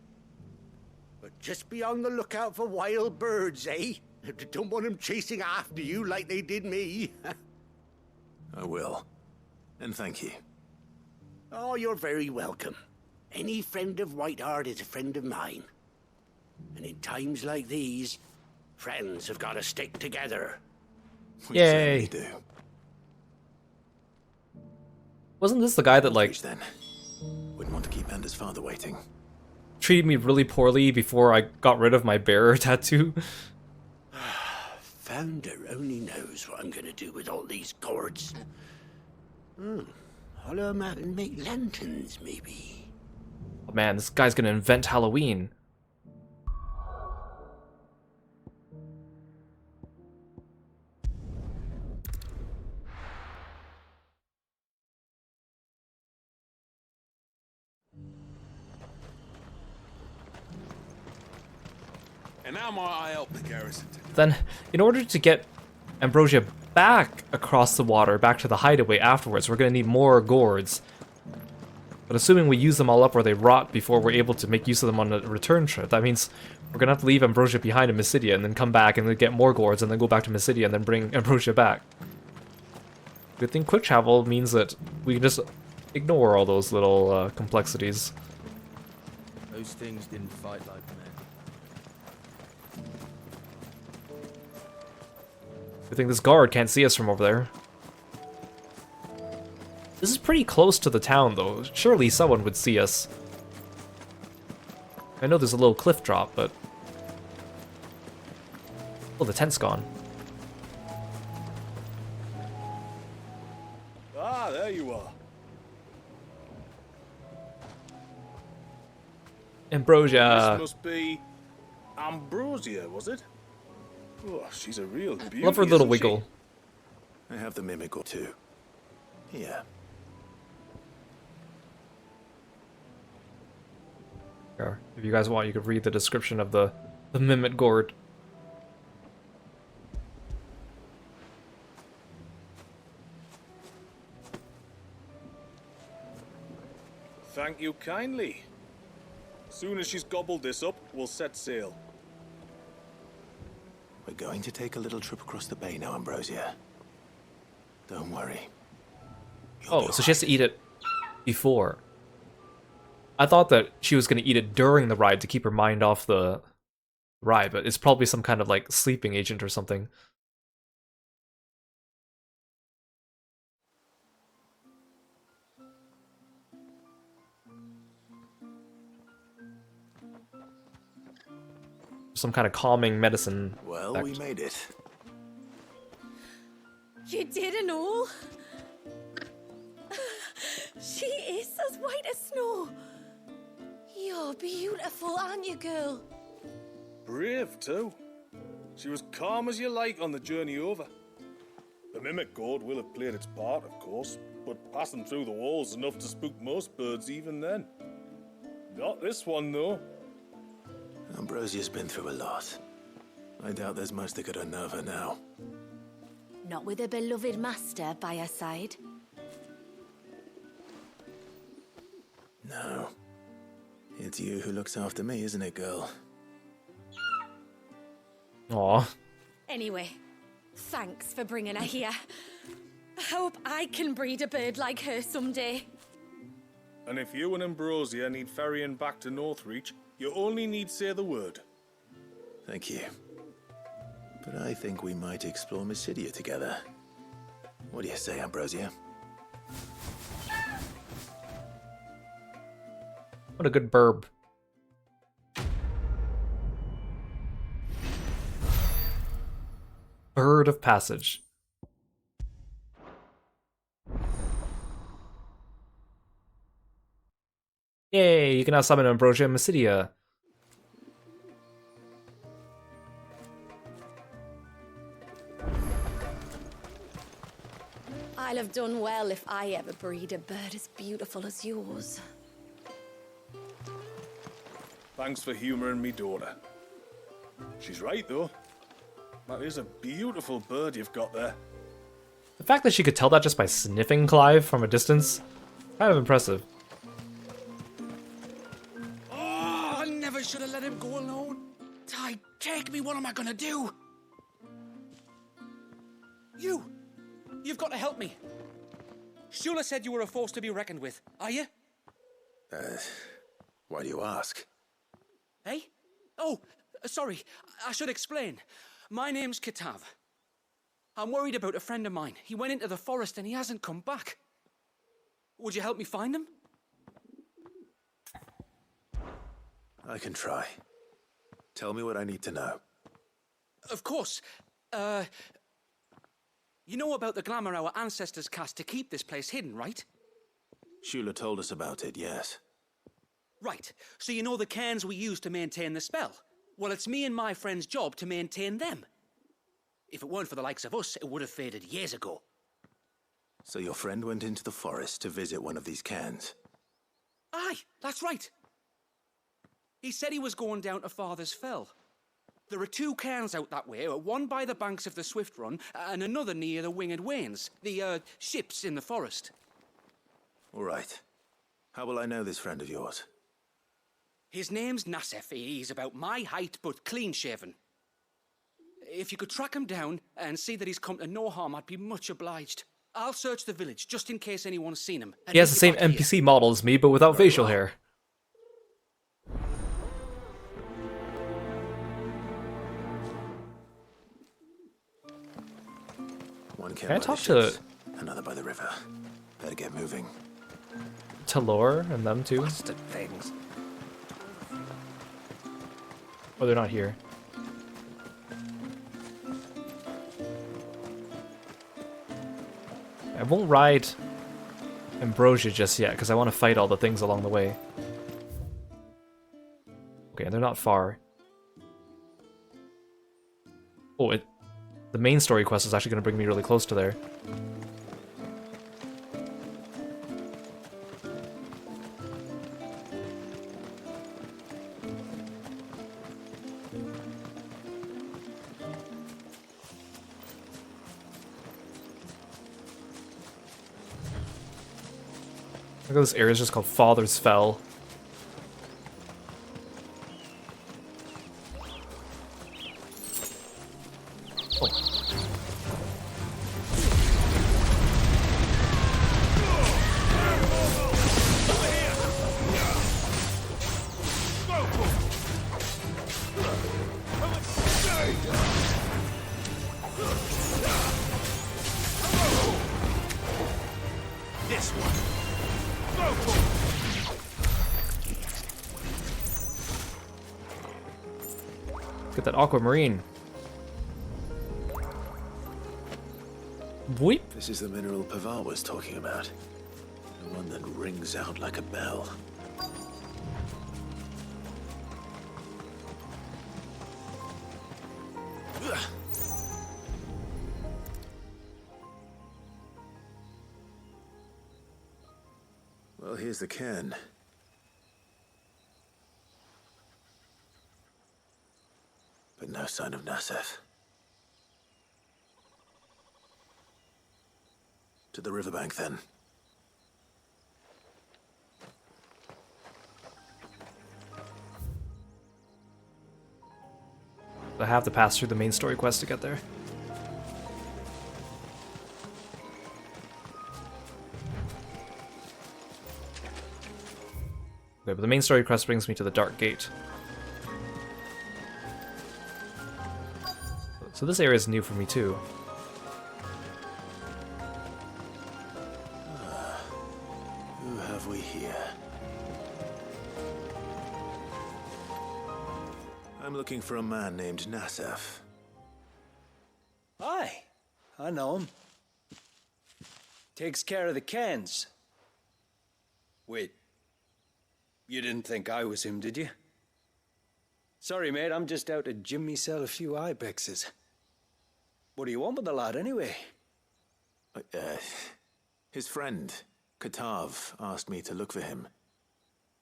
But just be on the lookout for wild birds, eh? Don't want them chasing after you like they did me. I will. And thank you. Oh, you're very welcome. Any friend of Whiteheart is a friend of mine. And in times like these, friends have got to stick together. Yay! Do. Wasn't this the guy that like then wouldn't want to keep Anders' father waiting? Treated me really poorly before I got rid of my bearer tattoo? Founder only knows what I'm going to do with all these gourds. Hollow them out and make lanterns, maybe. Oh man, this guy's gonna invent Halloween. And now might I help the garrison? Then, in order to get Ambrosia back across the water, back to the hideaway afterwards, we're gonna need more gourds. But assuming we use them all up or they rot before we're able to make use of them on a return trip, that means we're gonna have to leave Ambrosia behind in Mysidia and then come back and then get more gourds and then go back to Mysidia and then bring Ambrosia back. Good thing quick travel means that we can just ignore all those little complexities. Those things didn't fight like men. Good thing this guard can't see us from over there. This is pretty close to the town, though. Surely someone would see us. I know there's a little cliff drop, but... Oh, the tent's gone. Ah, there you are. Ambrosia. This must be Ambrosia, was it? Oh, she's a real beauty. Love her little isn't wiggle. I have the mimic or two. Here. Or if you guys want, you could read the description of the Mimit Gourd. Thank you kindly. Soon as she's gobbled this up, we'll set sail. We're going to take a little trip across the bay now, Ambrosia. Don't worry. Oh, so she has to eat it before. I thought that she was going to eat it during the ride to keep her mind off the ride, but it's probably some kind of like sleeping agent or something. Some kind of calming medicine. Well, effect. we made it. You didn't all? She is as white as snow. You're beautiful, aren't you, girl? Brave, too. She was calm as you like on the journey over. The mimic gourd will have played its part, of course, but passing through the walls enough to spook most birds even then. Not this one, though. Ambrosia's been through a lot. I doubt there's much that could unnerve her now. Not with a beloved master by her side. No. It's you who looks after me, isn't it, girl? Aw. Anyway, thanks for bringing her here. I hope I can breed a bird like her someday. And if you and Ambrosia need ferrying back to Northreach, you only need say the word. Thank you. But I think we might explore Mysidia together. What do you say, Ambrosia? What a good burb. Bird of Passage. Yay, you can now summon Ambrosia and Mysidia. I'll have done well if I ever breed a bird as beautiful as yours. Thanks for humouring me daughter. She's right, though. That is a beautiful bird you've got there. The fact that she could tell that just by sniffing Clive from a distance, kind of impressive. Oh, I never should have let him go alone. Ty, take me, what am I gonna do? You've got to help me. Shula said you were a force to be reckoned with. Are you? Why do you ask? Hey? Oh, sorry. I should explain. My name's Kitav. I'm worried about a friend of mine. He went into the forest and he hasn't come back. Would you help me find him? I can try. Tell me what I need to know. Of course. You know about the glamour our ancestors cast to keep this place hidden, right? Shula told us about it, yes. Right. So you know the cairns we use to maintain the spell? Well, it's me and my friend's job to maintain them. If it weren't for the likes of us, it would have faded years ago. So your friend went into the forest to visit one of these cairns? Aye, that's right. He said he was going down to Father's Fell. There are 2 cairns out that way, one by the banks of the Swift Run, and another near the Winged Wains, the, ships in the forest. All right. How will I know this friend of yours? His name's Nassef. He's about my height, but clean-shaven. If you could track him down and see that he's come to no harm, I'd be much obliged. I'll search the village, just in case anyone's seen him. He has the same NPC model as me, but without facial hair. One Can I talk to another by the river. Better get moving. Talor and them too? Bastard things. Oh, they're not here. I won't ride Ambrosia just yet, because I want to fight all the things along the way. Okay, they're not far. Oh, the main story quest is actually going to bring me really close to there. Look at this area, is just called Father's Fell. This one. Go for it. Get that aquamarine. Boop. This is the mineral Pavar was talking about. The one that rings out like a bell. Well, here's the cairn. But no sign of Nassef. To the riverbank, then. I have to pass through the main story quest to get there. Okay, but the main story quest brings me to the Dark Gate. So this area is new for me too. Who have we here? I'm looking for a man named Nassef. Aye, I know him. Takes care of the cans. Wait, you didn't think I was him, did you? Sorry, mate, I'm just out to gym myself a few ibexes. What do you want with the lad, anyway? His friend, Katav, asked me to look for him.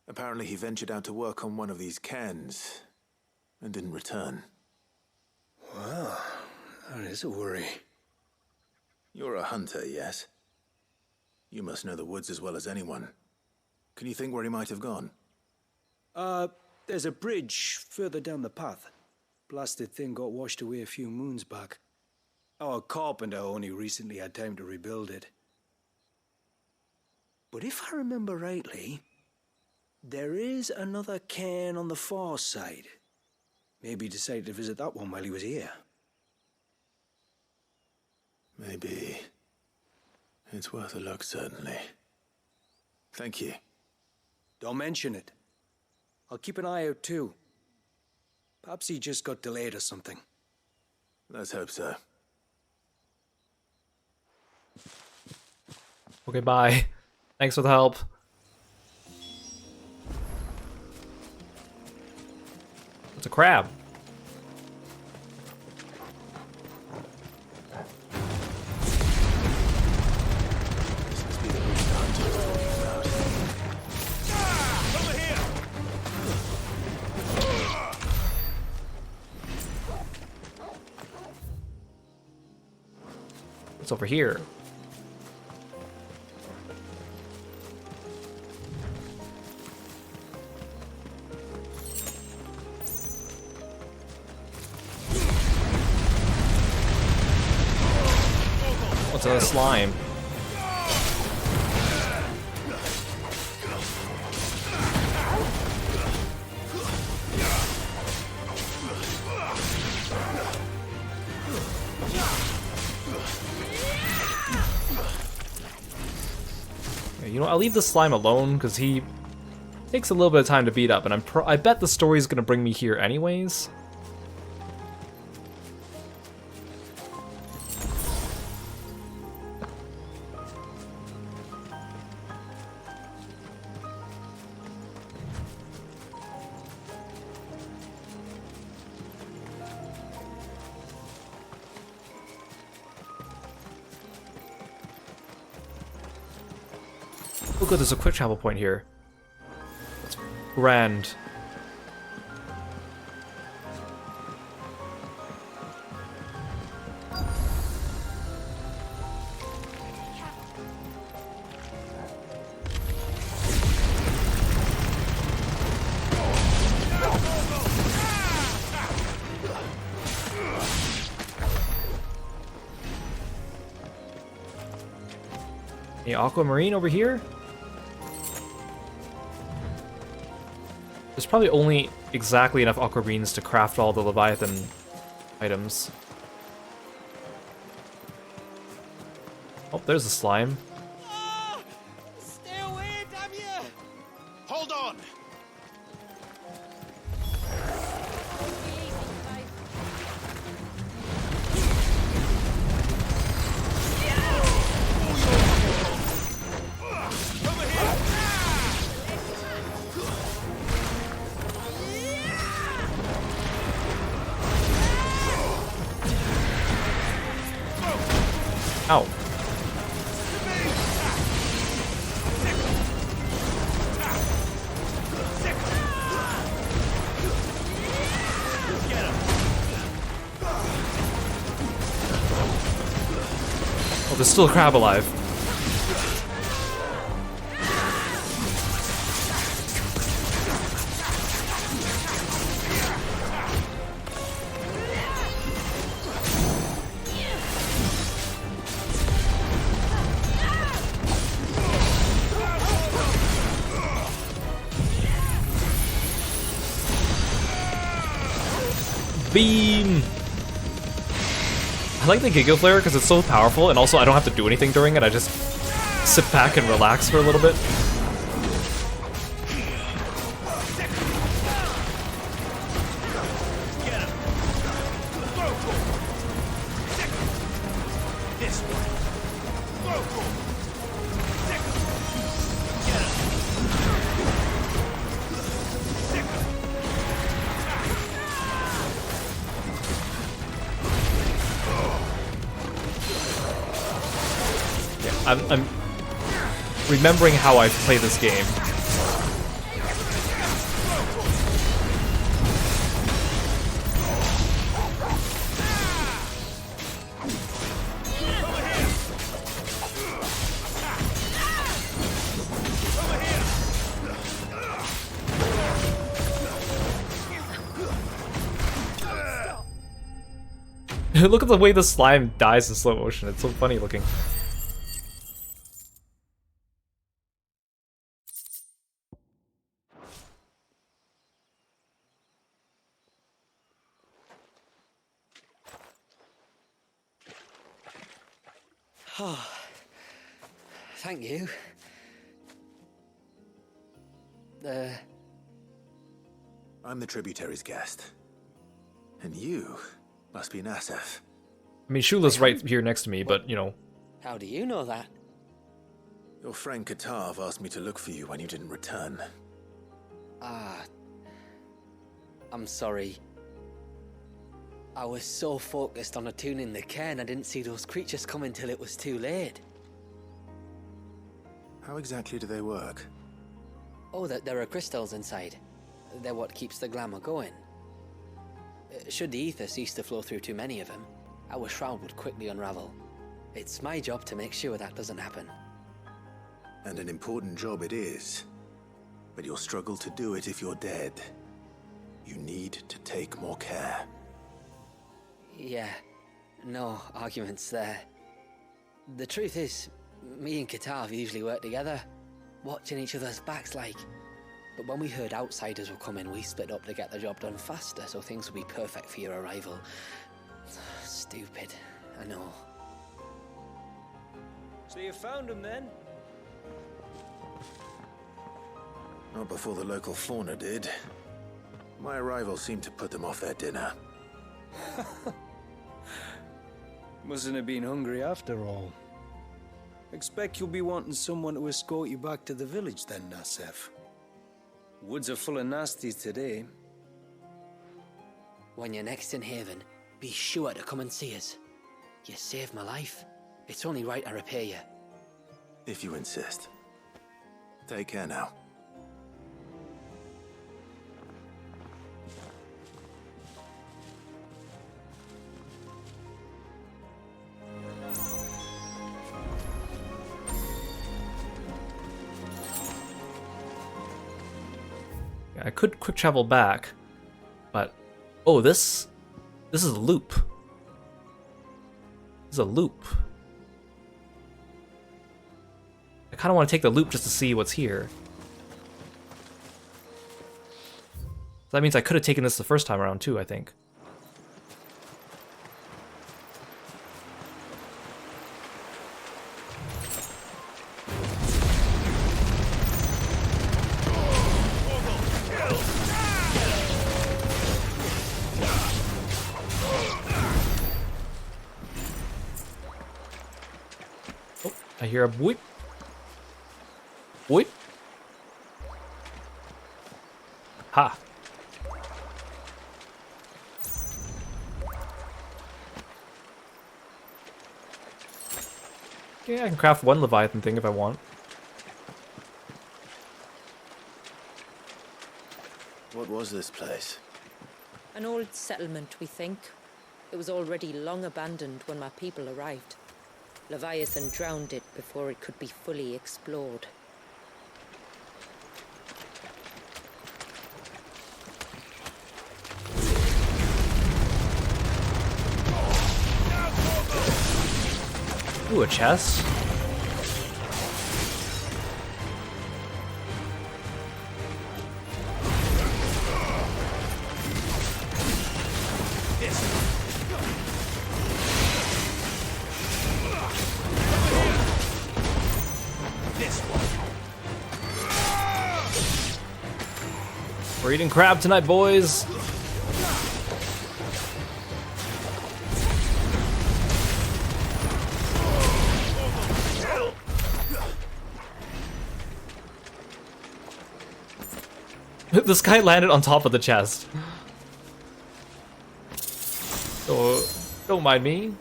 Apparently he ventured out to work on one of these cans and didn't return. Well, that is a worry. You're a hunter, yes? You must know the woods as well as anyone. Can you think where he might have gone? There's a bridge further down the path. Blasted thing got washed away a few moons back. Our carpenter only recently had time to rebuild it. But if I remember rightly, there is another cairn on the far side. Maybe he decided to visit that one while he was here. Maybe. It's worth a look, certainly. Thank you. Don't mention it. I'll keep an eye out too. Perhaps he just got delayed or something. Let's hope so. Okay, bye. Thanks for the help. It's a crab. What's over here? What's a slime? You know, I'll leave the slime alone because he takes a little bit of time to beat up, and I bet the story's gonna bring me here anyways. Oh good, there's a quick travel point here. That's grand. Any aquamarine over here? There's probably only exactly enough aquamarines to craft all the Leviathan items. Oh, there's a slime. Stay away, damn you! Hold on! Ow. Oh, there's still a crab alive. Beam! I like the Giga Flare because it's so powerful, and also I don't have to do anything during it, I just sit back and relax for a little bit. I'm remembering how I play this game. Look at the way the slime dies in slow motion. It's so funny looking. Oh, thank you. I'm the tributary's guest. And you must be Nasef. I mean, Shula's right here next to me, but, you know. How do you know that? Your friend Katav asked me to look for you when you didn't return. Ah, I'm sorry. I was so focused on attuning the cairn, I didn't see those creatures come until it was too late. How exactly do they work? Oh, there are crystals inside. They're what keeps the glamour going. Should the ether cease to flow through too many of them, our shroud would quickly unravel. It's my job to make sure that doesn't happen. And an important job it is. But you'll struggle to do it if you're dead. You need to take more care. Yeah, no arguments there. The truth is, me and Katav usually work together, watching each other's backs like. But when we heard outsiders were coming, we split up to get the job done faster, so things would be perfect for your arrival. Stupid, I know. So you found him then? Not before the local fauna did. My arrival seemed to put them off their dinner. Mustn't have been hungry after all. Expect you'll be wanting someone to escort you back to the village then, Nasef. Woods are full of nasties today. When you're next in Haven, be sure to come and see us. You saved my life. It's only right I repay you. If you insist. Take care now. I could quick travel back, but oh, this is a loop. This is a loop. I kind of want to take the loop just to see what's here. So that means I could have taken this the first time around too, I think. I hear a boop. Boop. Ha. Okay, I can craft one Leviathan thing if I want. What was this place? An old settlement, we think. It was already long abandoned when my people arrived. Leviathan drowned it before it could be fully explored. Ooh, a chest. We're eating crab tonight, boys. This guy landed on top of the chest. So, don't mind me.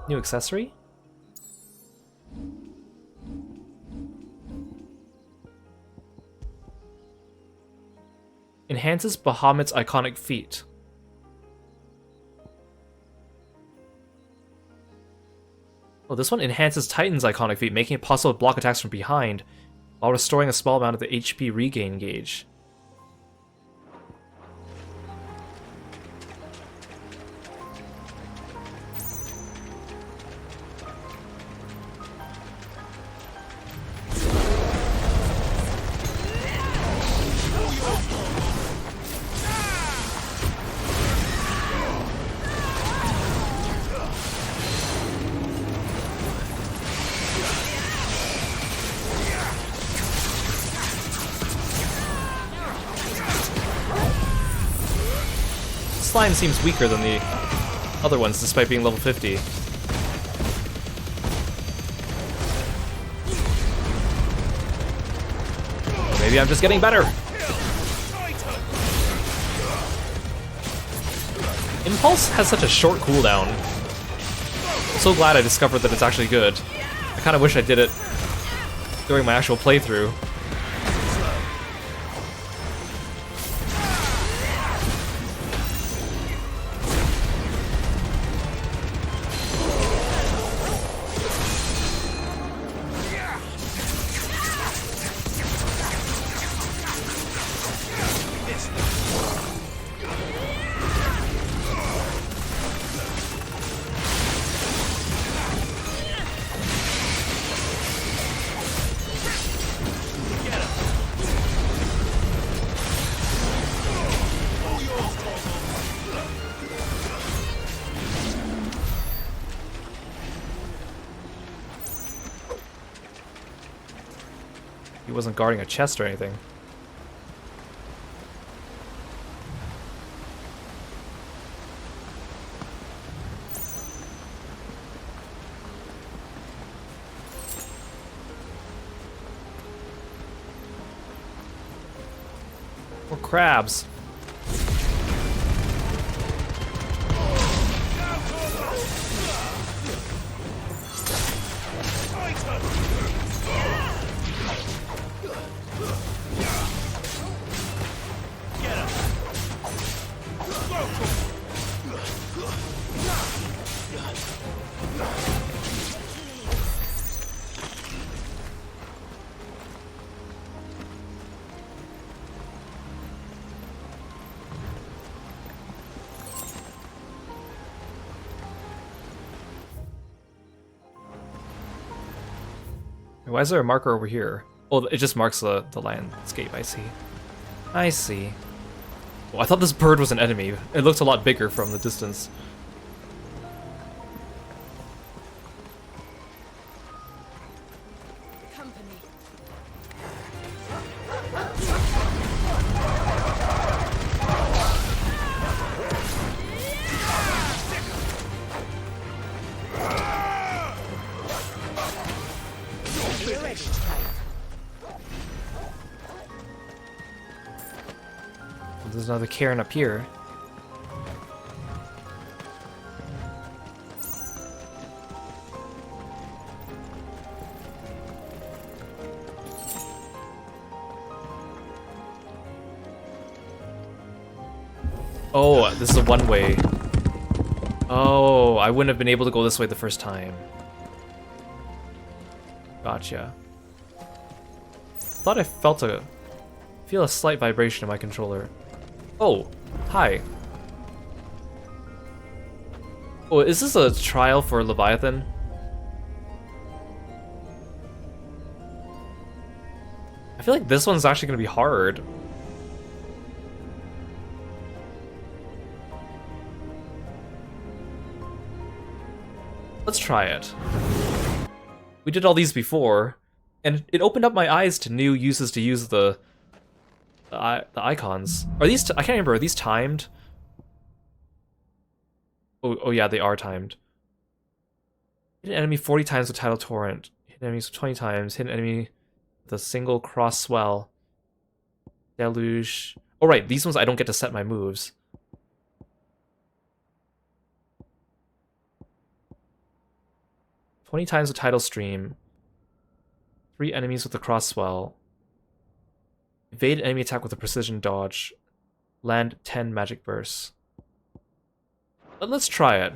New accessory? Enhances Bahamut's iconic feat. Oh, this one enhances Titan's iconic feat, making it possible to block attacks from behind, while restoring a small amount of the HP regain gauge. Slime seems weaker than the other ones, despite being level 50. Or maybe I'm just getting better. Impulse has such a short cooldown. I'm so glad I discovered that it's actually good. I kind of wish I did it during my actual playthrough. He wasn't guarding a chest or anything. More crabs. Why is there a marker over here? Oh, it just marks the landscape, I see. I see. Well, I thought this bird was an enemy. It looked a lot bigger from the distance. There's another cairn up here. Oh, this is a one-way. Oh, I wouldn't have been able to go this way the first time. Gotcha. Thought I feel a slight vibration in my controller. Oh, hi. Oh, is this a trial for Leviathan? I feel like this one's actually going to be hard. Let's try it. We did all these before, and it opened up my eyes to new uses to use the icons. Are these? I can't remember. Are these timed? Oh yeah, they are timed. Hit an enemy 40 times with Tidal Torrent. Hit enemies 20 times. Hit an enemy with a single cross swell. Deluge. Oh right, these ones I don't get to set my moves. "20 times with Tidal Stream. 3 enemies with a cross swell. Evade an enemy attack with a precision dodge. Land 10 magic bursts. Let's try it.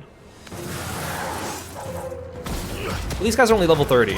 Well, these guys are only level 30.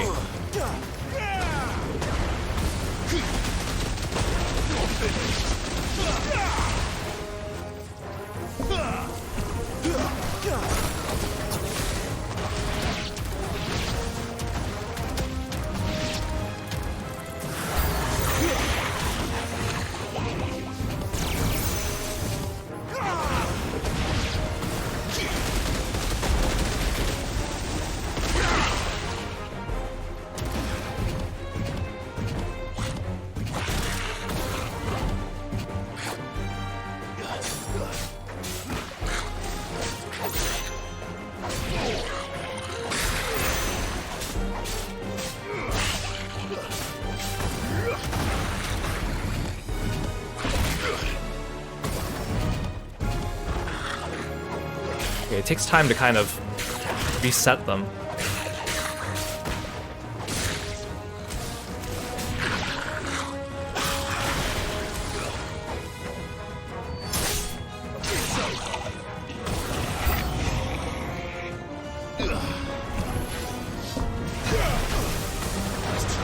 Okay, it takes time to kind of reset them.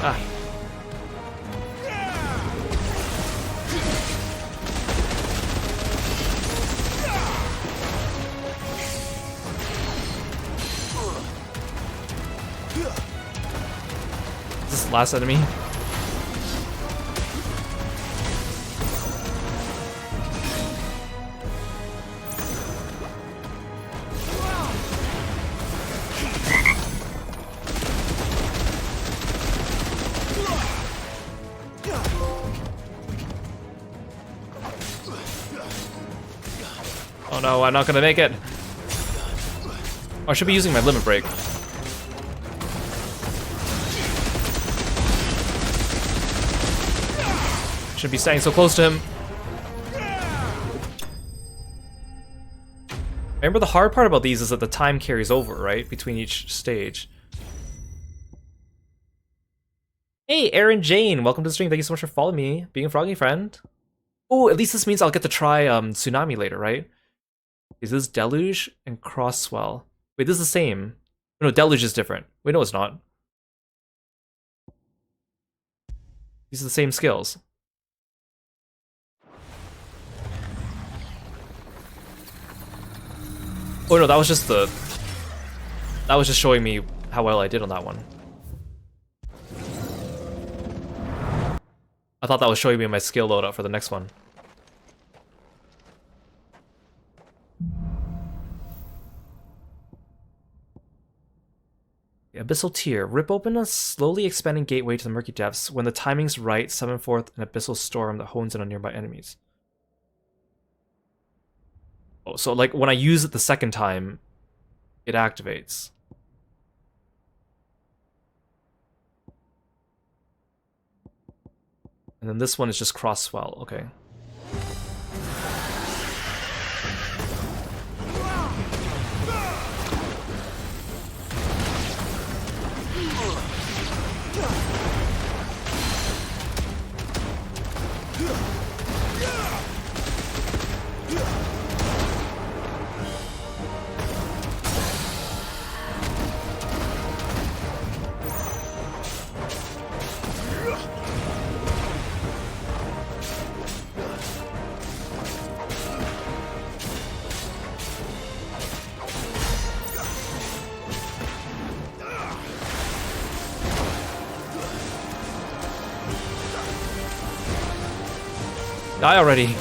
Ah. Is this the last enemy? Oh no, I'm not gonna make it. Oh, I should be using my limit break. Shouldn't be staying so close to him. Remember, the hard part about these is that the time carries over, right? Between each stage. Hey, Aaron Jane, welcome to the stream. Thank you so much for following me, being a froggy friend. Oh, at least this means I'll get to try Tsunami later, right? Is this Deluge and Crosswell? Wait, this is the same. No, Deluge is different. Wait, no, it's not. These are the same skills. Oh no, that was just the... That was just showing me how well I did on that one. I thought that was showing me my skill loadout for the next one. Abyssal Tier. Rip open a slowly expanding gateway to the murky depths. When the timing's right, summon forth an abyssal storm that hones in on nearby enemies. Oh, so like when I use it the second time, it activates. And then this one is just Crosswell. Okay. Die already.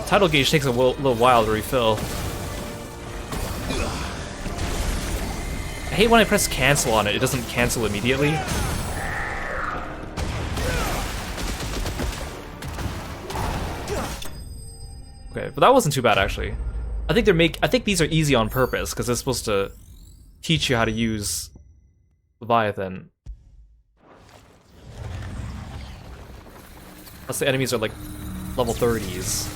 Tidal gauge takes a little while to refill. I hate when I press cancel on it, it doesn't cancel immediately. Okay, but that wasn't too bad actually. I think these are easy on purpose because they're supposed to teach you how to use Leviathan. Plus the enemies are like level 30s.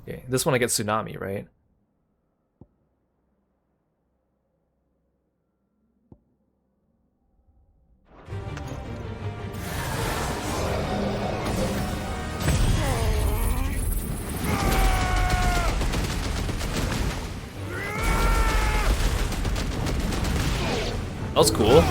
Okay, this one I get Tsunami, right? That was cool.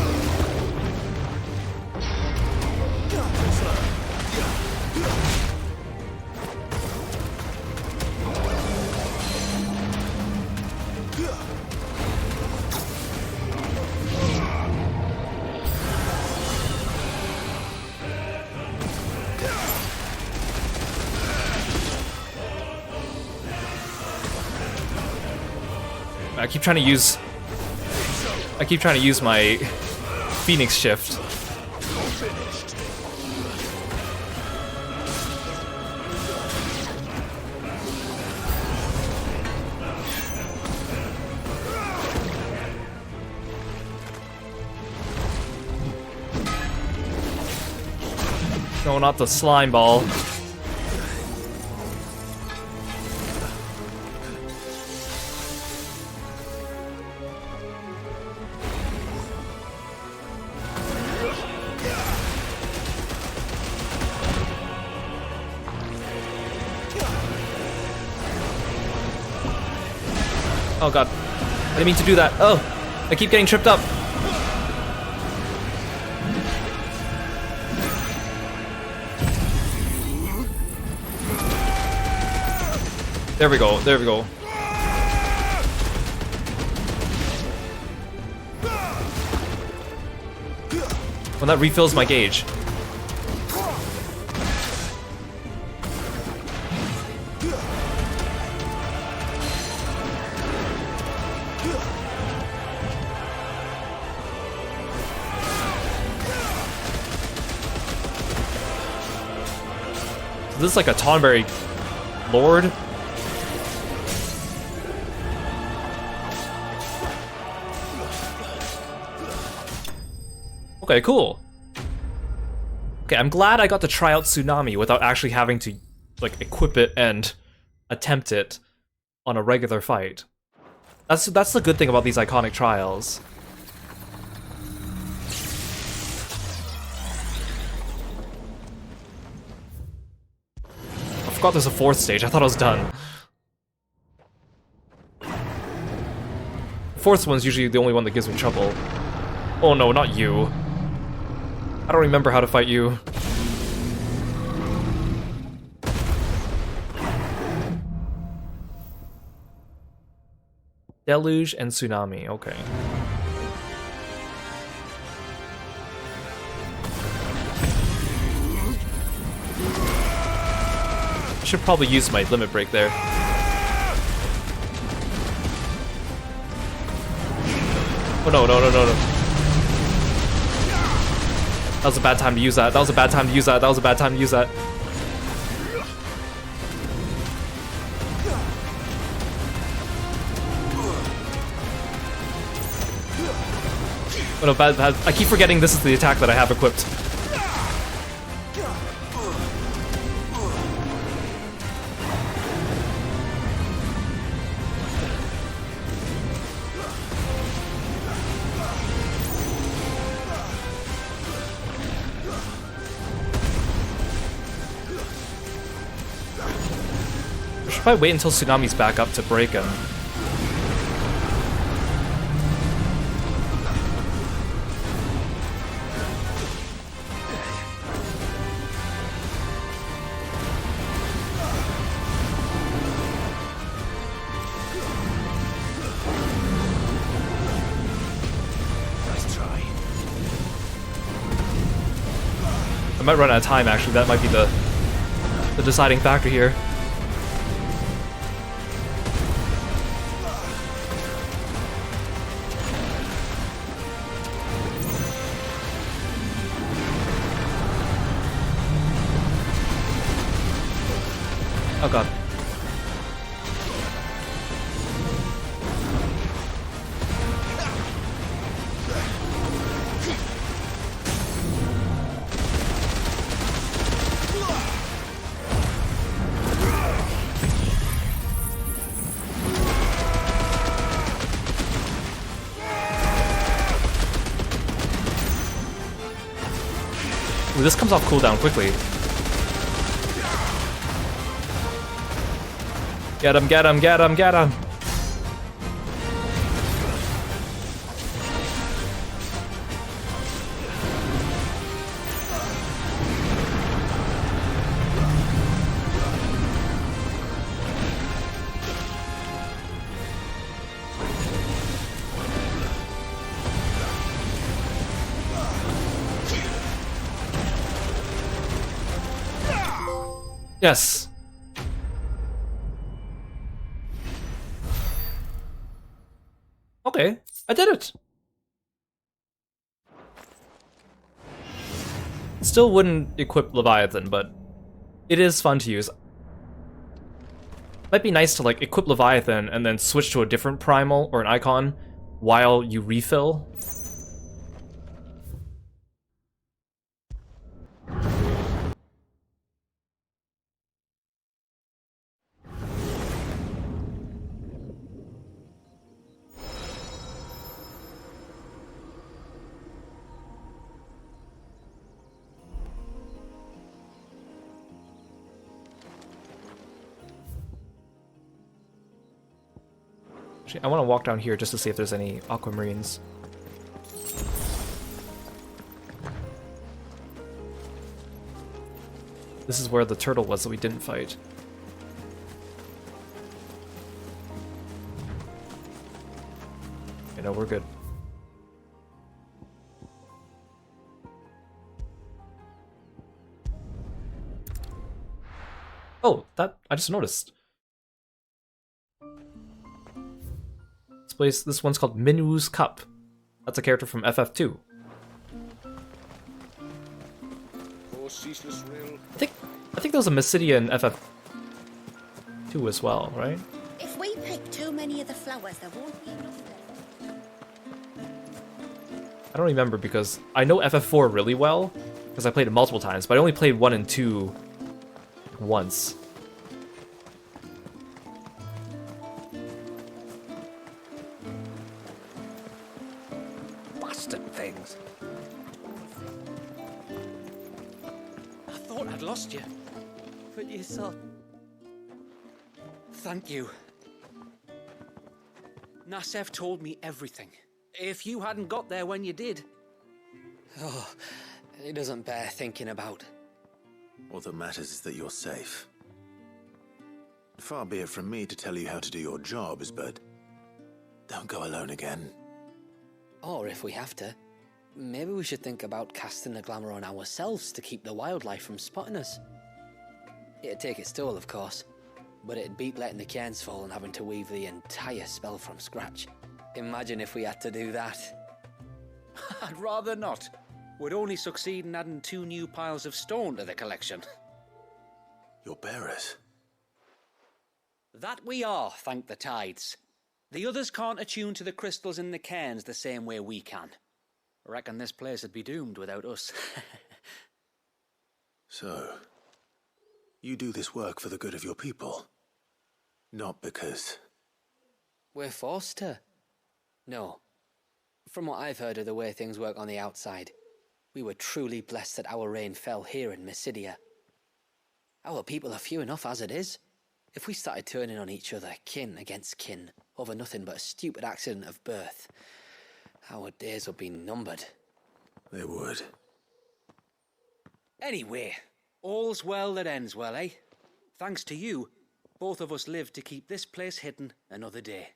I keep trying to use my Phoenix shift. No, not the slime ball. Oh god, I didn't mean to do that. Oh, I keep getting tripped up. There we go, there we go. When that refills my gauge. This is like a Tonberry Lord. Okay, cool. Okay, I'm glad I got to try out Tsunami without actually having to, like, equip it and attempt it on a regular fight. That's the good thing about these iconic trials. I forgot there's a 4th stage. I thought I was done. 4th one's usually the only one that gives me trouble. Oh no, not you. I don't remember how to fight you. Deluge and Tsunami, okay. I should probably use my limit break there. Oh no, no, no, no, no. That was a bad time to use that. That was a bad time to use that. That was a bad time to use that. Oh no, bad. I keep forgetting this is the attack that I have equipped. I should probably wait until Tsunami's back up to break him. I might run out of time, actually. That might be the deciding factor here. Oh god. Ooh, this comes off cooldown quickly. Get him, get him, get him, get him! Yes! Okay, I did it! Still wouldn't equip Leviathan, but it is fun to use. Might be nice to like equip Leviathan and then switch to a different primal or an icon while you refill. Actually, I want to walk down here just to see if there's any aquamarines. This is where the turtle was that we didn't fight. Okay, no, we're good. Oh, that I just noticed. This one's called Minu's Cup. That's a character from FF2. I think there was a Mysidia in FF2 as well, right? If we pick too many of the flowers, there won't be enough left. I don't remember because I know FF4 really well because I played it multiple times, but I only played 1 and 2 once. Things. I thought I'd lost you, but you saw. Thank you. Nasef told me everything. If you hadn't got there when you did. Oh, it doesn't bear thinking about. All that matters is that you're safe. Far be it from me to tell you how to do your jobs, but don't go alone again. Or if we have to, maybe we should think about casting the glamour on ourselves to keep the wildlife from spotting us. It'd take its toll, of course, but it'd beat letting the cairns fall and having to weave the entire spell from scratch. Imagine if we had to do that. I'd rather not. We'd only succeed in adding 2 new piles of stone to the collection. Your bearers? That we are, thank the tides. The others can't attune to the crystals in the cairns the same way we can. Reckon this place would be doomed without us. So, you do this work for the good of your people? Not because... We're forced to. No. From what I've heard of the way things work on the outside, we were truly blessed that our rain fell here in Mysidia. Our people are few enough as it is. If we started turning on each other, kin against kin, over nothing but a stupid accident of birth, our days would be numbered. They would. Anyway, all's well that ends well, eh? Thanks to you, both of us lived to keep this place hidden another day.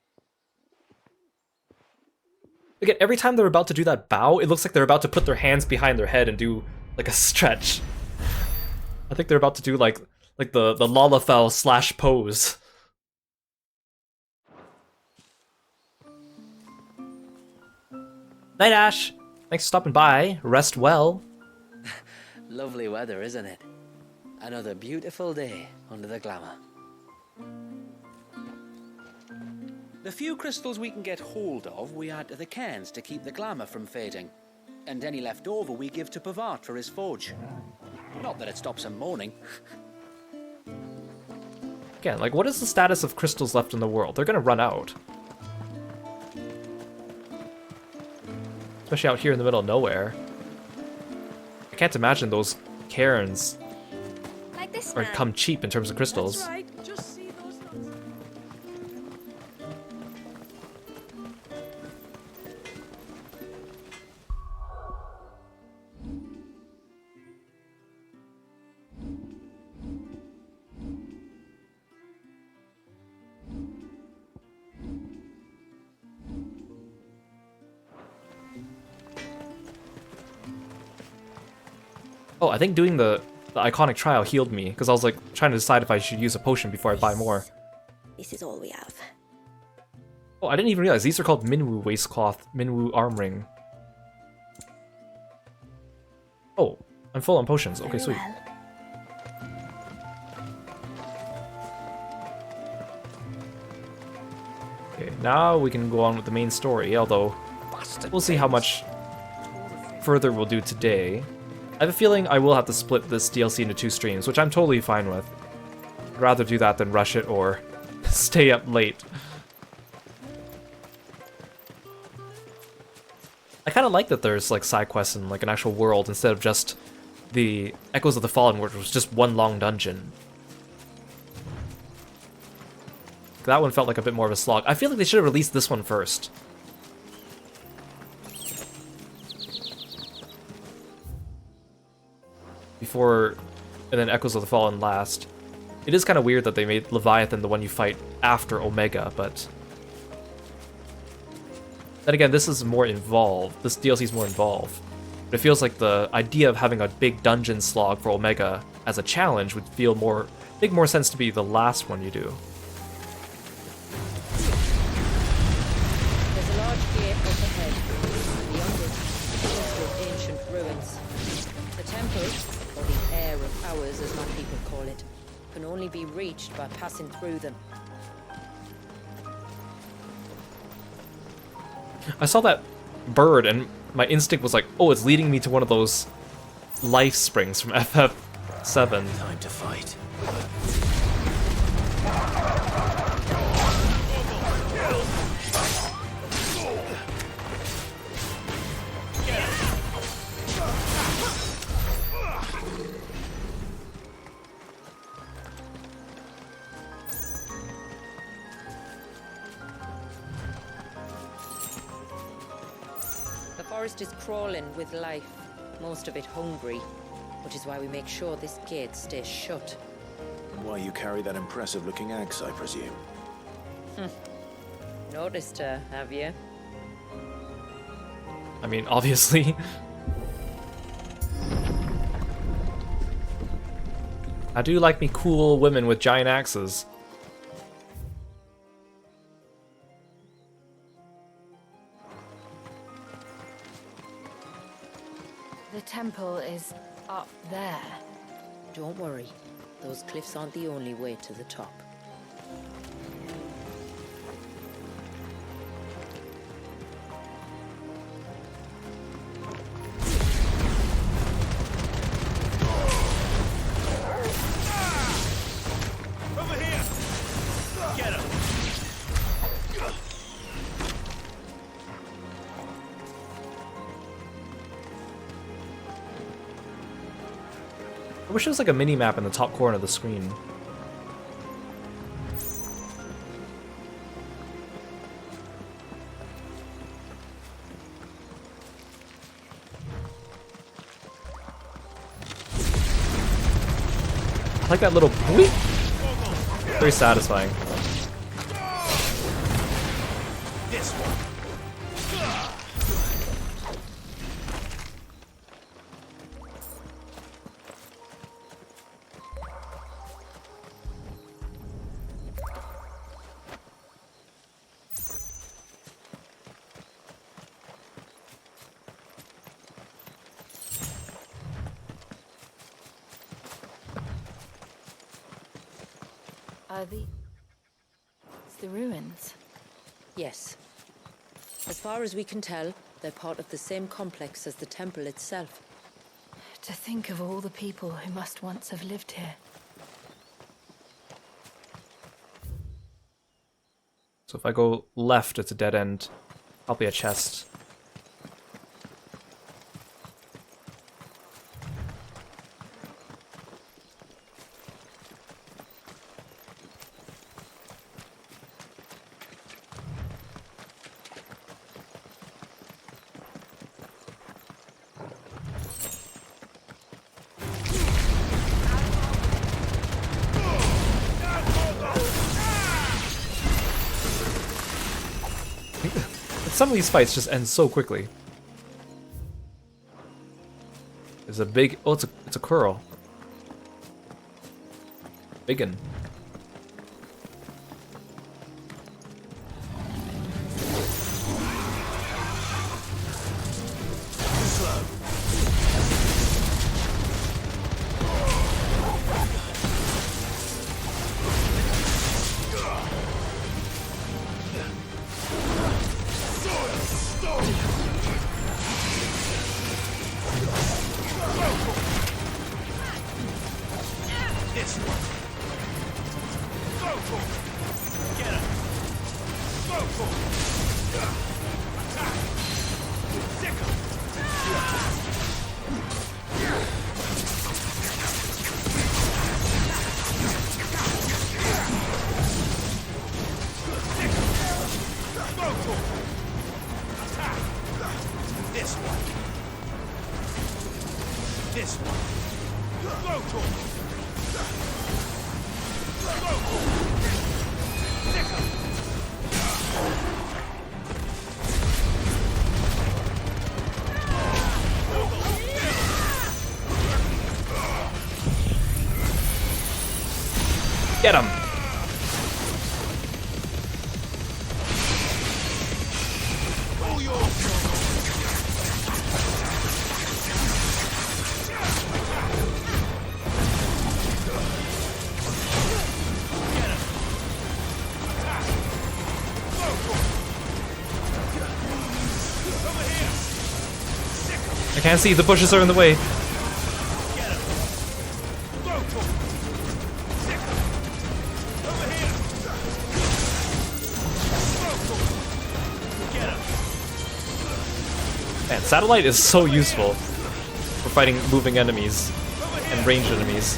Again, every time they're about to do that bow, it looks like they're about to put their hands behind their head and do like a stretch. I think they're about to do like the Lalafell slash pose. Night, Ash. Thanks for stopping by. Rest well. Lovely weather, isn't it? Another beautiful day under the glamour. The few crystals we can get hold of, we add to the cairns to keep the glamour from fading. And any left over we give to Pavart for his forge. Not that it stops him mourning. Again, like, what is the status of crystals left in the world? They're gonna run out. Especially out here in the middle of nowhere. I can't imagine those cairns Like this are man. come cheap in terms of crystals. That's right. Just see those nuts. Oh, I think doing the iconic trial healed me, because I was like trying to decide if I should use a potion before I buy more. This is all we have. Oh, I didn't even realize these are called Minwu waistcloth, Minwu arm ring. Oh, I'm full on potions. Okay, sweet. Okay, now we can go on with the main story, although we'll see how much further we'll do today. I have a feeling I will have to split this DLC into 2 streams, which I'm totally fine with. I'd rather do that than rush it or stay up late. I kind of like that there's like side quests and like an actual world instead of just the Echoes of the Fallen, which was just one long dungeon. That one felt like a bit more of a slog. I feel like they should have released this one first. Before, and then Echoes of the Fallen last. It is kind of weird that they made Leviathan the one you fight after Omega, but... Then again, this is more involved. This DLC is more involved. But it feels like the idea of having a big dungeon slog for Omega as a challenge would feel more... make more sense to be the last one you do. There's a large gate up ahead, and beyond it, crystal ancient ruins. The temple, or the Air of Hours as my people call it, can only be reached by passing through them. I saw that bird and my instinct was like, oh, it's leading me to one of those life springs from FF7. Time to fight. The forest is crawling with life, most of it hungry, which is why we make sure this gate stays shut. And why you carry that impressive-looking axe, I presume. Noticed her, have you? I mean, obviously. I do like me cool women with giant axes. The temple is up there. Don't worry, those cliffs aren't the only way to the top. Over here! Get him! I wish there was like a mini-map in the top corner of the screen. I like that little boop. Very satisfying. This one. It's the ruins. Yes. As far as we can tell, they're part of the same complex as the temple itself. To think of all the people who must once have lived here. So if I go left, it's a dead end. Probably a chest. Some of these fights just end so quickly. There's a big... Oh, it's a Kiro. Biggin. Get him! I can't see, the bushes are in the way. Man, satellite is so useful for fighting moving enemies and ranged enemies.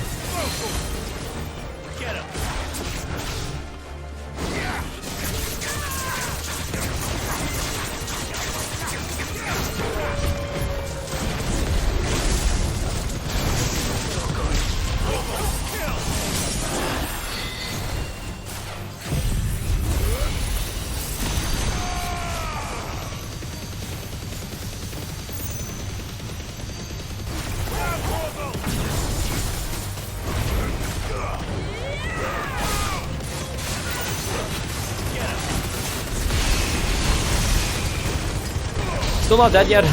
Still not dead yet.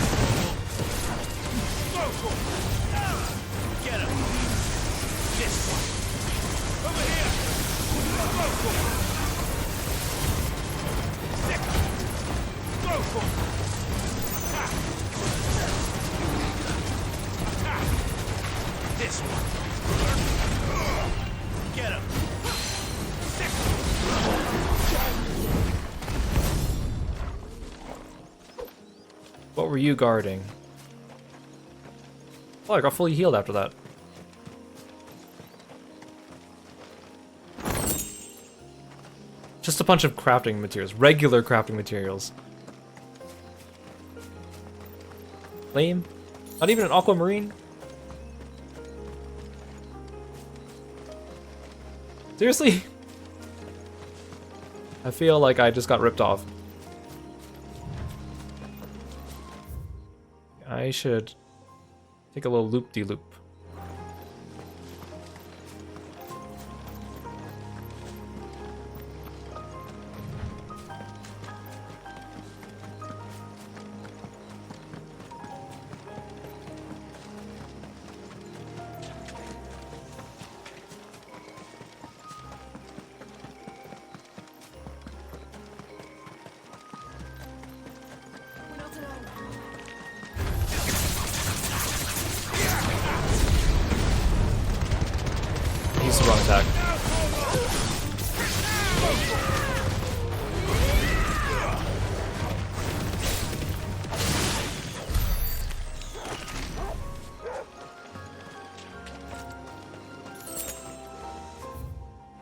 What were you guarding? Oh, I got fully healed after that. Just a bunch of crafting materials. Regular crafting materials. Flame? Not even an aquamarine? Seriously? I feel like I just got ripped off. I should take a little loop-de-loop. Wrong attack.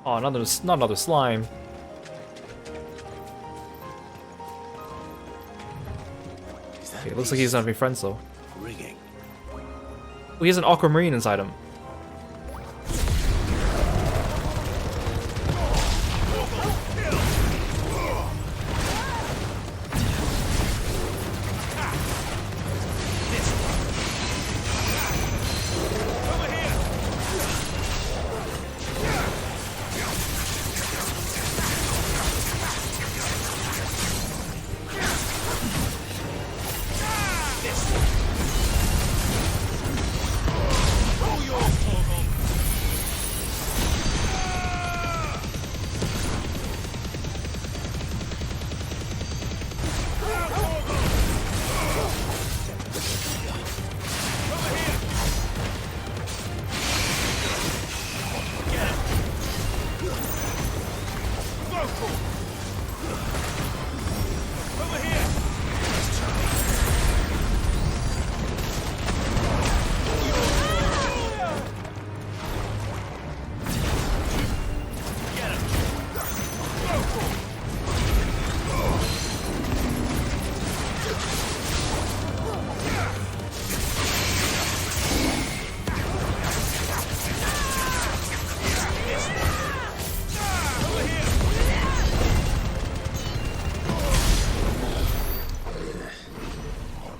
Oh, not another slime. Okay, looks like he's gonna be friends though. Rigging. Oh, he has an aquamarine inside him.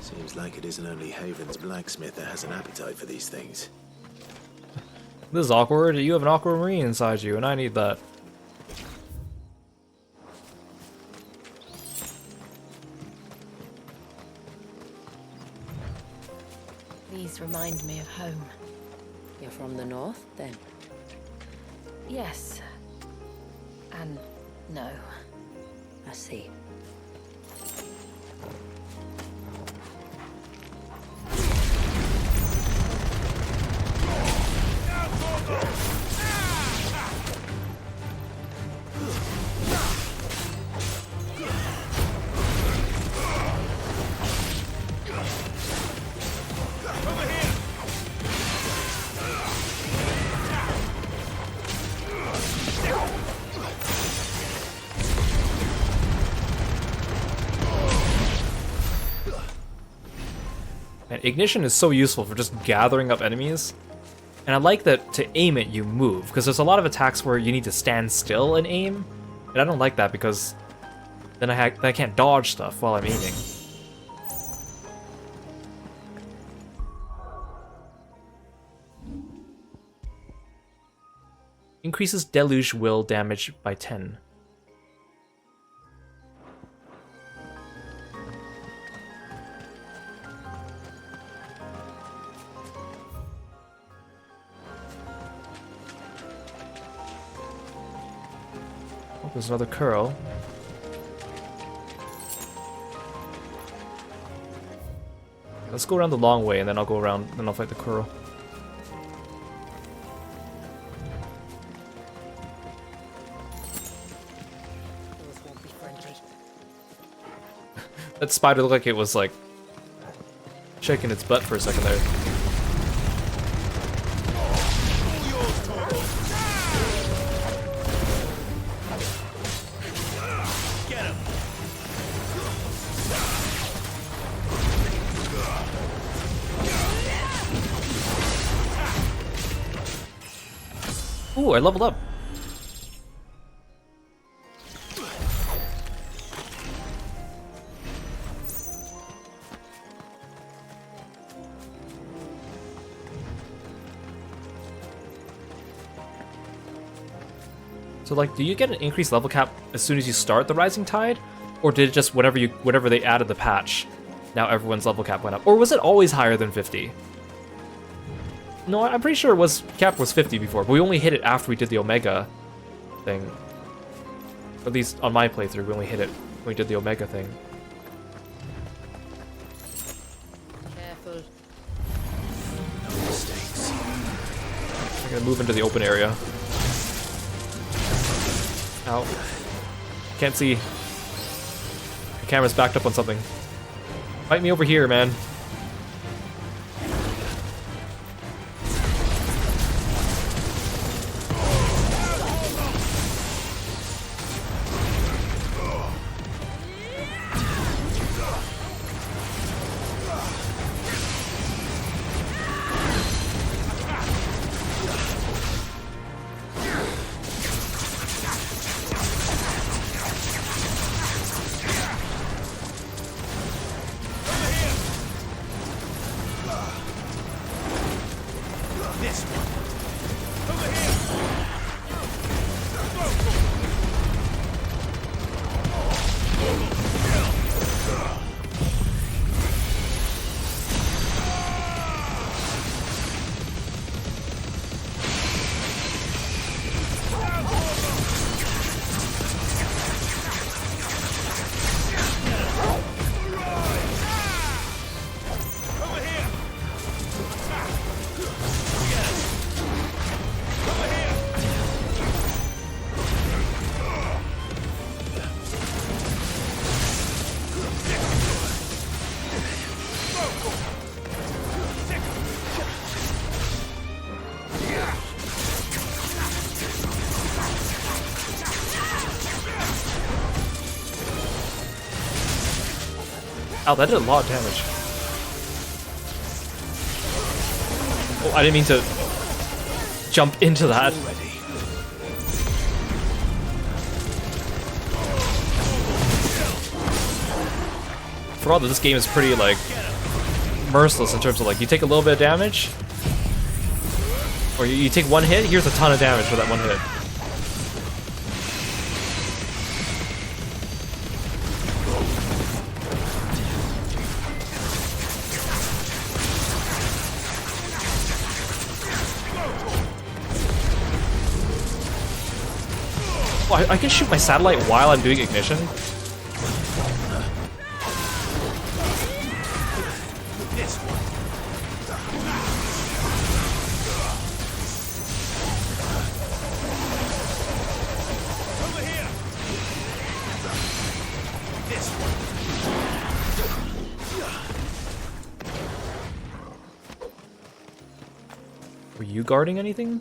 Seems like it isn't only Haven's blacksmith that has an appetite for these things. This is awkward. You have an aquamarine inside you, and I need that. These remind me of home. You're from the north, then? Yes. And no. I see. And ignition is so useful for just gathering up enemies. And I like that to aim it, you move, because there's a lot of attacks where you need to stand still and aim. And I don't like that because then I can't dodge stuff while I'm aiming. Increases deluge will damage by 10. Oh, there's another Kiro. Let's go around the long way and then I'll go around and I'll fight the Kiro. That spider looked like it was like shaking its butt for a second there. Ooh, I leveled up. So like, do you get an increased level cap as soon as you start the Rising Tide? Or did it just whenever they added the patch, now everyone's level cap went up? Or was it always higher than 50? No, I'm pretty sure cap was 50 before, but we only hit it after we did the Omega thing. Or at least on my playthrough, we only hit it when we did the Omega thing. Careful. No mistakes. I'm gonna move into the open area. Ow. Can't see. The camera's backed up on something. Fight me over here, man. Oh, that did a lot of damage. Oh, I didn't mean to jump into that. For all that this game is pretty, like, merciless in terms of, like, you take a little bit of damage, or you take one hit, here's a ton of damage for that one hit. Oh, I can shoot my satellite while I'm doing ignition? Were you guarding anything?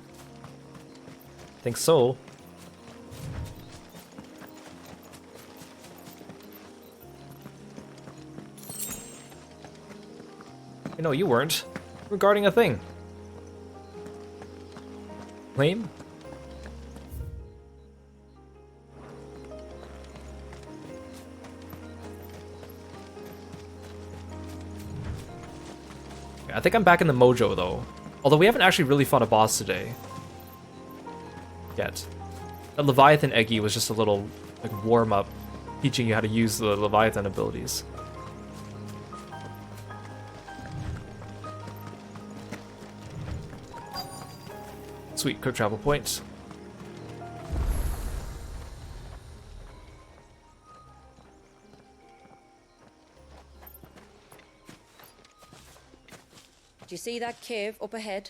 I think so. No, you weren't. You were guarding a thing. Lame? I think I'm back in the mojo, though. Although we haven't actually really fought a boss today. Yet. That Leviathan Eggy was just a little, like, warm-up, teaching you how to use the Leviathan abilities. Sweet, quick travel points. Do you see that cave up ahead?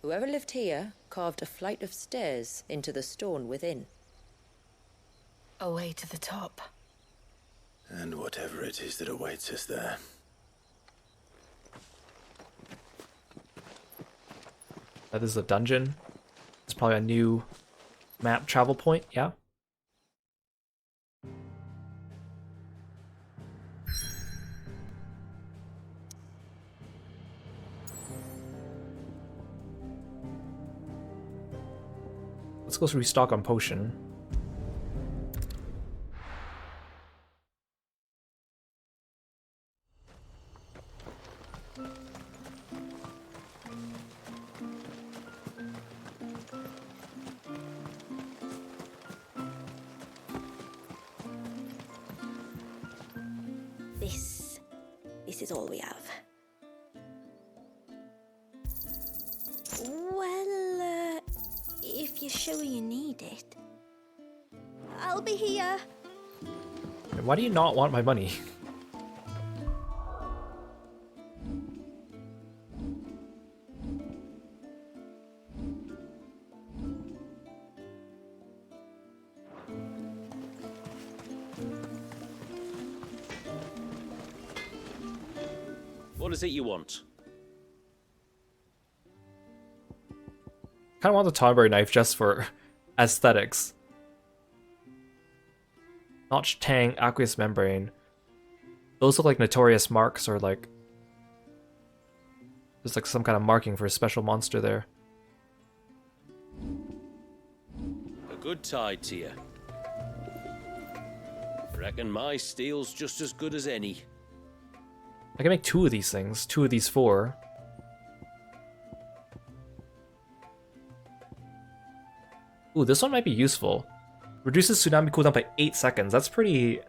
Whoever lived here carved a flight of stairs into the stone within. A way to the top. And whatever it is that awaits us there. That is a dungeon. It's probably a new map travel point, yeah? Let's go restock on potion. This is all we have. Well, if you're sure you need it. I'll be here. Why do you not want my money? What is it you want? Kind of want the Tonberry knife just for aesthetics. Notch Tang, Aqueous Membrane. Those look like notorious marks, or like... there's like some kind of marking for a special monster there. A good tide to you. Reckon my steel's just as good as any. I can make 2 of these things, 2 of these 4. Ooh, this one might be useful. Reduces tsunami cooldown by 8 seconds. That's pretty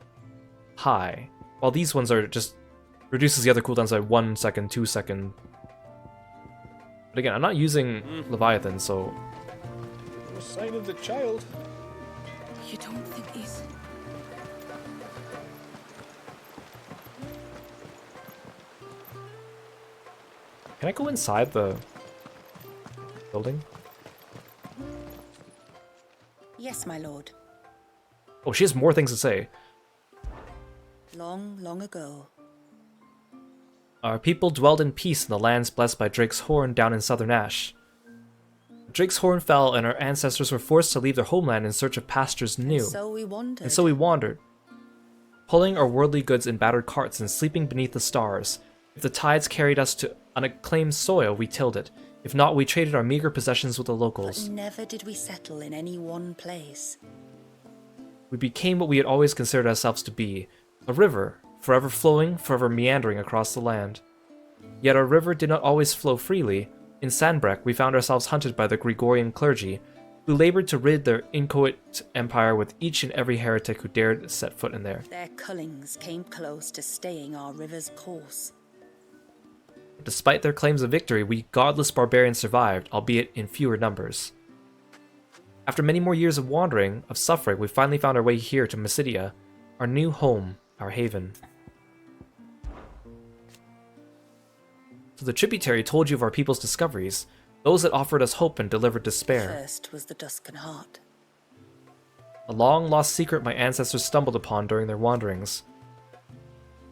high. While these ones are just... reduces the other cooldowns by 1 second, 2 second. But again, I'm not using Leviathan, so... No sign of the child. You don't think he's... Can I go inside the building? Yes, my lord. Oh, she has more things to say. Long, long ago. Our people dwelled in peace in the lands blessed by Drake's Horn down in southern Ash. Drake's Horn fell and our ancestors were forced to leave their homeland in search of pastures new. And so we wandered. Pulling our worldly goods in battered carts and sleeping beneath the stars. If the tides carried us to unacclaimed soil, we tilled it. If not, we traded our meager possessions with the locals. But never did we settle in any one place. We became what we had always considered ourselves to be, a river, forever flowing, forever meandering across the land. Yet our river did not always flow freely. In Sandbreck, we found ourselves hunted by the Gregorian clergy, who labored to rid their inchoate empire with each and every heretic who dared set foot in there. Their cullings came close to staying our river's course. Despite their claims of victory, we godless barbarians survived, albeit in fewer numbers. After many more years of wandering, of suffering, we finally found our way here to Mysidia, our new home, our haven. So the tributary told you of our people's discoveries, those that offered us hope and delivered despair. First was the Duscan Heart. A long-lost secret my ancestors stumbled upon during their wanderings.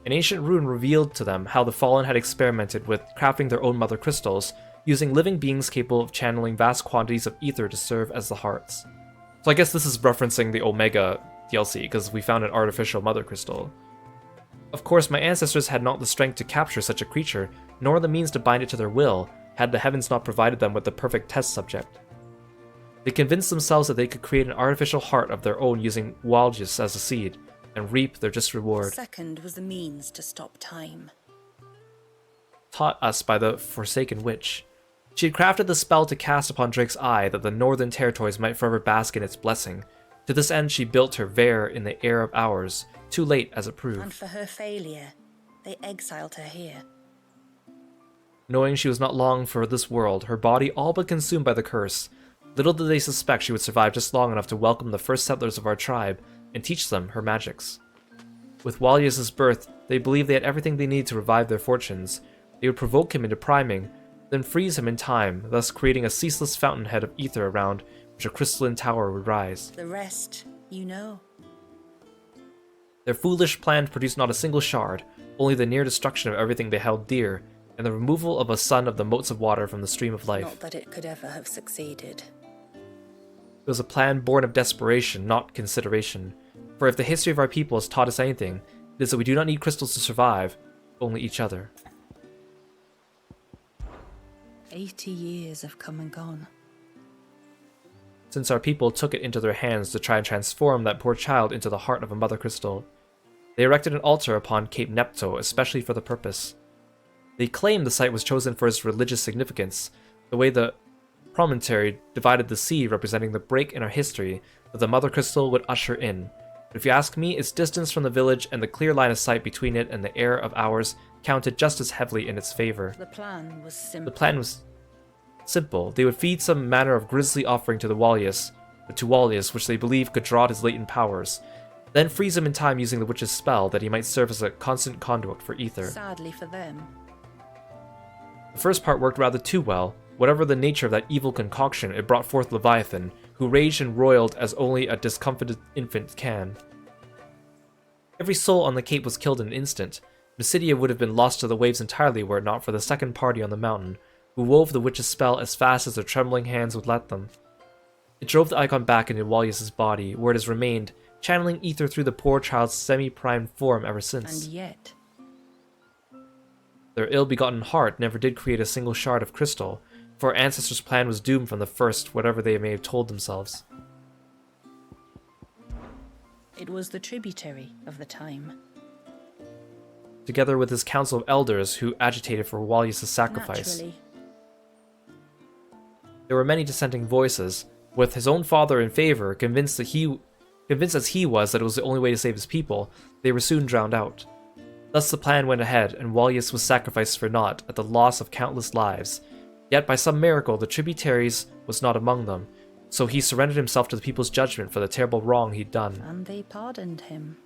An ancient rune revealed to them how the Fallen had experimented with crafting their own mother crystals, using living beings capable of channeling vast quantities of ether to serve as the hearts. So I guess this is referencing the Omega DLC, because we found an artificial mother crystal. Of course, my ancestors had not the strength to capture such a creature, nor the means to bind it to their will, had the heavens not provided them with the perfect test subject. They convinced themselves that they could create an artificial heart of their own using Walgius as a seed, and reap their just reward. Second was the means to stop time. Taught us by the Forsaken Witch. She had crafted the spell to cast upon Drake's eye that the northern territories might forever bask in its blessing. To this end she built her Vare in the air of hours, too late as it proved. And for her failure, they exiled her here. Knowing she was not long for this world, her body all but consumed by the curse, little did they suspect she would survive just long enough to welcome the first settlers of our tribe and teach them her magics. With Wallius' birth, they believed they had everything they needed to revive their fortunes. They would provoke him into priming, then freeze him in time, thus creating a ceaseless fountainhead of ether around which a crystalline tower would rise. The rest, you know. Their foolish plan produced not a single shard, only the near destruction of everything they held dear, and the removal of a son of the motes of water from the stream of life. Not that it could ever have succeeded. It was a plan born of desperation, not consideration. For if the history of our people has taught us anything, it is that we do not need crystals to survive, only each other. 80 years have come and gone. Since our people took it into their hands to try and transform that poor child into the heart of a mother crystal, they erected an altar upon Cape Nepto especially for the purpose. They claimed the site was chosen for its religious significance, the way the promontory divided the sea representing the break in our history that the mother crystal would usher in. But if you ask me, its distance from the village and the clear line of sight between it and the air of hours counted just as heavily in its favor. The plan was simple. The plan was simple. They would feed some manner of grisly offering to Wallius, which they believed could draw his latent powers, then freeze him in time using the witch's spell that he might serve as a constant conduit for ether. Sadly for them. The first part worked rather too well. Whatever the nature of that evil concoction, it brought forth Leviathan, who raged and roiled as only a discomfited infant can. Every soul on the cape was killed in an instant. Mysidia would have been lost to the waves entirely were it not for the second party on the mountain, who wove the witch's spell as fast as their trembling hands would let them. It drove the icon back into Wallius's body, where it has remained, channeling ether through the poor child's semi-primed form ever since. And yet... Their ill-begotten heart never did create a single shard of crystal, for our ancestors' plan was doomed from the first, whatever they may have told themselves. It was the tributary of the time. Together with his council of elders who agitated for Wallius's sacrifice. Naturally. There were many dissenting voices, with his own father in favor, convinced as he was that it was the only way to save his people. They were soon drowned out. Thus the plan went ahead, and Wallius was sacrificed for naught at the loss of countless lives. Yet by some miracle the tributaries was not among them, so he surrendered himself to the people's judgment for the terrible wrong he'd done. And they pardoned him.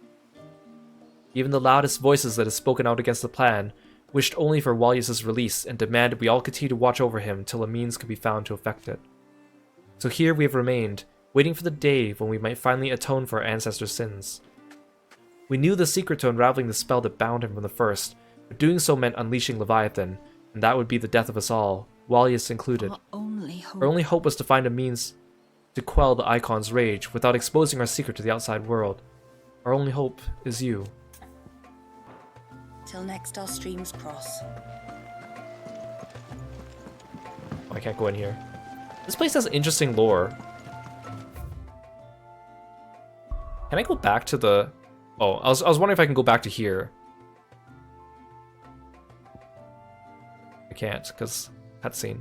Even the loudest voices that had spoken out against the plan wished only for Wallius's release and demanded we all continue to watch over him till a means could be found to effect it. So here we have remained, waiting for the day when we might finally atone for our ancestors' sins. We knew the secret to unraveling the spell that bound him from the first, but doing so meant unleashing Leviathan, and that would be the death of us all, Wallius included. Our only hope was to find a means to quell the Icon's rage without exposing our secret to the outside world. Our only hope is you. Till next our streams cross. Oh, I can't go in here. This place has interesting lore. Can I go back to the... Oh, I was wondering if I can go back to here. I can't, because cutscene.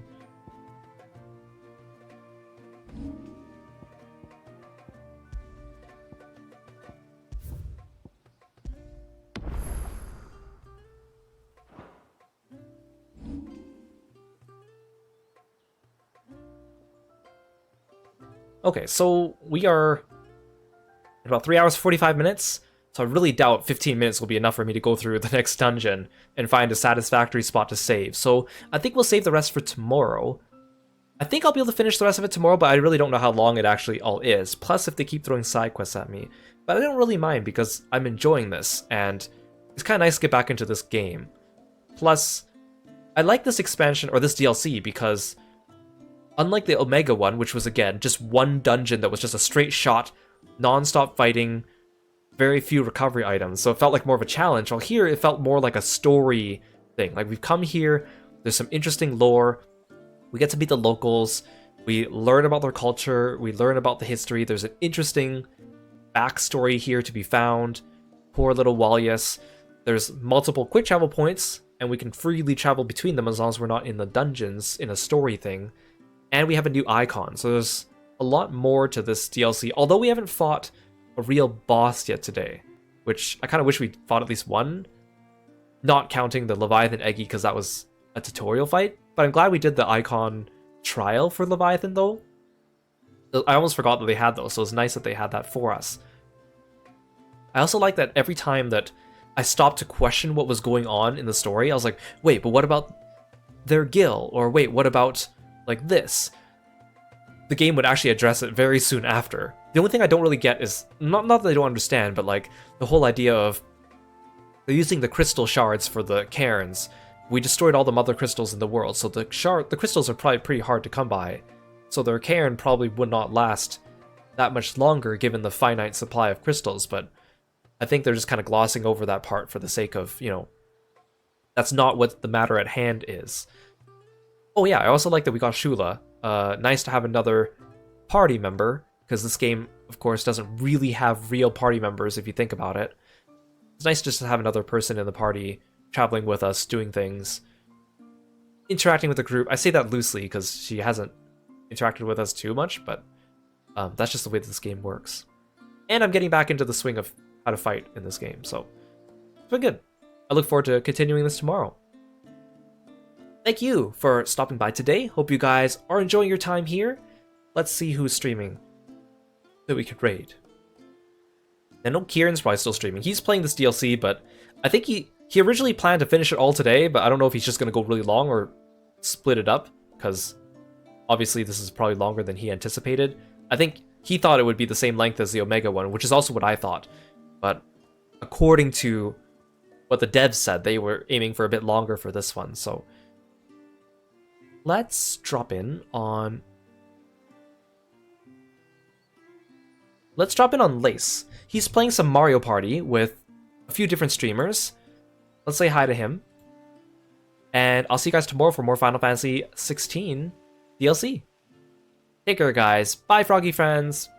Okay, so we are at about 3 hours 45 minutes, so I really doubt 15 minutes will be enough for me to go through the next dungeon and find a satisfactory spot to save. So I think we'll save the rest for tomorrow. I think I'll be able to finish the rest of it tomorrow, but I really don't know how long it actually all is. Plus, if they keep throwing side quests at me. But I don't really mind because I'm enjoying this, and it's kind of nice to get back into this game. Plus, I like this expansion, or this DLC, because unlike the Omega one, which was, again, just one dungeon that was just a straight shot, non-stop fighting, very few recovery items, so it felt like more of a challenge, while here it felt more like a story thing. Like, we've come here, there's some interesting lore, we get to meet the locals, we learn about their culture, we learn about the history, there's an interesting backstory here to be found. Poor little Wallius. There's multiple quick travel points, and we can freely travel between them as long as we're not in the dungeons in a story thing. And we have a new icon, so there's a lot more to this DLC, although we haven't fought a real boss yet today, which I kind of wish we fought at least one, not counting the Leviathan Eggy because that was a tutorial fight, but I'm glad we did the icon trial for Leviathan though. I almost forgot that they had those, so it's nice that they had that for us. I also like that every time that I stopped to question what was going on in the story, I was like, wait, but what about their gill? Or wait, what about like this? The game would actually address it very soon after. The only thing I don't really get is, not that I don't understand, but like the whole idea of they're using the crystal shards for the cairns. We destroyed all the mother crystals in the world, so the crystals are probably pretty hard to come by. So their cairn probably would not last that much longer given the finite supply of crystals, but I think they're just kind of glossing over that part for the sake of, you know, that's not what the matter at hand is. Oh yeah, I also like that we got Shula. Nice to have another party member, because this game, of course, doesn't really have real party members if you think about it. It's nice just to have another person in the party traveling with us, doing things, interacting with the group. I say that loosely because she hasn't interacted with us too much, but that's just the way that this game works. And I'm getting back into the swing of how to fight in this game, so it's been good. I look forward to continuing this tomorrow. Thank you for stopping by today. Hope you guys are enjoying your time here. Let's see who's streaming that we could raid. I know Kieran's probably still streaming. He's playing this DLC, but I think he originally planned to finish it all today, but I don't know if he's just going to go really long or split it up, because obviously this is probably longer than he anticipated. I think he thought it would be the same length as the Omega one, which is also what I thought. But according to what the devs said. They were aiming for a bit longer for this one, so let's drop in on Lace. He's playing some Mario Party with a few different streamers. Let's say hi to him. And I'll see you guys tomorrow for more Final Fantasy XVI DLC. Take care, guys. Bye, froggy friends.